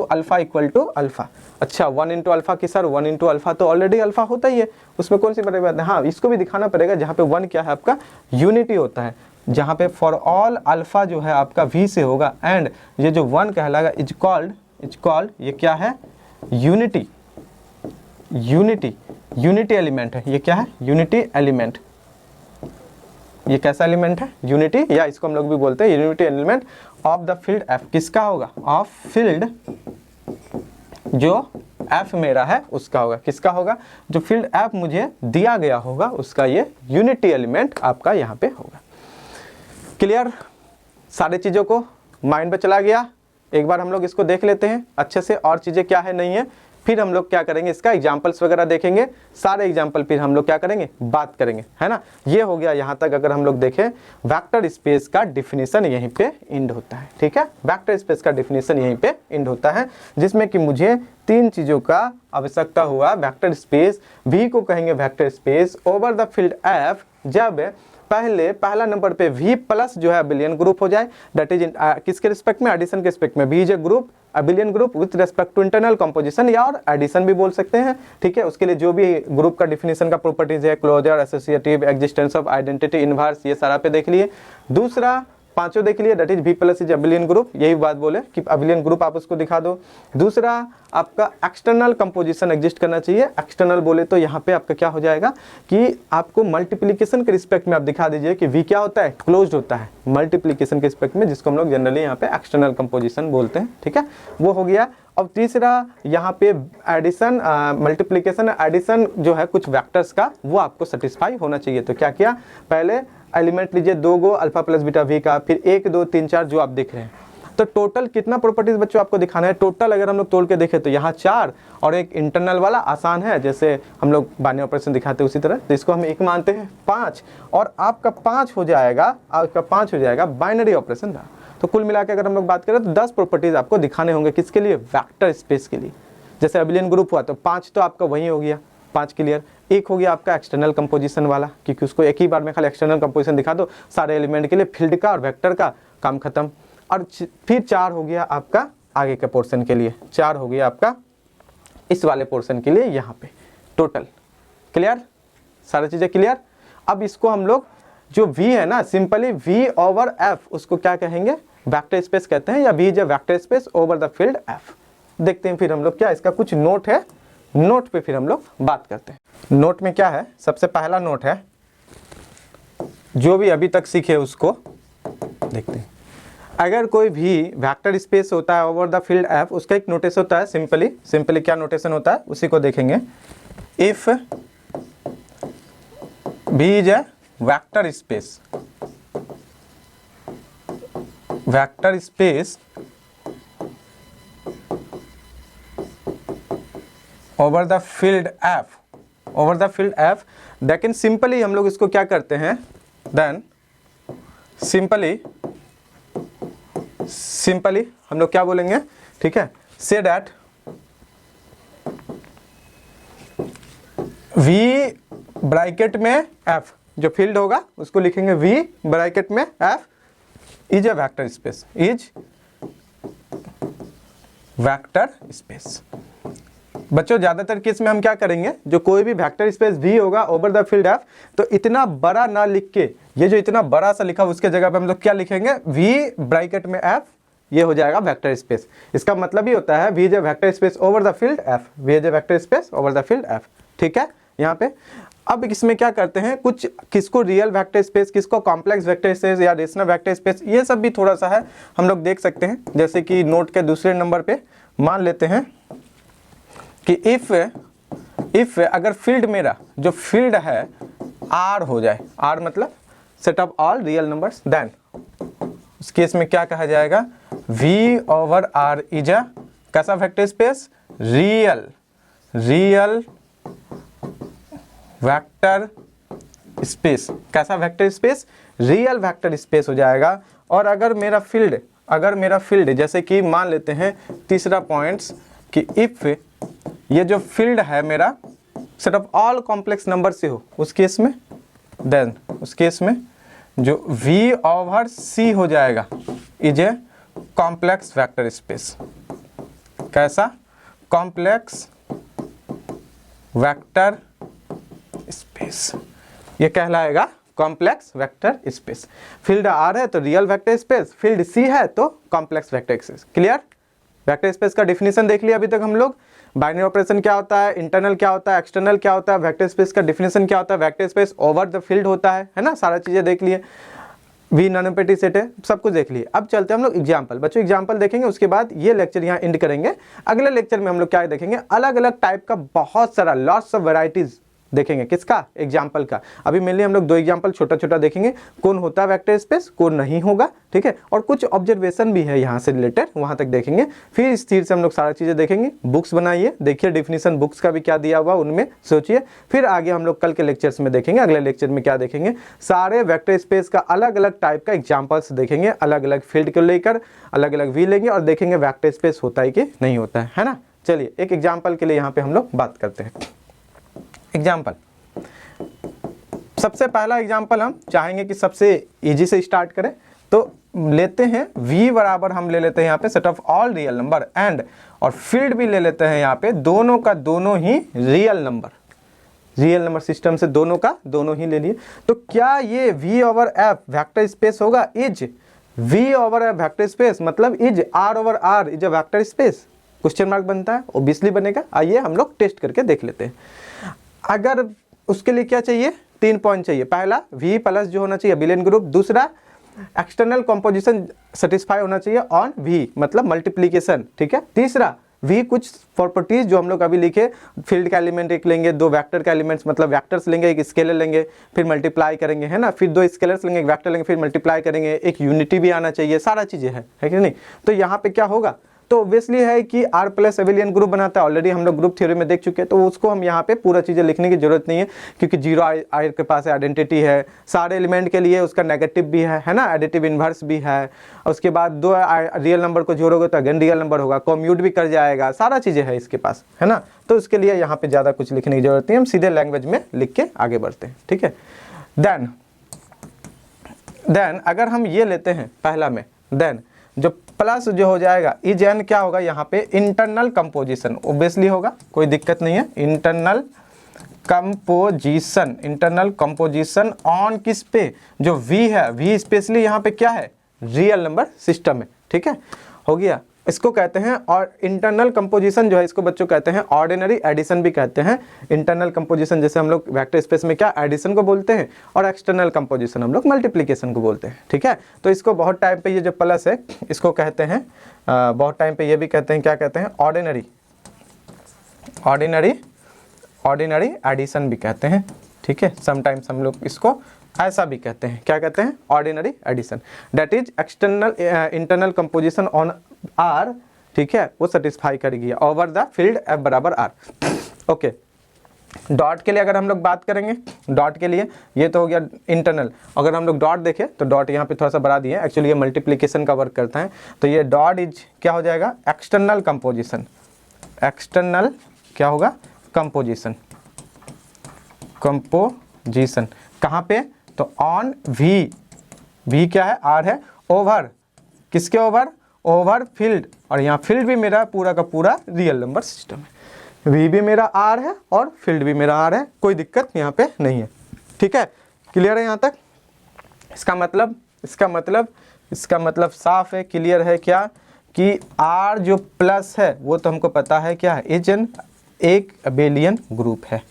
S1: alpha equal to alpha. अच्छा 1 इंटू अल्फा की सर 1 इंटू अल्फा तो ऑलरेडी अल्फा होता ही है, उसमें कौन सी बड़ी बात है। हाँ, इसको भी दिखाना पड़ेगा जहाँ पे 1 क्या है आपका यूनिटी होता है, जहाँ पे फॉर ऑल अल्फा जो है आपका v से होगा, एंड ये जो 1 कहलाएगा इज कॉल्ड ये क्या है, यूनिटी एलिमेंट है। ये क्या है, यूनिटी एलिमेंट। ये कैसा एलिमेंट है, यूनिटी, या इसको हम लोग भी बोलते हैं unity element of the field F. किसका होगा, ऑफ फील्ड जो एफ मेरा है उसका होगा। किसका होगा, जो फील्ड एफ मुझे दिया गया होगा उसका ये यूनिटी एलिमेंट आपका यहाँ पे होगा। क्लियर, सारी चीज़ों को माइंड में चला गया। एक बार हम लोग इसको देख लेते हैं अच्छे से, और चीज़ें क्या है नहीं है, फिर हम लोग क्या करेंगे, इसका एग्जाम्पल्स वगैरह देखेंगे, सारे एग्जाम्पल फिर हम लोग क्या करेंगे, बात करेंगे, है ना। ये हो गया यहाँ तक। अगर हम लोग देखें वेक्टर स्पेस का डिफिनीशन यहीं पे एंड होता है, ठीक है। वेक्टर स्पेस का डिफिनीशन यहीं पे एंड होता है, जिसमें कि मुझे 3 चीज़ों का आवश्यकता हुआ। वेक्टर स्पेस V को कहेंगे vector space over the field F जब पहला नंबर पे V प्लस जो है अबिलियन ग्रुप हो जाए, दैट इज किसके रिस्पेक्ट में, एडिशन के रिस्पेक्ट में। V is a group, abelian group with respect to internal composition, या और एडिशन भी बोल सकते हैं, ठीक है। उसके लिए जो भी ग्रुप का डिफिनीशन का प्रॉपर्टीज है, closure, associative, existence of identity, inverse, ये सारा पे देख लिए। दूसरा 5 देख लिए, that is V plus is abelian group, यही बात बोले कि अबिलियन ग्रुप आप उसको दिखा दो। दूसरा आपका एक्सटर्नल कंपोजिशन एग्जिस्ट करना चाहिए। एक्सटर्नल बोले तो यहाँ पे आपका क्या हो जाएगा कि आपको मल्टीप्लिकेशन के रिस्पेक्ट में आप दिखा दीजिए कि V क्या होता है, क्लोज्ड होता है मल्टीप्लिकेशन के रिस्पेक्ट में, जिसको हम लोग जनरली यहाँ पे एक्सटर्नल कंपोजिशन बोलते हैं, ठीक है, वो हो गया। अब तीसरा यहाँ पे एडिशन, मल्टीप्लिकेशन एडिशन जो है कुछ वेक्टर्स का, वो आपको सेटिस्फाई होना चाहिए। तो क्या किया, पहले एलिमेंट लीजिए 2 गो अल्फा प्लस बीटा V का, फिर 1 2 3 4 जो आप देख रहे हैं। तो टोटल कितना प्रॉपर्टीज बच्चों आपको दिखाना है, टोटल अगर हम लोग तोड़ के देखें तो यहाँ 4 और एक इंटरनल वाला आसान है, जैसे हम लोग बाइनरी ऑपरेशन दिखाते हैं उसी तरह, तो इसको हम 1 मानते हैं, 5 और आपका 5 हो जाएगा बाइनरी ऑपरेशन का। तो कुल मिला के अगर हम लोग बात करें तो 10 प्रॉपर्टीज आपको दिखाने होंगे, किसके लिए, वेक्टर स्पेस के लिए। जैसे अबिलियन ग्रुप हुआ तो 5 तो आपका वही हो गया, 5 क्लियर। एक हो गया आपका एक्सटर्नल कंपोजिशन वाला, क्योंकि उसको एक ही बार में खाली एक्सटर्नल कंपोजिशन दिखा दो सारे एलिमेंट के लिए, फील्ड का और वेक्टर का काम खत्म। और फिर 4 हो गया आपका आगे के पोर्शन के लिए, 4 हो गया आपका इस वाले पोर्शन के लिए यहाँ पे टोटल। क्लियर, सारी चीज़ें क्लियर। अब इसको हम लोग जो V है ना, सिंपली V ओवर F, उसको क्या कहेंगे, वेक्टर स्पेस कहते हैं, या V is vector space over the field F। देखते हैं फिर हम लोग क्या, इसका कुछ नोट है, नोट पे फिर हम लोग बात करते हैं। नोट में क्या है, सबसे पहला नोट है, जो भी अभी तक सीखे उसको देखते हैं। अगर कोई भी वेक्टर स्पेस होता है ओवर द फील्ड F, उसका एक नोटेशन होता है, सिंपली क्या नोटेशन होता है उसी को देखेंगे। If V is a vector space over the field F, over the field F, लेकिन सिंपली हम लोग इसको क्या करते हैं, देन सिंपली हम लोग क्या बोलेंगे, ठीक है, से दैट V ब्रैकेट में F, जो फील्ड होगा उसको लिखेंगे V ब्रैकेट में F is a vector space, is vector space. बच्चों ज़्यादातर केस में हम क्या करेंगे, जो कोई भी वेक्टर स्पेस V होगा ओवर द फील्ड F, तो इतना बड़ा ना लिख के, ये जो इतना बड़ा सा लिखा उसके जगह पे हम लोग क्या लिखेंगे, V ब्रैकेट में F, ये हो जाएगा वेक्टर स्पेस। इसका मतलब ही होता है V is a vector space over the field F, V is a vector space over the field F, ठीक है। यहाँ पे अब इसमें क्या करते हैं, कुछ किसको रियल वेक्टर स्पेस, किसको कॉम्प्लेक्स वेक्टर स्पेस या रेशनल वेक्टर स्पेस, ये सब भी थोड़ा सा है हम लोग देख सकते हैं। जैसे कि नोट के दूसरे नंबर पे मान लेते हैं कि इफ अगर फील्ड मेरा जो फील्ड है R हो जाए, R मतलब set of all real numbers, then उस केस में क्या कहा जाएगा, V over R is a कैसा vector space, real vector space, कैसा vector space, real vector space हो जाएगा। और अगर मेरा फील्ड जैसे कि मान लेते हैं तीसरा पॉइंट्स कि इफ ये जो फील्ड है मेरा set of all complex number से हो, उस केस में देन उस केस में जो V ओवर C हो जाएगा is a complex vector space, कैसा, कॉम्प्लेक्स वेक्टर स्पेस, ये कहलाएगा complex vector space. Field R है तो real vector space, field C है तो complex vector space. Clear, vector space का डिफिनीशन देख लिया अभी तक हम लोग, बाइनरी ऑपरेशन क्या होता है, इंटरनल क्या होता है, एक्सटर्नल क्या होता है, वेक्टर स्पेस का डिफिनीशन क्या होता है, vector space over the field होता है ना, सारा चीजें देख लिए, V नॉन एम्प्टी सेट है, सब कुछ देख लिए। अब चलते हैं हम लोग एग्जाम्पल, बच्चों एग्जाम्पल देखेंगे, उसके बाद ये लेक्चर यहाँ एंड करेंगे। अगले लेक्चर में हम लोग क्या देखेंगे, अलग अलग टाइप का बहुत सारा लॉट्स ऑफ वैरायटीज देखेंगे, किसका, एग्जाम्पल का। अभी मेनली हम लोग दो एग्जाम्पल छोटा छोटा देखेंगे, कौन होता है वेक्टर स्पेस, कौन नहीं होगा, ठीक है, और कुछ ऑब्जर्वेशन भी है यहाँ से रिलेटेड, वहां तक देखेंगे। फिर इस तीर से हम लोग सारा चीजें देखेंगे, बुक्स बनाइए, देखिए डिफिनीशन बुक्स का भी क्या दिया हुआ उनमें सोचिए। फिर आगे हम लोग कल के लेक्चर्स में देखेंगे, अगले लेक्चर में क्या देखेंगे, सारे वेक्टर स्पेस का अलग अलग टाइप का एग्जाम्पल्स देखेंगे, अलग अलग फील्ड को लेकर अलग अलग वी लेंगे और देखेंगे वेक्टर स्पेस होता है कि नहीं होता है ना। चलिए एक एग्जाम्पल के लिए यहाँ पे हम लोग बात करते हैं। एग्जाम्पल, सबसे पहला एग्जाम्पल हम चाहेंगे कि सबसे इजी से स्टार्ट करें, तो लेते हैं V बराबर हम ले लेते हैं यहाँ पे set of all real number and, और फील्ड भी ले लेते हैं यहाँ पे दोनों का दोनों ही रियल नंबर सिस्टम से दोनों का दोनों ही ले लिए। तो क्या ये V over F vector space होगा, is V over F vector space, मतलब is R over R is a vector space, question mark बनता है, ओब्वियसली बनेगा। आइए हम लोग टेस्ट करके देख लेते हैं। अगर उसके लिए क्या चाहिए, 3 पॉइंट चाहिए। पहला V प्लस जो होना चाहिए अबिलियन ग्रुप, दूसरा एक्सटर्नल कंपोजिशन सेटिस्फाई होना चाहिए ऑन V मतलब मल्टीप्लीकेशन, ठीक है, तीसरा V कुछ प्रॉपर्टीज जो हम लोग अभी लिखे, फील्ड का एलिमेंट एक लेंगे, दो वेक्टर का एलिमेंट्स मतलब वेक्टर्स लेंगे, एक स्केलर लेंगे, फिर मल्टीप्लाई करेंगे, है ना, फिर दो स्केलर्स लेंगे, एक वेक्टर लेंगे, फिर मल्टीप्लाई करेंगे, एक यूनिटी भी आना चाहिए, सारा चीजें है कि नहीं। तो यहाँ पे क्या होगा, तो ऑब्वियसली है कि R प्लस एबिलियन ग्रुप बनाता है, ऑलरेडी हम लोग ग्रुप थ्योरी में देख चुके हैं, तो उसको हम यहाँ पे पूरा चीज़ें लिखने की जरूरत नहीं है, क्योंकि जीरो आर के पास आइडेंटिटी है, सारे एलिमेंट के लिए उसका नेगेटिव भी है ना, एडिटिव इन्वर्स भी है, उसके बाद दो रियल नंबर को जोड़ोगे तो अगेन रियल नंबर होगा, कम्यूट भी कर जाएगा, सारा चीज़ें है इसके पास, है ना। तो उसके लिए यहाँ पे ज़्यादा कुछ लिखने की जरूरत नहीं है, हम सीधे लैंग्वेज में लिख के आगे बढ़ते हैं, ठीक है। देन अगर हम ये लेते हैं पहला में, देन जो प्लस जो हो जाएगा इज एन क्या होगा यहाँ पे, इंटरनल कंपोजिशन ऑब्वियसली होगा, कोई दिक्कत नहीं है, इंटरनल कंपोजिशन ऑन किस पे, जो V है, V स्पेशली यहाँ पे क्या है, रियल नंबर सिस्टम है, ठीक है, हो गया। इसको कहते हैं, और इंटरनल कंपोजिशन जो है इसको बच्चों कहते हैं ऑर्डिनरी एडिशन भी कहते हैं। इंटरनल कंपोजिशन जैसे हम लोग वेक्टर स्पेस में क्या एडिशन को बोलते हैं, और एक्सटर्नल कंपोजिशन हम लोग मल्टीप्लिकेशन को बोलते हैं, ठीक है। तो इसको बहुत टाइम पे ये जो प्लस है इसको कहते हैं, बहुत टाइम पे ये भी कहते हैं, क्या कहते हैं, ऑर्डिनरी एडिशन भी कहते हैं, ठीक है। समटाइम्स हम लोग इसको ऐसा भी कहते हैं, क्या कहते हैं, ordinary addition, that is external internal composition on R, ठीक है, वो सेटिस्फाई करेगी ओवर द फील्ड F बराबर R। ओके, डॉट के लिए अगर हम लोग बात करेंगे, डॉट के लिए ये तो हो गया इंटरनल। अगर हम लोग डॉट देखें तो डॉट यहाँ पे थोड़ा सा बढ़ा दिए, एक्चुअली ये मल्टीप्लिकेशन का वर्क करता है। तो ये डॉट इज क्या हो जाएगा, एक्सटर्नल कंपोजिशन। एक्सटर्नल क्या होगा, कंपोजिशन। कंपोजिशन कहाँ पे, तो ऑन वी, वी क्या है, आर है, ओवर किसके ओवर, ओवर फील्ड, और यहाँ फील्ड भी मेरा पूरा का पूरा रियल नंबर सिस्टम है। वी भी मेरा आर है और फील्ड भी मेरा आर है, कोई दिक्कत यहाँ पे नहीं है। ठीक है, क्लियर है यहाँ तक। इसका मतलब साफ है, क्लियर है क्या, कि आर जो प्लस है वो तो हमको पता है क्या है, इज एन एक अबेलियन ग्रुप है।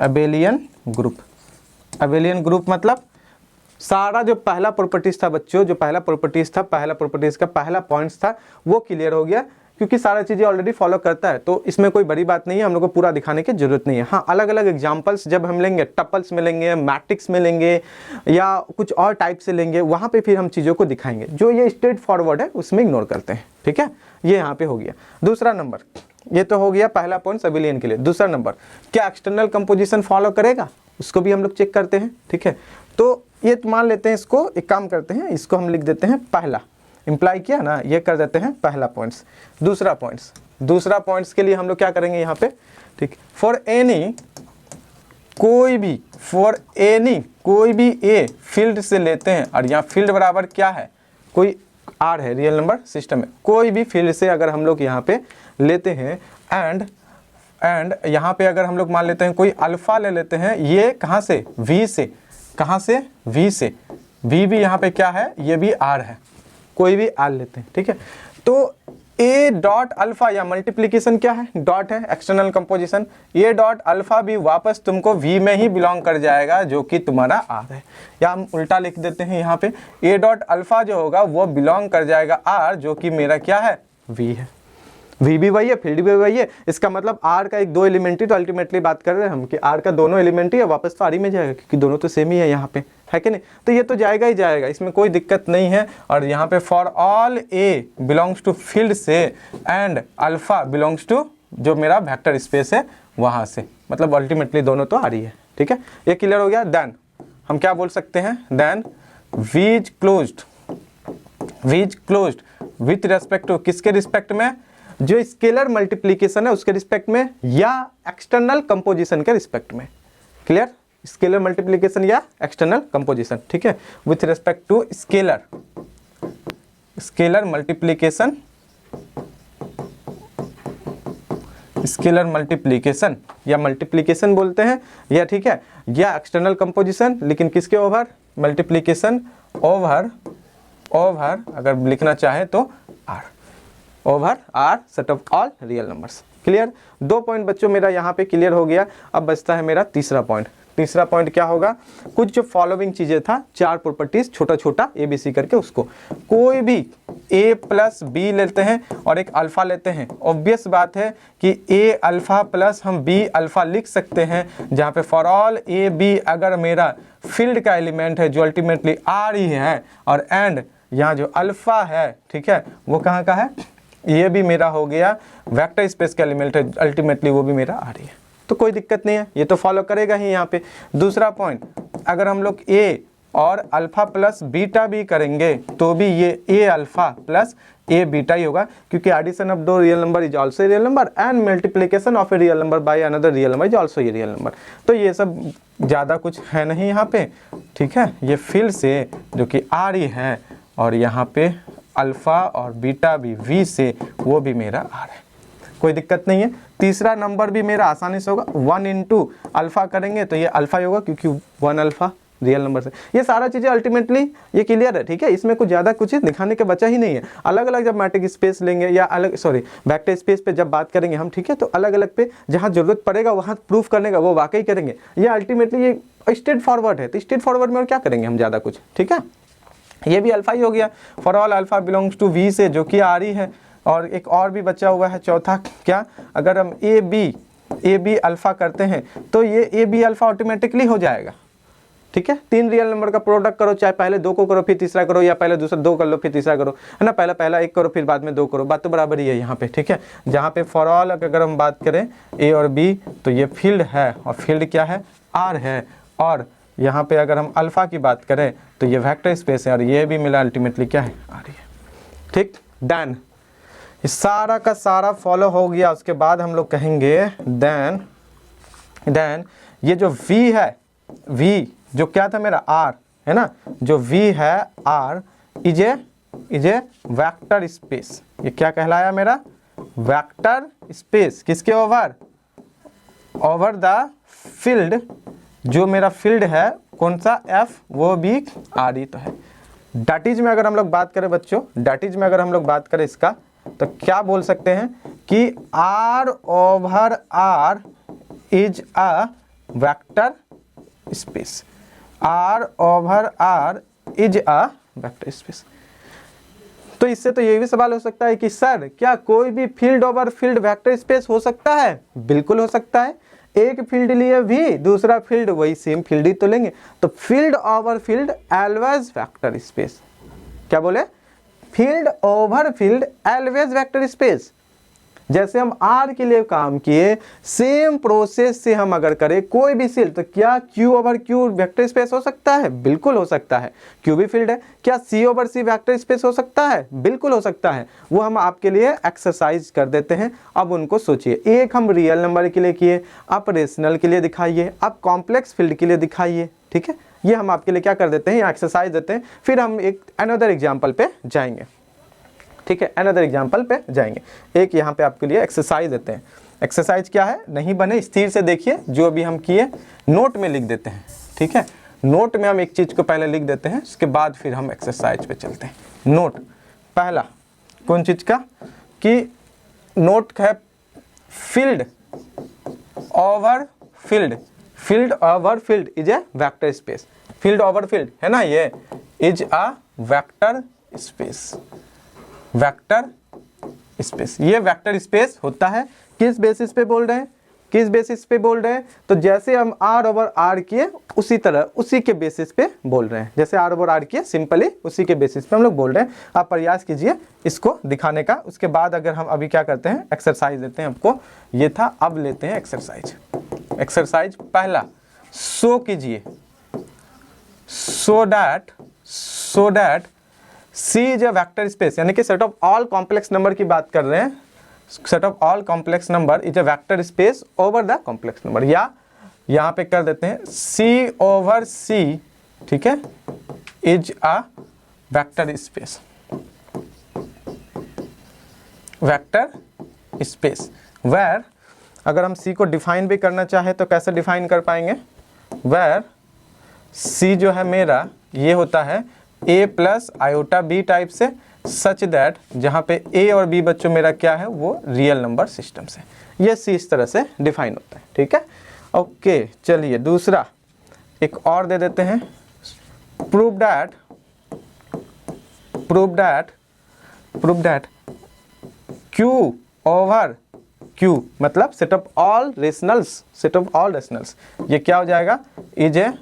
S1: अबेलियन ग्रुप, अबेलियन ग्रुप मतलब सारा जो पहला प्रॉपर्टीज था बच्चों, जो पहला प्रॉपर्टीज था, पहला प्रॉपर्टीज का पहला पॉइंट्स था वो क्लियर हो गया, क्योंकि सारा चीज़ें ऑलरेडी फॉलो करता है, तो इसमें कोई बड़ी बात नहीं है, हम लोग को पूरा दिखाने की जरूरत नहीं है। हाँ, अलग अलग एग्जांपल्स जब हम लेंगे, टपल्स में लेंगे, मैट्रिक्स में लेंगे, या कुछ और टाइप से लेंगे, वहाँ पे फिर हम चीज़ों को दिखाएंगे। जो ये स्ट्रेट फॉरवर्ड है उसमें इग्नोर करते हैं। ठीक है, ये यहाँ पे हो गया दूसरा नंबर। ये तो हो गया पहला पॉइंट अबेलियन के लिए। दूसरा नंबर, क्या एक्सटर्नल कंपोजिशन फॉलो करेगा, उसको भी हम लोग चेक करते हैं। ठीक है, तो ये मान लेते हैं, इसको एक काम करते हैं, इसको हम लिख देते हैं पहला, इम्प्लाई किया ना, ये कर देते हैं पहला पॉइंट्स। दूसरा पॉइंट्स के लिए हम लोग क्या करेंगे यहाँ पे, ठीक, फॉर एनी कोई भी ए फील्ड से लेते हैं, और यहाँ फील्ड बराबर क्या है, कोई आर है, रियल नंबर सिस्टम है, कोई भी फील्ड से अगर हम लोग यहाँ पे लेते हैं, एंड यहाँ पे अगर हम लोग मान लेते हैं कोई अल्फा ले लेते हैं, ये कहाँ से, वी से, कहाँ से, वी से, वी भी यहाँ पे क्या है, ये भी आर है, कोई भी आर लेते हैं। ठीक है, तो ए डॉट अल्फा या मल्टीप्लिकेशन क्या है, डॉट है, एक्सटर्नल कंपोजिशन। ये डॉट अल्फा भी वापस तुमको वी में ही बिलोंग कर जाएगा, जो कि तुम्हारा आर है, या हम उल्टा लिख देते हैं यहाँ पे, ए डॉट अल्फा जो होगा वो बिलोंग कर जाएगा आर, जो कि मेरा क्या है, वी है। वी भी वही है, फील्ड भी वही है। इसका मतलब आर का एक दो एलिमेंट ही तो अल्टीमेटली बात कर रहे हैं हम, कि आर का दोनों एलिमेंट ही है, वापस तो आर ही में जाएगा, क्योंकि दोनों तो सेम ही है यहाँ पे, है कि नहीं। तो ये तो जाएगा ही जाएगा, इसमें कोई दिक्कत नहीं है। और यहाँ पे for all A belongs to field से एंड अल्फा बिलोंग्स टू जो मेरा वेक्टर स्पेस है वहाँ से, मतलब अल्टीमेटली दोनों तो आ रही है। ठीक है, ये क्लियर हो गया। देन हम क्या बोल सकते हैं, then V is closed with respect to, किसके रिस्पेक्ट में, जो स्केलर मल्टीप्लिकेशन है उसके रिस्पेक्ट में, या एक्सटर्नल कंपोजिशन के रिस्पेक्ट में। क्लियर, स्केलर मल्टीप्लिकेशन या एक्सटर्नल कंपोजिशन। ठीक है, with respect to scalar multiplication, scalar multiplication या मल्टीप्लिकेशन बोलते हैं, या ठीक है, या एक्सटर्नल कंपोजिशन, लेकिन किसके ओवर, मल्टीप्लिकेशन ओवर अगर लिखना चाहे तो R, over R set of all real numbers. Clear, 2 point बच्चों मेरा यहाँ पे क्लियर हो गया। अब बचता है मेरा तीसरा पॉइंट। तीसरा पॉइंट क्या होगा, कुछ जो फॉलोइंग चीजें था, 4 प्रॉपर्टीज छोटा छोटा ए बी सी करके, उसको कोई भी ए प्लस बी लेते हैं और एक अल्फा लेते हैं। ऑब्वियस बात है कि ए अल्फा प्लस हम बी अल्फा लिख सकते हैं, जहाँ पे फॉर ऑल ए बी अगर मेरा फील्ड का एलिमेंट है जो अल्टीमेटली आर ही है, और एंड यहाँ जो अल्फा है, ठीक है, वो कहाँ का है, ये भी मेरा हो गया वेक्टर स्पेस का एलिमेंट है, अल्टीमेटली वो भी मेरा आ रही है, तो कोई दिक्कत नहीं है, ये तो फॉलो करेगा ही यहाँ पे। दूसरा पॉइंट, अगर हम लोग ए और अल्फा प्लस बीटा भी करेंगे तो भी ये ए अल्फा प्लस ए बीटा ही होगा, क्योंकि एडिशन ऑफ दो real number is also real number and multiplication of A real number by another real number is also a real number. तो ये सब ज़्यादा कुछ है नहीं यहाँ पे। ठीक है, ये फील्ड से जो कि आ रही है, और यहाँ पे अल्फ़ा और बीटा भी वी से, वो भी मेरा आर है, कोई दिक्कत नहीं है। तीसरा नंबर भी मेरा आसानी से होगा, 1 इंटू अल्फ़ा करेंगे तो ये अल्फ़ा ही होगा, क्योंकि 1 अल्फ़ा रियल नंबर से। ये सारा चीज़ें अल्टीमेटली ये क्लियर है। ठीक है, इसमें कुछ ज़्यादा कुछ दिखाने के बचा ही नहीं है। अलग अलग जब मैट्रिक स्पेस लेंगे या वेक्टर स्पेस पे जब बात करेंगे हम, ठीक है, तो अलग अलग पे जहाँ जरूरत पड़ेगा वहाँ प्रूफ करने का वो वाकई करेंगे। ये अल्टीमेटली ये स्ट्रेट फॉरवर्ड है, तो स्ट्रेट फॉरवर्ड में और क्या करेंगे हम ज़्यादा कुछ। ठीक है, ये भी अल्फा ही हो गया, for all alpha belongs to V से, जो कि आ रही है। और एक और भी बचा हुआ है चौथा, क्या, अगर हम ए बी अल्फा करते हैं तो ये ए बी अल्फा ऑटोमेटिकली हो जाएगा। ठीक है। 3 रियल नंबर का प्रोडक्ट करो, चाहे पहले 2 को करो फिर तीसरा करो, या पहले दूसरा 2 कर लो फिर तीसरा करो, है ना। पहला 1 करो फिर बाद में 2 करो, बात तो बराबर ही है यहाँ पे, ठीक है। जहाँ पे फॉर ऑल अगर हम बात करें ए और बी तो ये फील्ड है, और फील्ड क्या है, आर है। और यहाँ पे अगर हम अल्फा की बात करें तो ये वेक्टर स्पेस है, और ये भी मिला अल्टीमेटली क्या है, आर है, ठीक। डन, ये सारा का सारा फॉलो हो गया। उसके बाद हम लोग कहेंगे देन ये जो v है, v जो क्या था मेरा r है ना, जो v है r is a vector space. ये क्या कहलाया मेरा, वेक्टर स्पेस। किसके ओवर द फील्ड, जो मेरा फील्ड है कौन सा, f, वो भी r ही तो है। डैट इज में अगर हम लोग बात करें बच्चों, डैट इज में अगर हम लोग बात करें इसका, तो क्या बोल सकते हैं कि r over r is a vector space. r over r is a vector space. तो इससे तो ये भी सवाल हो सकता है कि सर क्या कोई भी field over field vector space हो सकता है? बिल्कुल हो सकता है। एक फील्ड लिए भी दूसरा फील्ड वही सेम फील्ड ही तो लेंगे, तो field over field always vector space. क्या बोले, field over field always vector space. जैसे हम आर के लिए काम किए, सेम प्रोसेस से हम अगर करें कोई भी फील्ड, तो क्या Q over Q vector space हो सकता है? बिल्कुल हो सकता है, क्यू भी फील्ड है। क्या सी ओवर सी वेक्टर स्पेस हो सकता है? बिल्कुल हो सकता है। वो हम आपके लिए एक्सरसाइज कर देते हैं। अब उनको सोचिए, एक हम रियल नंबर के लिए किए, आप रेशनल के लिए दिखाइए, आप कॉम्प्लेक्स फील्ड के लिए दिखाइए, ठीक है। ये हम आपके लिए क्या कर देते हैं, एक्सरसाइज देते हैं। फिर हम एक अनदर एग्जाम्पल पे जाएंगे, ठीक है, अनदर एग्जाम्पल पे जाएंगे। एक यहाँ पे आपके लिए एक्सरसाइज देते हैं। एक्सरसाइज क्या है, नहीं बने स्थिर से देखिए, जो भी हम किए नोट में लिख देते हैं, ठीक है। नोट में हम एक चीज़ को पहले लिख देते हैं, उसके बाद फिर हम एक्सरसाइज पे चलते हैं। नोट पहला कौन चीज़ का, कि नोट है field over field, field over field is a vector space. Field over field है ना, ये is a vector space, vector space. ये वेक्टर स्पेस होता है। किस बेसिस पे बोल रहे हैं, किस बेसिस पे बोल रहे हैं, तो जैसे हम r ओवर r किए उसी तरह उसी के बेसिस पे बोल रहे हैं। जैसे r ओवर r किए सिंपली उसी के बेसिस पे हम लोग बोल रहे हैं। आप प्रयास कीजिए इसको दिखाने का। उसके बाद अगर हम अभी क्या करते हैं, एक्सरसाइज देते हैं आपको। ये था, अब लेते हैं एक्सरसाइज। एक्सरसाइज पहला, शो कीजिए, so that C is a vector space, यानी कि set of all complex number की बात कर रहे हैं। Set of all complex number is a vector space over the complex number, या यहाँ पे कर देते हैं C ओवर C, ठीक है, is a vector space, vector space. Where अगर हम C को डिफाइन भी करना चाहे तो कैसे डिफाइन कर पाएंगे, वेयर C जो है मेरा ये होता है A plus iota B type से, सच दैट जहाँ पे A और B बच्चों मेरा क्या है, वो रियल नंबर सिस्टम से। ये C इस तरह से डिफाइन होता है, ठीक है। ओके, चलिए दूसरा एक और दे देते हैं। Prove that Q over Q मतलब सेट ऑफ ऑल रेशनल्स, ये क्या हो जाएगा, इज ए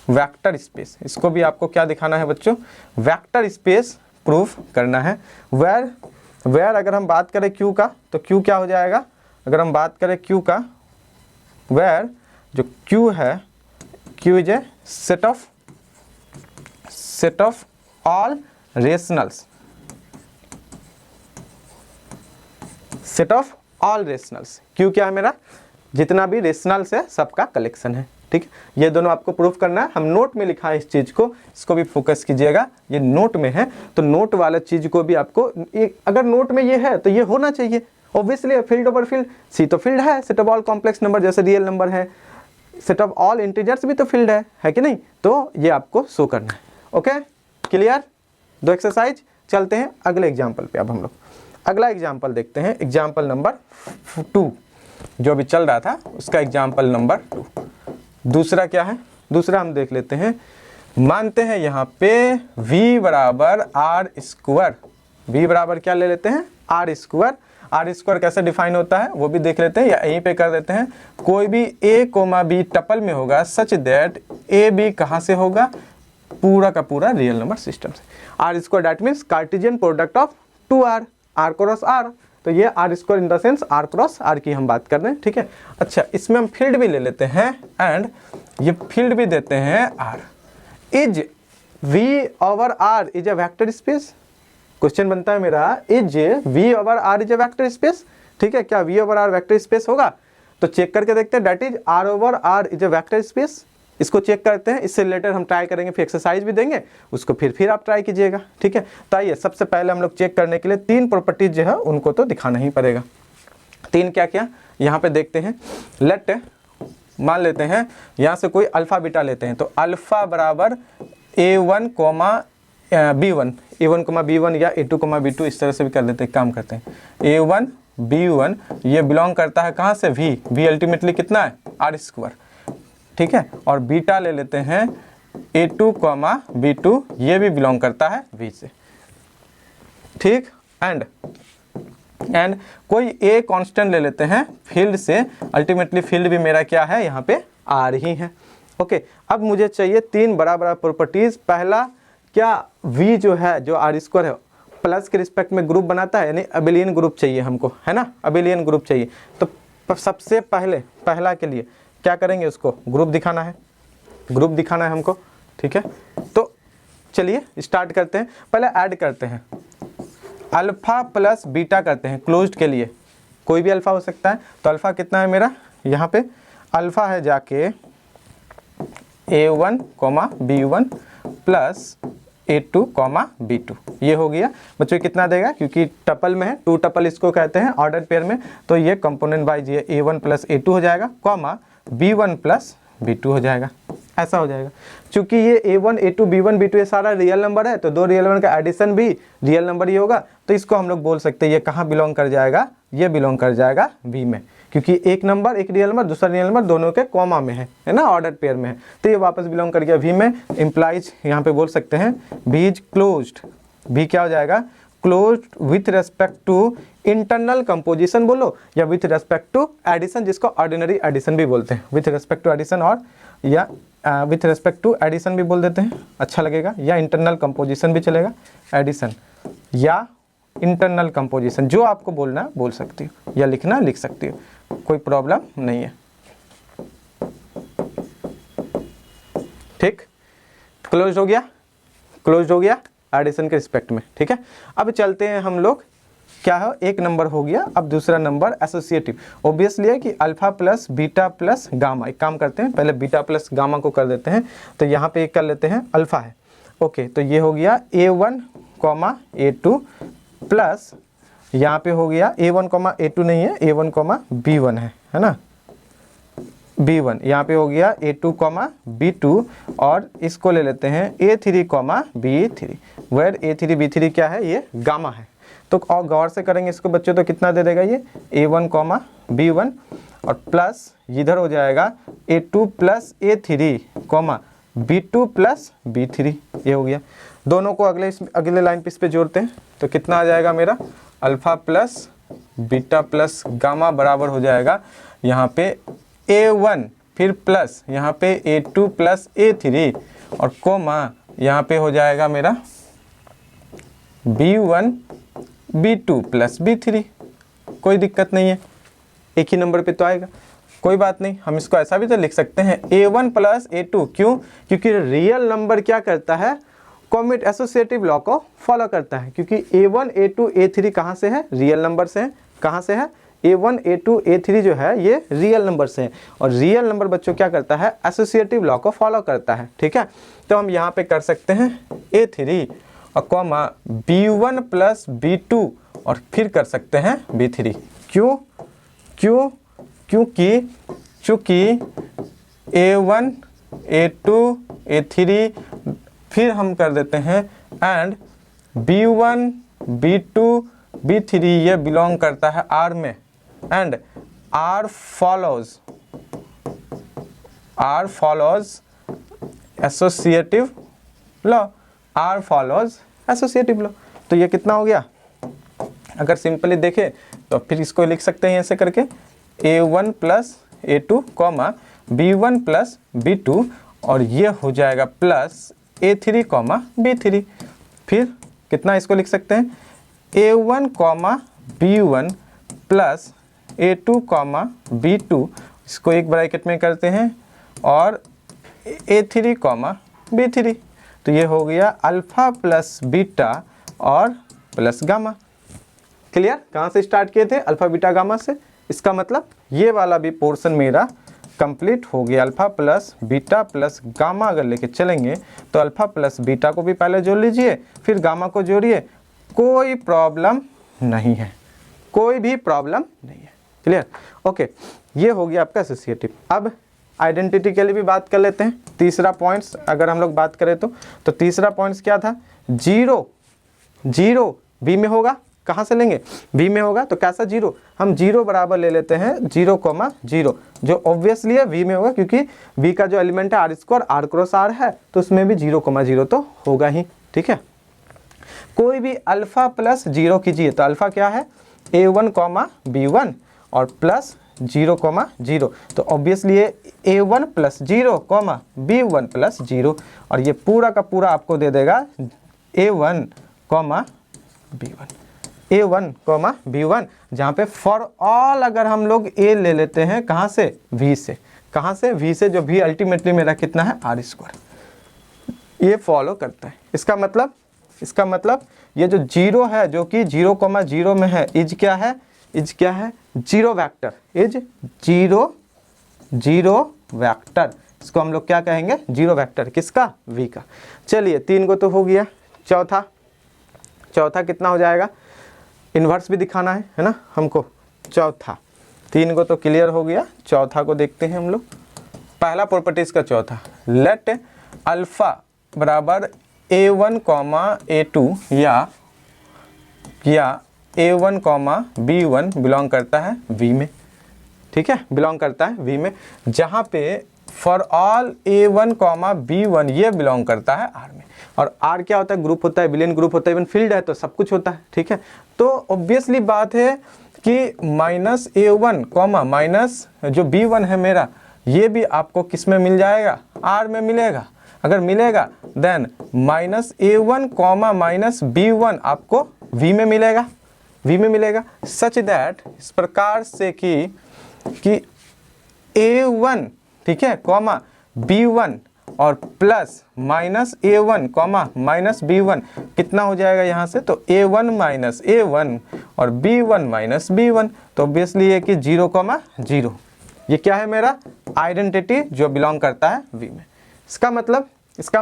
S1: वेक्टर स्पेस। इसको भी आपको क्या दिखाना है बच्चों, वेक्टर स्पेस प्रूफ करना है। वेयर अगर हम बात करें Q का, तो Q क्या हो जाएगा, अगर हम बात करें Q का, वेयर जो Q है, Q is a set of all rationals, set of all rationals. Q क्या है मेरा, जितना भी रेशनल्स है सबका कलेक्शन है, ठीक है। ये दोनों आपको प्रूफ करना है। हम नोट में लिखा है इस चीज़ को, इसको भी फोकस कीजिएगा। ये नोट में है तो नोट वाला चीज़ को भी आपको, अगर नोट में ये है तो ये होना चाहिए ऑब्वियसली। फील्ड ओवर फील्ड, सी तो फील्ड है, set of all complex number जैसे रियल नंबर है, सेट ऑफ ऑल इंटीजर्स भी तो फील्ड है कि नहीं, तो ये आपको शो करना है। Okay, clear. 2 एक्सरसाइज, चलते हैं अगले एग्जाम्पल पे। अब हम लोग अगला एग्जाम्पल देखते हैं, एग्जाम्पल नंबर 2 जो अभी चल रहा था उसका एग्जाम्पल नंबर 2। दूसरा क्या है, दूसरा हम देख लेते हैं। मानते हैं यहाँ पे v बराबर r स्क्वायर, v बराबर क्या ले लेते हैं, r स्क्वायर, आर स्क्वायर कैसे डिफाइन होता है वो भी देख लेते हैं, या यहीं पे कर देते हैं। कोई भी ए कोमा बी टपल में होगा सच दैट ए बी कहाँ से होगा, पूरा का पूरा रियल नंबर सिस्टम से। R square that means cartesian product of two R, R cross R. तो ये R square in the sense R cross R की हम बात कर रहे हैं, ठीक है। अच्छा, इसमें हम फील्ड भी ले लेते हैं एंड ये फील्ड भी देते हैं R. Is V over R is a vector space? Question बनता है मेरा, is V over R is a vector space, ठीक है। क्या V over R vector space होगा? तो चेक करके देखते हैं, that is R over R is a vector space. इसको चेक करते हैं, इससे रिलेटेड हम ट्राई करेंगे, फिर एक्सरसाइज भी देंगे उसको, फिर आप ट्राई कीजिएगा, ठीक है। तो आइए सबसे पहले हम लोग चेक करने के लिए 3 प्रॉपर्टीज जो है उनको तो दिखाना ही पड़ेगा। 3 क्या क्या यहाँ पे देखते हैं। लेट मान लेते हैं यहाँ से कोई अल्फा बीटा लेते हैं, तो अल्फा बराबर A1 coma B1, A1 coma B1 या A2 कोमा B2, इस तरह से भी कर लेते हैं, काम करते हैं। A1 B1 ये बिलोंग करता है कहाँ से, V अल्टीमेटली कितना है, आर स्क्वायर, ठीक है। और बीटा ले लेते हैं A2 कोमा B2, ये भी बिलोंग करता है V से, ठीक। एंड कोई A कांस्टेंट ले लेते हैं फील्ड से, अल्टीमेटली फील्ड भी मेरा क्या है, यहाँ पे आर ही है, ओके। अब मुझे चाहिए 3 बड़ा बड़ा प्रॉपर्टीज। पहला, क्या V जो है, जो आर स्क्वायर है, प्लस के रिस्पेक्ट में ग्रुप बनाता है, यानी अबेलियन ग्रुप चाहिए हमको, है ना, अबेलियन ग्रुप चाहिए। तो सबसे पहला के लिए क्या करेंगे, उसको ग्रुप दिखाना है, ग्रुप दिखाना है हमको, ठीक है। तो चलिए स्टार्ट करते हैं। पहले ऐड करते हैं, अल्फा प्लस बीटा करते हैं क्लोज्ड के लिए, कोई भी अल्फा हो सकता है। तो अल्फा कितना है मेरा, यहाँ पे अल्फा है जाके A1 coma B1 plus A2 coma B2, ये हो गया बच्चों। कितना देगा, क्योंकि टपल में है, 2 टपल इसको कहते हैं ऑर्डर पेयर में, तो ये कंपोनेंट वाइज ये A1 प्लस A2 हो जाएगा, कॉमा B1 प्लस B2 हो जाएगा, ऐसा हो जाएगा। चूंकि ये A1 A2 B1 B2 ये सारा रियल नंबर है, तो 2 रियल नंबर का एडिशन भी रियल नंबर ही होगा, तो इसको हम लोग बोल सकते हैं ये कहाँ बिलोंग कर जाएगा, ये बिलोंग कर जाएगा V में, क्योंकि एक नंबर, एक रियल नंबर, दूसरा रियल नंबर दोनों के कॉमा में है ना, ऑर्डर पेयर में है, तो ये वापस बिलोंग कर गया V में। इम्प्लाइज यहाँ पे बोल सकते हैं V इज क्लोज्ड, V क्या हो जाएगा, closed with respect to internal composition बोलो, या विथ रेस्पेक्ट टू एडिशन, जिसको ऑर्डिनरी एडिशन भी बोलते हैं, विथ रेस्पेक्ट टू एडिशन, और या विथ रेस्पेक्ट टू एडिशन भी बोल देते हैं, अच्छा लगेगा, या इंटरनल कंपोजिशन भी चलेगा, एडिशन या इंटरनल कंपोजिशन, जो आपको बोलना है बोल सकती हो, या लिखना लिख सकती हो, कोई प्रॉब्लम नहीं है, ठीक। क्लोज हो गया, क्लोज हो गया एडिशन के रिस्पेक्ट में, ठीक है। अब चलते हैं हम लोग, क्या है, एक नंबर हो गया, अब दूसरा नंबर एसोसिएटिव। ऑब्वियसली है कि alpha plus beta plus gamma, एक काम करते हैं, पहले बीटा प्लस गामा को कर देते हैं। तो यहाँ पे एक कर लेते हैं, अल्फा है, ओके, तो ये हो गया A1 कोमा A2 प्लस यहाँ पे हो गया A1 कोमा A2 नहीं है, A1 कोमा B1 है ना, B1, यहाँ पे हो गया A2 कोमा B2, और इसको ले लेते हैं A3 coma B3, where A3 B3 क्या है, ये गामा है। तो और गौर से करेंगे इसको बच्चों, तो कितना दे देगा ये A1 कोमा B1, और प्लस इधर हो जाएगा A2 plus A3 coma B2 plus B3, ये हो गया। दोनों को अगले लाइन पे इस पे जोड़ते हैं, तो कितना आ जाएगा मेरा, alpha plus beta plus gamma बराबर हो जाएगा यहाँ पे A1, फिर प्लस यहाँ पे A2 प्लस A3, और कोमा यहाँ पे हो जाएगा मेरा B1 B2 प्लस B3, कोई दिक्कत नहीं है, एक ही नंबर पे तो आएगा, कोई बात नहीं। हम इसको ऐसा भी तो लिख सकते हैं A1 प्लस A2, क्यों, क्योंकि रियल नंबर क्या करता है, कॉमेट एसोसिएटिव लॉ को फॉलो करता है, क्योंकि A1 A2 A3 कहाँ से है, रियल नंबर से है, कहाँ से है, A1 A2 A3 जो है ये रियल नंबर से है, और रियल नंबर बच्चों क्या करता है, एसोसिएटिव लॉ को फॉलो करता है, ठीक है। तो हम यहाँ पे कर सकते हैं A3 और कॉमा B1 प्लस B2, और फिर कर सकते हैं B3, क्यों, क्योंकि A1 A2 A3, फिर हम कर देते हैं एंड B1 B2 B3 ये बिलोंग करता है R में, and R follows associative law, R follows associative law. तो ये कितना हो गया, अगर सिंपली देखें तो फिर इसको लिख सकते हैं ऐसे करके A1 plus A2 comma B1 plus B2 और ये हो जाएगा प्लस A3 कॉमा B3। फिर कितना इसको लिख सकते हैं A1 comma B1 plus A2 comma B2, इसको एक ब्रैकेट में करते हैं और A3 कॉमा B3। तो ये हो गया अल्फ़ा प्लस बीटा और प्लस गामा। क्लियर? कहाँ से स्टार्ट किए थे? अल्फ़ा बीटा गामा से। इसका मतलब ये वाला भी पोर्शन मेरा कंप्लीट हो गया। Alpha plus beta plus gamma अगर लेके चलेंगे तो अल्फ़ा प्लस बीटा को भी पहले जोड़ लीजिए, फिर गामा को जोड़िए, कोई प्रॉब्लम नहीं है, कोई भी प्रॉब्लम नहीं है। क्लियर? ओके, ये हो गया आपका एसोसिएटिव। अब आइडेंटिटी के लिए भी बात कर लेते हैं। तीसरा पॉइंट्स अगर हम लोग बात करें तो तीसरा पॉइंट्स क्या था? जीरो। जीरो बी में होगा, कहाँ से लेंगे? बी में होगा, तो कैसा जीरो? हम जीरो बराबर ले लेते हैं 0 कॉमा 0, जो ऑब्वियसली है वी में होगा, क्योंकि वी का जो एलिमेंट है R² R क्रॉस R है, तो उसमें भी 0 कॉमा 0 तो होगा ही। ठीक है, कोई भी अल्फ़ा प्लस 0 कीजिए तो अल्फ़ा क्या है? A1 कॉमा B1 और प्लस 0 कॉमा 0, तो ऑब्वियसली ये A1 plus 0 comma B1 plus 0 और ये पूरा का पूरा आपको दे देगा A1 comma B1, A1 comma B1, जहाँ पे फॉर ऑल अगर हम लोग A ले लेते हैं कहाँ से? V से। कहाँ से? V से, जो V अल्टीमेटली मेरा कितना है? R²। ये फॉलो करता है। इसका मतलब ये जो जीरो है, जो कि 0 कॉमा 0 में है, इज क्या है? इज क्या है? Zero vector. Is zero vector. इसको हम लोग क्या कहेंगे? Zero vector. किसका? V का। चलिए 3 को तो हो गया। चौथा कितना हो जाएगा? इन्वर्स भी दिखाना है ना हमको। चौथा 3 को तो क्लियर हो गया, चौथा को देखते हैं हम लोग। पहला प्रॉपर्टीज का चौथा, लेट अल्फ़ा बराबर A1 कॉमा A2 या A1 कॉमा B1 बिलोंग करता है V में। ठीक है, बिलोंग करता है V में, जहाँ पे for all A1 comma B1 ये बिलोंग करता है R में। और R क्या होता है? ग्रुप होता है, बिलियन ग्रुप होता है, इवन फील्ड है, तो सब कुछ होता है। ठीक है, तो ऑब्वियसली बात है कि माइनस A1 कॉमा माइनस जो B1 है मेरा, ये भी आपको किस में मिल जाएगा? R में मिलेगा। अगर मिलेगा then minus A1 comma minus B1 आपको V में मिलेगा, सच दैट इस प्रकार से कि A1, ठीक है, कॉमा B1 और plus minus A1 comma minus B1 कितना हो जाएगा यहाँ से? तो A1 माइनस A1 और B1 माइनस B1, तो ऑब्वियसली ये कि 0 कॉमा 0, ये क्या है मेरा? आइडेंटिटी जो बिलोंग करता है V में। इसका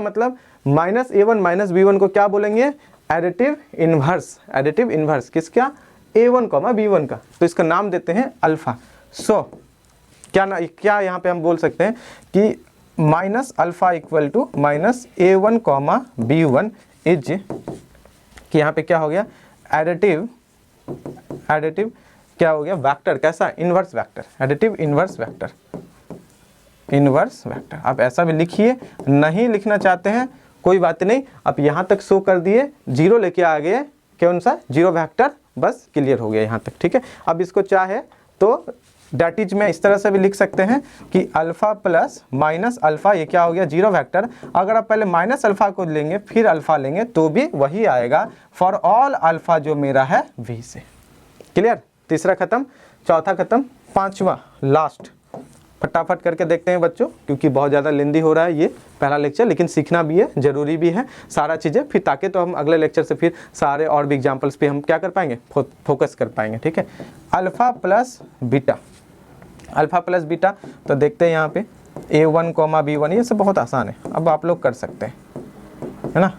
S1: मतलब माइनस A1 माइनस B1 को क्या बोलेंगे? एडिटिव इन्वर्स किसका? A1 कॉमा B1 का। तो इसका नाम देते हैं अल्फ़ा। सो क्या यहाँ पे हम बोल सकते हैं कि minus alpha equal to minus A1 comma B1 is, कि यहाँ पे क्या हो गया? एडिटिव क्या हो गया? वेक्टर। कैसा? Inverse vector, additive inverse vector. आप ऐसा भी लिखिए, नहीं लिखना चाहते हैं कोई बात नहीं, आप यहाँ तक शो कर दिए, 0 लेके आ गए, कौन सा? जीरो वेक्टर, बस क्लियर हो गया यहाँ तक। ठीक है, अब इसको चाहे तो डेट इज में इस तरह से भी लिख सकते हैं कि अल्फ़ा प्लस माइनस अल्फ़ा, ये क्या हो गया? Zero vector. अगर आप पहले माइनस अल्फ़ा को लेंगे फिर अल्फ़ा लेंगे तो भी वही आएगा, फॉर ऑल अल्फ़ा जो मेरा है V से। क्लियर? तीसरा खत्म, चौथा खत्म, पांचवा लास्ट फटाफट करके देखते हैं बच्चों, क्योंकि बहुत ज़्यादा लेंदी हो रहा है ये पहला लेक्चर, लेकिन सीखना भी है, ज़रूरी भी है सारा चीज़ें, फिर ताकि तो हम अगले लेक्चर से फिर सारे और भी एग्जांपल्स पे हम क्या कर पाएंगे? फोकस कर पाएंगे। ठीक है, अल्फ़ा प्लस बीटा, तो देखते हैं यहाँ पे A1 कॉमा B1, ये सब बहुत आसान है, अब आप लोग कर सकते हैं, है ना।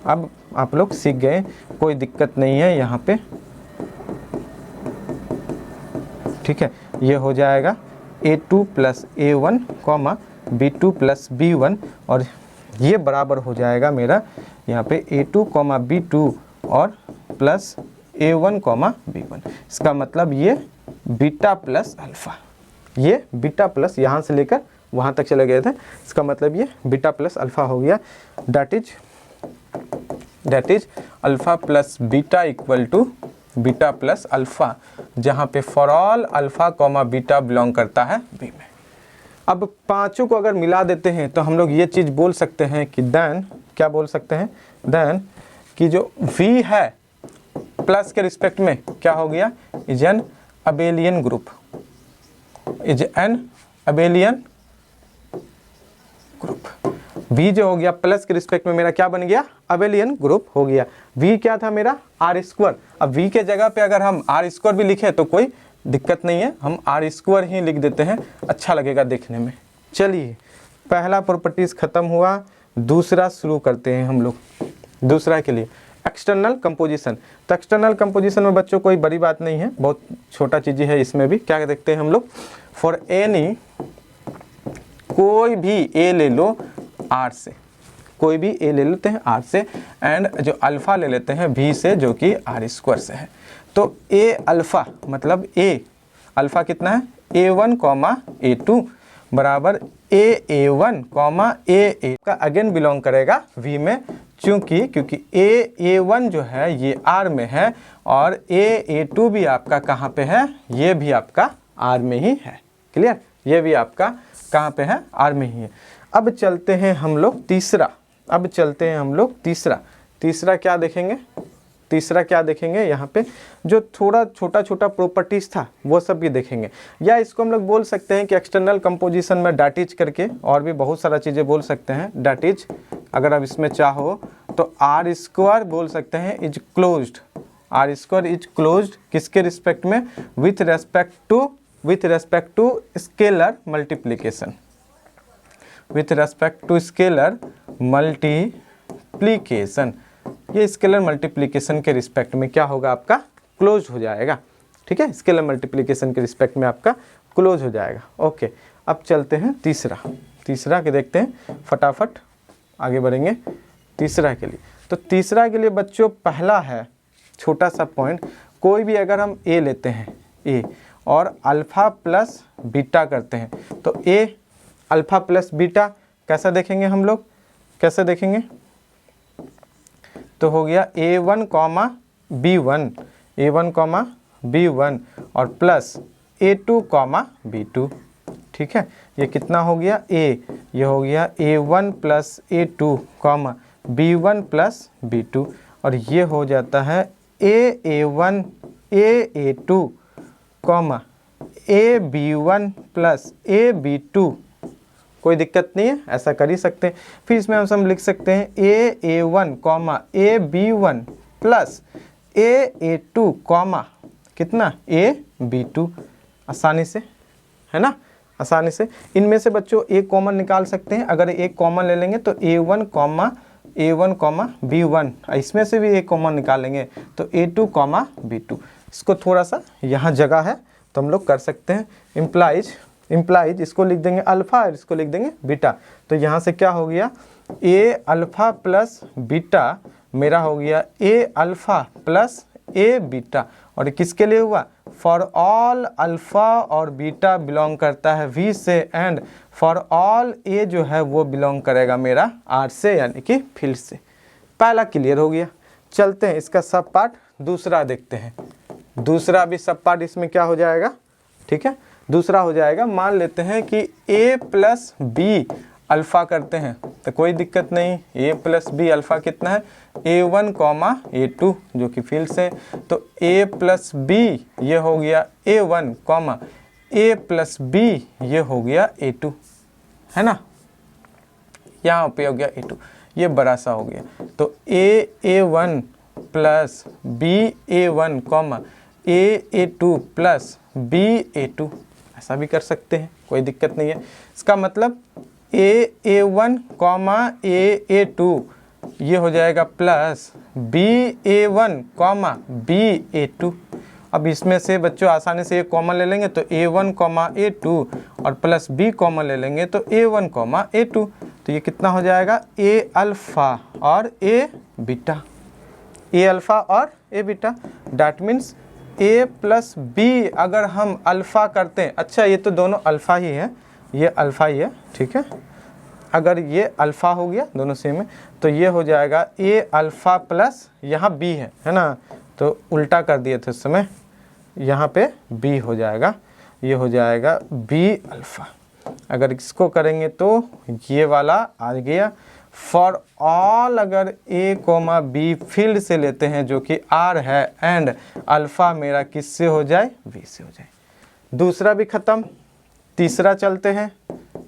S1: अब आप लोग सीख गए, कोई दिक्कत नहीं है यहाँ पे। ठीक है, ये हो जाएगा A2 plus A1 comma B2 plus B1 और ये बराबर हो जाएगा मेरा यहाँ पे A2 कॉमा B2 और प्लस A1 कॉमा B1। इसका मतलब ये बीटा प्लस अल्फ़ा, ये बीटा प्लस यहाँ से लेकर वहाँ तक चले गए थे, इसका मतलब ये बीटा प्लस अल्फ़ा हो गया। That is alpha plus beta equal to beta plus alpha, जहाँ पे for all alpha comma beta belong करता है बी में। अब पांचों को अगर मिला देते हैं तो हम लोग ये चीज़ बोल सकते हैं कि देन, क्या बोल सकते हैं, देन कि जो v है प्लस के रिस्पेक्ट में क्या हो गया, is an abelian group, is an abelian group. v जो हो गया प्लस के रिस्पेक्ट में मेरा क्या बन गया, अबेलियन ग्रुप हो गया। v क्या था मेरा, आर स्क्वायर। अब v के जगह पे अगर हम आर स्क्वायर भी लिखे तो कोई दिक्कत नहीं है, हम आर स्क्वायर ही लिख देते हैं, अच्छा लगेगा देखने में। चलिए पहला प्रॉपर्टीज खत्म हुआ, दूसरा शुरू करते हैं हम लोग। दूसरा के लिए एक्सटर्नल कंपोजिशन। तो एक्सटर्नल कंपोजिशन में बच्चों कोई बड़ी बात नहीं है, बहुत छोटा चीज़ है इसमें भी। क्या देखते हैं हम लोग, फॉर एनी, कोई भी ए ले लो आर से, कोई भी ए ले लेते हैं आर से, एंड जो अल्फ़ा ले लेते हैं बी से जो कि आर स्क्वायर से है। तो ए अल्फ़ा मतलब ए अल्फ़ा कितना है, a1 कॉमा a2 बराबर a1 कॉमा a का अगेन बिलोंग करेगा v में, क्योंकि a1 जो है ये r में है और a2 भी आपका कहाँ पे है, ये भी आपका r में ही है। क्लियर, ये भी आपका कहाँ पे है, r में ही है। अब चलते हैं हम लोग तीसरा, अब चलते हैं हम लोग तीसरा क्या देखेंगे, तीसरा क्या देखेंगे, यहाँ पे जो थोड़ा छोटा छोटा प्रॉपर्टीज़ था वो सब भी देखेंगे, या इसको हम लोग बोल सकते हैं कि एक्सटर्नल कंपोजिशन में डाटिज करके और भी बहुत सारा चीज़ें बोल सकते हैं। डाटिज अगर आप इसमें चाहो तो आर स्क्वायर बोल सकते हैं is closed, R square is closed किसके रिस्पेक्ट में, with respect to scalar multiplication, with respect to scalar multiplication. ये स्केलर मल्टीप्लिकेशन के रिस्पेक्ट में क्या होगा, आपका क्लोज हो जाएगा। ठीक है, स्केलर मल्टीप्लिकेशन के रिस्पेक्ट में आपका क्लोज हो जाएगा। ओके, अब चलते हैं तीसरा के देखते हैं, फटाफट आगे बढ़ेंगे तीसरा के लिए। तो तीसरा के लिए बच्चों पहला है छोटा सा पॉइंट, कोई भी अगर हम ए लेते हैं ए और अल्फ़ा प्लस बीटा करते हैं, तो ए अल्फ़ा प्लस बीटा कैसा देखेंगे हम लोग, कैसे देखेंगे, तो हो गया a1 comma b1, a1 comma b1 और प्लस a2 कॉमा b2। ठीक है, ये कितना हो गया a, ये हो गया a1 plus a2 comma b1 plus b2, और ये हो जाता है a1 a2 comma ab1 plus ab2। कोई दिक्कत नहीं है, ऐसा कर ही सकते हैं। फिर इसमें हम लिख सकते हैं a1 comma ab1 plus a2 comma कितना ab2, आसानी से, है ना, आसानी से। इनमें से बच्चों एक कॉमन निकाल सकते हैं, अगर एक कॉमन ले लेंगे तो a1 कॉमा b1, इसमें से भी एक कॉमन निकालेंगे तो a2 कॉमा b2। इसको थोड़ा सा यहाँ जगह है तो हम लोग कर सकते हैं, इम्प्लाइज इसको लिख देंगे अल्फ़ा और इसको लिख देंगे बीटा। तो यहाँ से क्या हो गया, ए अल्फ़ा प्लस बीटा मेरा हो गया ए अल्फ़ा प्लस ए बीटा, और किसके लिए हुआ, फॉर ऑल अल्फ़ा और बीटा बिलोंग करता है वी से, एंड फॉर ऑल ए जो है वो बिलोंग करेगा मेरा आर से, यानी कि फील्ड से। पहला क्लियर हो गया। चलते हैं इसका सब पार्ट दूसरा देखते हैं। दूसरा भी सब पार्ट इसमें क्या हो जाएगा, ठीक है, दूसरा हो जाएगा। मान लेते हैं कि a प्लस बी अल्फ़ा करते हैं तो कोई दिक्कत नहीं, a प्लस बी अल्फ़ा कितना है a1 कॉमा a2 जो कि फील्ड से, तो a प्लस बी ये हो गया a1 comma a plus B ये हो गया a2, है ना, यहाँ पे हो गया a2, ये बड़ा सा हो गया। तो a1 plus ba1 comma a2 plus ba2, ऐसा भी कर सकते हैं, कोई दिक्कत नहीं है। इसका मतलब a1 कॉमा a2 ये हो जाएगा प्लस ba1 कॉमा ba2। अब इसमें से बच्चों आसानी से एक कॉमन ले लेंगे तो a1 कॉमा a2 और प्लस b कॉमन ले लेंगे तो a1 कॉमा a2। तो ये कितना हो जाएगा, a अल्फ़ा और a बीटा, a अल्फ़ा और a beta. That means a plus B अगर हम अल्फ़ा करते हैं, अच्छा ये तो दोनों अल्फ़ा ही है, ये अल्फ़ा ही है, ठीक है, अगर ये अल्फ़ा हो गया दोनों सेम है तो ये हो जाएगा a अल्फ़ा प्लस यहाँ b है ना, तो उल्टा कर दिए थे उस समय, यहाँ पे बी हो जाएगा, ये हो जाएगा बी अल्फ़ा। अगर इसको करेंगे तो ये वाला आ गया। फॉर ऑल अगर ए कोमा बी फील्ड से लेते हैं जो कि आर है, एंड अल्फ़ा मेरा किससे हो जाए, वी से हो जाए। दूसरा भी ख़त्म, तीसरा चलते हैं।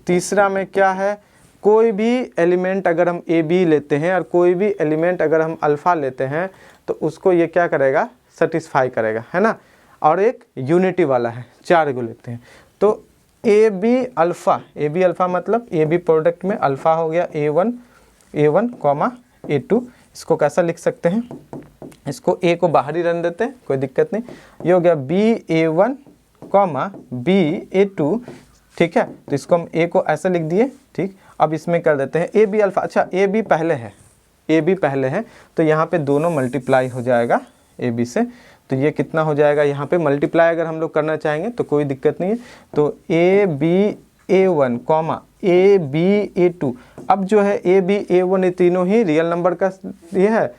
S1: तीसरा में क्या है, कोई भी एलिमेंट अगर हम ए बी लेते हैं और कोई भी एलिमेंट अगर हम अल्फ़ा लेते हैं तो उसको ये क्या करेगा, सेटिस्फाई करेगा, है ना। और एक यूनिटी वाला है, 4 को लेते हैं तो ए बी अल्फ़ा मतलब ए बी प्रोडक्ट में अल्फ़ा हो गया A1 कॉमा A2। इसको कैसा लिख सकते हैं, इसको ए को बाहर ही रन देते हैं, कोई दिक्कत नहीं। ये हो गया BA1 कॉमा BA2, ठीक है। तो इसको हम ए को ऐसा लिख दिए, ठीक। अब इसमें कर देते हैं ए बी अल्फ़ा। अच्छा, ए बी पहले है तो यहाँ पे दोनों मल्टीप्लाई हो जाएगा ए बी से। तो ये कितना हो जाएगा, यहाँ पे मल्टीप्लाई अगर हम लोग करना चाहेंगे तो कोई दिक्कत नहीं है। तो AB1 कॉमा AB2, अब जो है AB1 ये तीनों ही रियल नंबर का ये है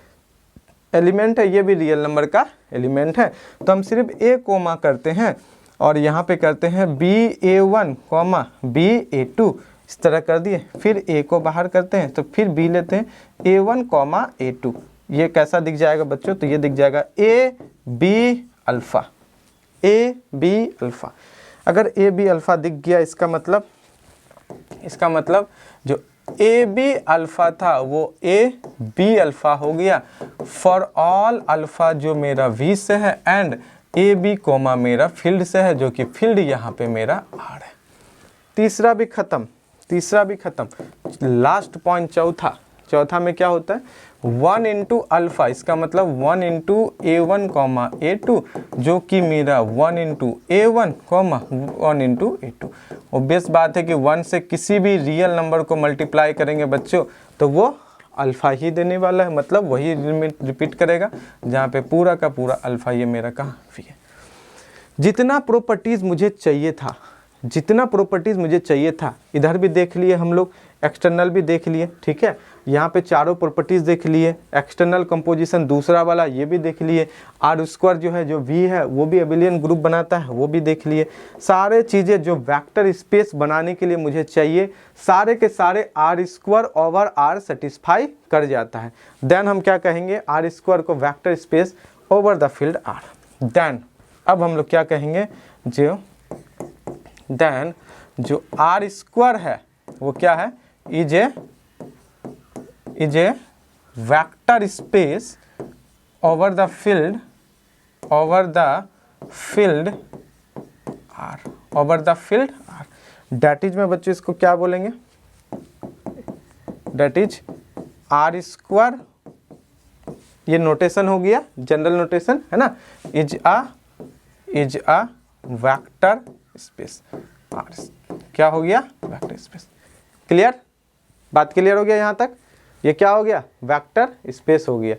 S1: एलिमेंट है, ये भी रियल नंबर का एलिमेंट है। तो हम सिर्फ ए कोमा करते हैं और यहाँ पे करते हैं BA1 कॉमा BA2, इस तरह कर दिए। फिर ए को बाहर करते हैं तो फिर बी लेते हैं A1 कॉमा A2। ये कैसा दिख जाएगा बच्चों, तो ये दिख जाएगा AB अल्फ़ा, AB अल्फ़ा। अगर AB अल्फ़ा दिख गया, इसका मतलब जो AB अल्फ़ा था वो AB अल्फ़ा हो गया फॉर ऑल अल्फ़ा जो मेरा V से है, एंड AB कोमा मेरा फील्ड से है जो कि फील्ड यहाँ पे मेरा R है। तीसरा भी ख़त्म। लास्ट पॉइंट चौथा में क्या होता है, 1 इंटू अल्फ़ा, इसका मतलब 1 इंटू A1 कॉमा A2 जो कि मेरा 1 into A1 comma 1 into A2। Obvious बात है कि 1 से किसी भी रियल नंबर को मल्टीप्लाई करेंगे बच्चों तो वो अल्फ़ा ही देने वाला है, मतलब वही रिपीट करेगा जहाँ पे पूरा का पूरा अल्फ़ा ये मेरा कहाँ भी है। जितना प्रॉपर्टीज़ मुझे चाहिए था इधर भी देख लिए हम लोग, एक्सटर्नल भी देख लिए, ठीक है। यहाँ पे चारों प्रॉपर्टीज़ देख लिए, एक्सटर्नल कंपोजिशन दूसरा वाला ये भी देख लिए, आर स्क्वायर जो है जो वी है वो भी एबिलियन ग्रुप बनाता है वो भी देख लिए। सारे चीज़ें जो वेक्टर स्पेस बनाने के लिए मुझे चाहिए सारे के सारे R square over R satisfy कर जाता है। देन हम क्या कहेंगे, आर स्क्वायर को vector space over the field R. Then अब हम लोग क्या कहेंगे, जो आर स्क्वायर है वो क्या है, is a vector space over the field R, that is में बच्चों इसको क्या बोलेंगे, डेट इज आर स्क्वायर, ये नोटेशन हो गया जनरल नोटेशन है ना, is a vector space R, क्या हो गया, वेक्टर स्पेस। क्लियर, बात क्लियर हो गया यहाँ तक, ये क्या हो गया, वेक्टर स्पेस हो गया।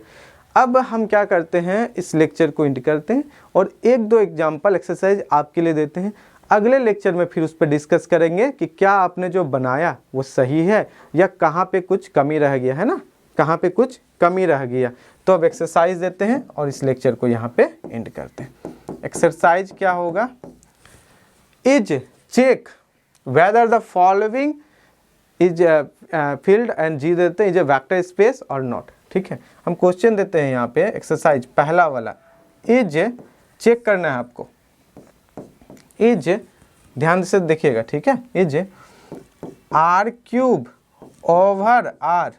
S1: अब हम क्या करते हैं, इस लेक्चर को एंड करते हैं और 1-2 एग्जाम्पल एक्सरसाइज आपके लिए देते हैं। अगले लेक्चर में फिर उस पर डिस्कस करेंगे कि क्या आपने जो बनाया वो सही है या कहाँ पे कुछ कमी रह गया है ना, कहाँ पे कुछ कमी रह गया। तो अब एक्सरसाइज देते हैं और इस लेक्चर को यहाँ पे एंड करते हैं। एक्सरसाइज क्या होगा, is check whether the following is field and G देते हैं, इज ए वेक्टर स्पेस और नॉट। ठीक है, हम क्वेश्चन देते हैं यहाँ पे एक्सरसाइज पहला वाला, इज चेक करना है आपको, इज ध्यान से देखिएगा, ठीक है, is R cube over R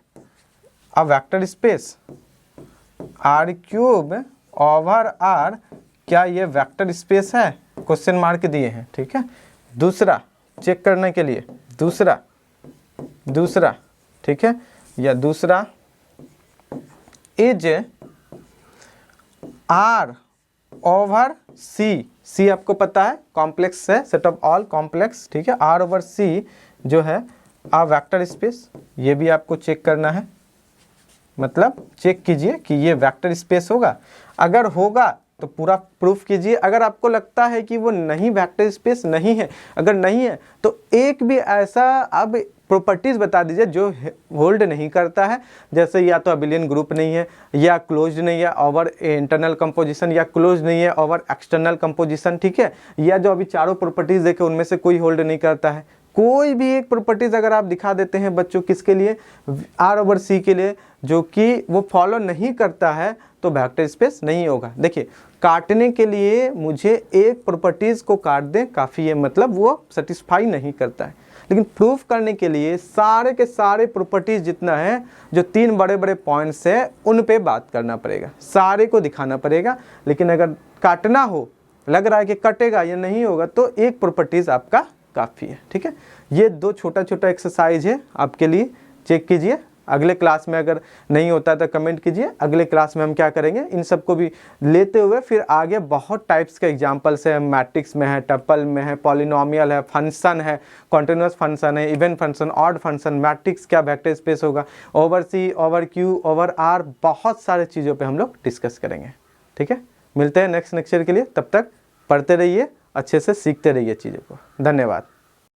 S1: a vector space, R cube over R क्या ये वेक्टर स्पेस है, क्वेश्चन मार्क दिए हैं, ठीक है। दूसरा चेक करने के लिए, दूसरा ठीक है, या दूसरा इज आर ओवर सी, सी आपको पता है कॉम्प्लेक्स है, सेट ऑफ ऑल कॉम्प्लेक्स, ठीक है। आर ओवर सी जो है आ वेक्टर स्पेस, ये भी आपको चेक करना है, मतलब चेक कीजिए कि ये वेक्टर स्पेस होगा। अगर होगा तो पूरा प्रूफ कीजिए, अगर आपको लगता है कि वो नहीं वेक्टर स्पेस नहीं है, अगर नहीं है तो एक भी ऐसा, अब प्रॉपर्टीज़ बता दीजिए जो होल्ड नहीं करता है, जैसे या तो अबिलियन ग्रुप नहीं है, या क्लोज्ड नहीं है ओवर इंटरनल कंपोजिशन, या क्लोज नहीं है ओवर एक्सटर्नल कंपोजिशन, ठीक है, या जो अभी चारों प्रॉपर्टीज़ देखे उनमें से कोई होल्ड नहीं करता है। कोई भी एक प्रॉपर्टीज़ अगर आप दिखा देते हैं बच्चों किसके लिए, R/C के लिए, जो कि वो फॉलो नहीं करता है, तो वेक्टर स्पेस नहीं होगा। देखिए काटने के लिए मुझे एक प्रॉपर्टीज़ को काट दें काफ़ी है, मतलब वो सेटिस्फाई नहीं करता है, लेकिन प्रूफ करने के लिए सारे के सारे प्रॉपर्टीज़ जितना है, जो 3 बड़े बड़े पॉइंट्स है उन पे बात करना पड़ेगा, सारे को दिखाना पड़ेगा। लेकिन अगर काटना हो, लग रहा है कि कटेगा या नहीं होगा, तो एक प्रॉपर्टीज़ आपका काफ़ी है, ठीक है। ये 2 छोटा छोटा एक्सरसाइज है आपके लिए, चेक कीजिए। अगले क्लास में अगर नहीं होता तो कमेंट कीजिए, अगले क्लास में हम क्या करेंगे, इन सबको भी लेते हुए फिर आगे बहुत टाइप्स के एग्जांपल्स है, मैट्रिक्स में है, टपल में है, पॉलिनोमियल है, फंक्शन है, कॉन्टिन्यूस फंक्शन है, even function, odd function, matrix क्या वेक्टर स्पेस होगा, over C, over Q, over R, बहुत सारे चीज़ों पर हम लोग डिस्कस करेंगे, ठीक है। मिलते हैं नेक्स्ट लेक्चर के लिए, तब तक पढ़ते रहिए, अच्छे से सीखते रहिए चीज़ों को। धन्यवाद।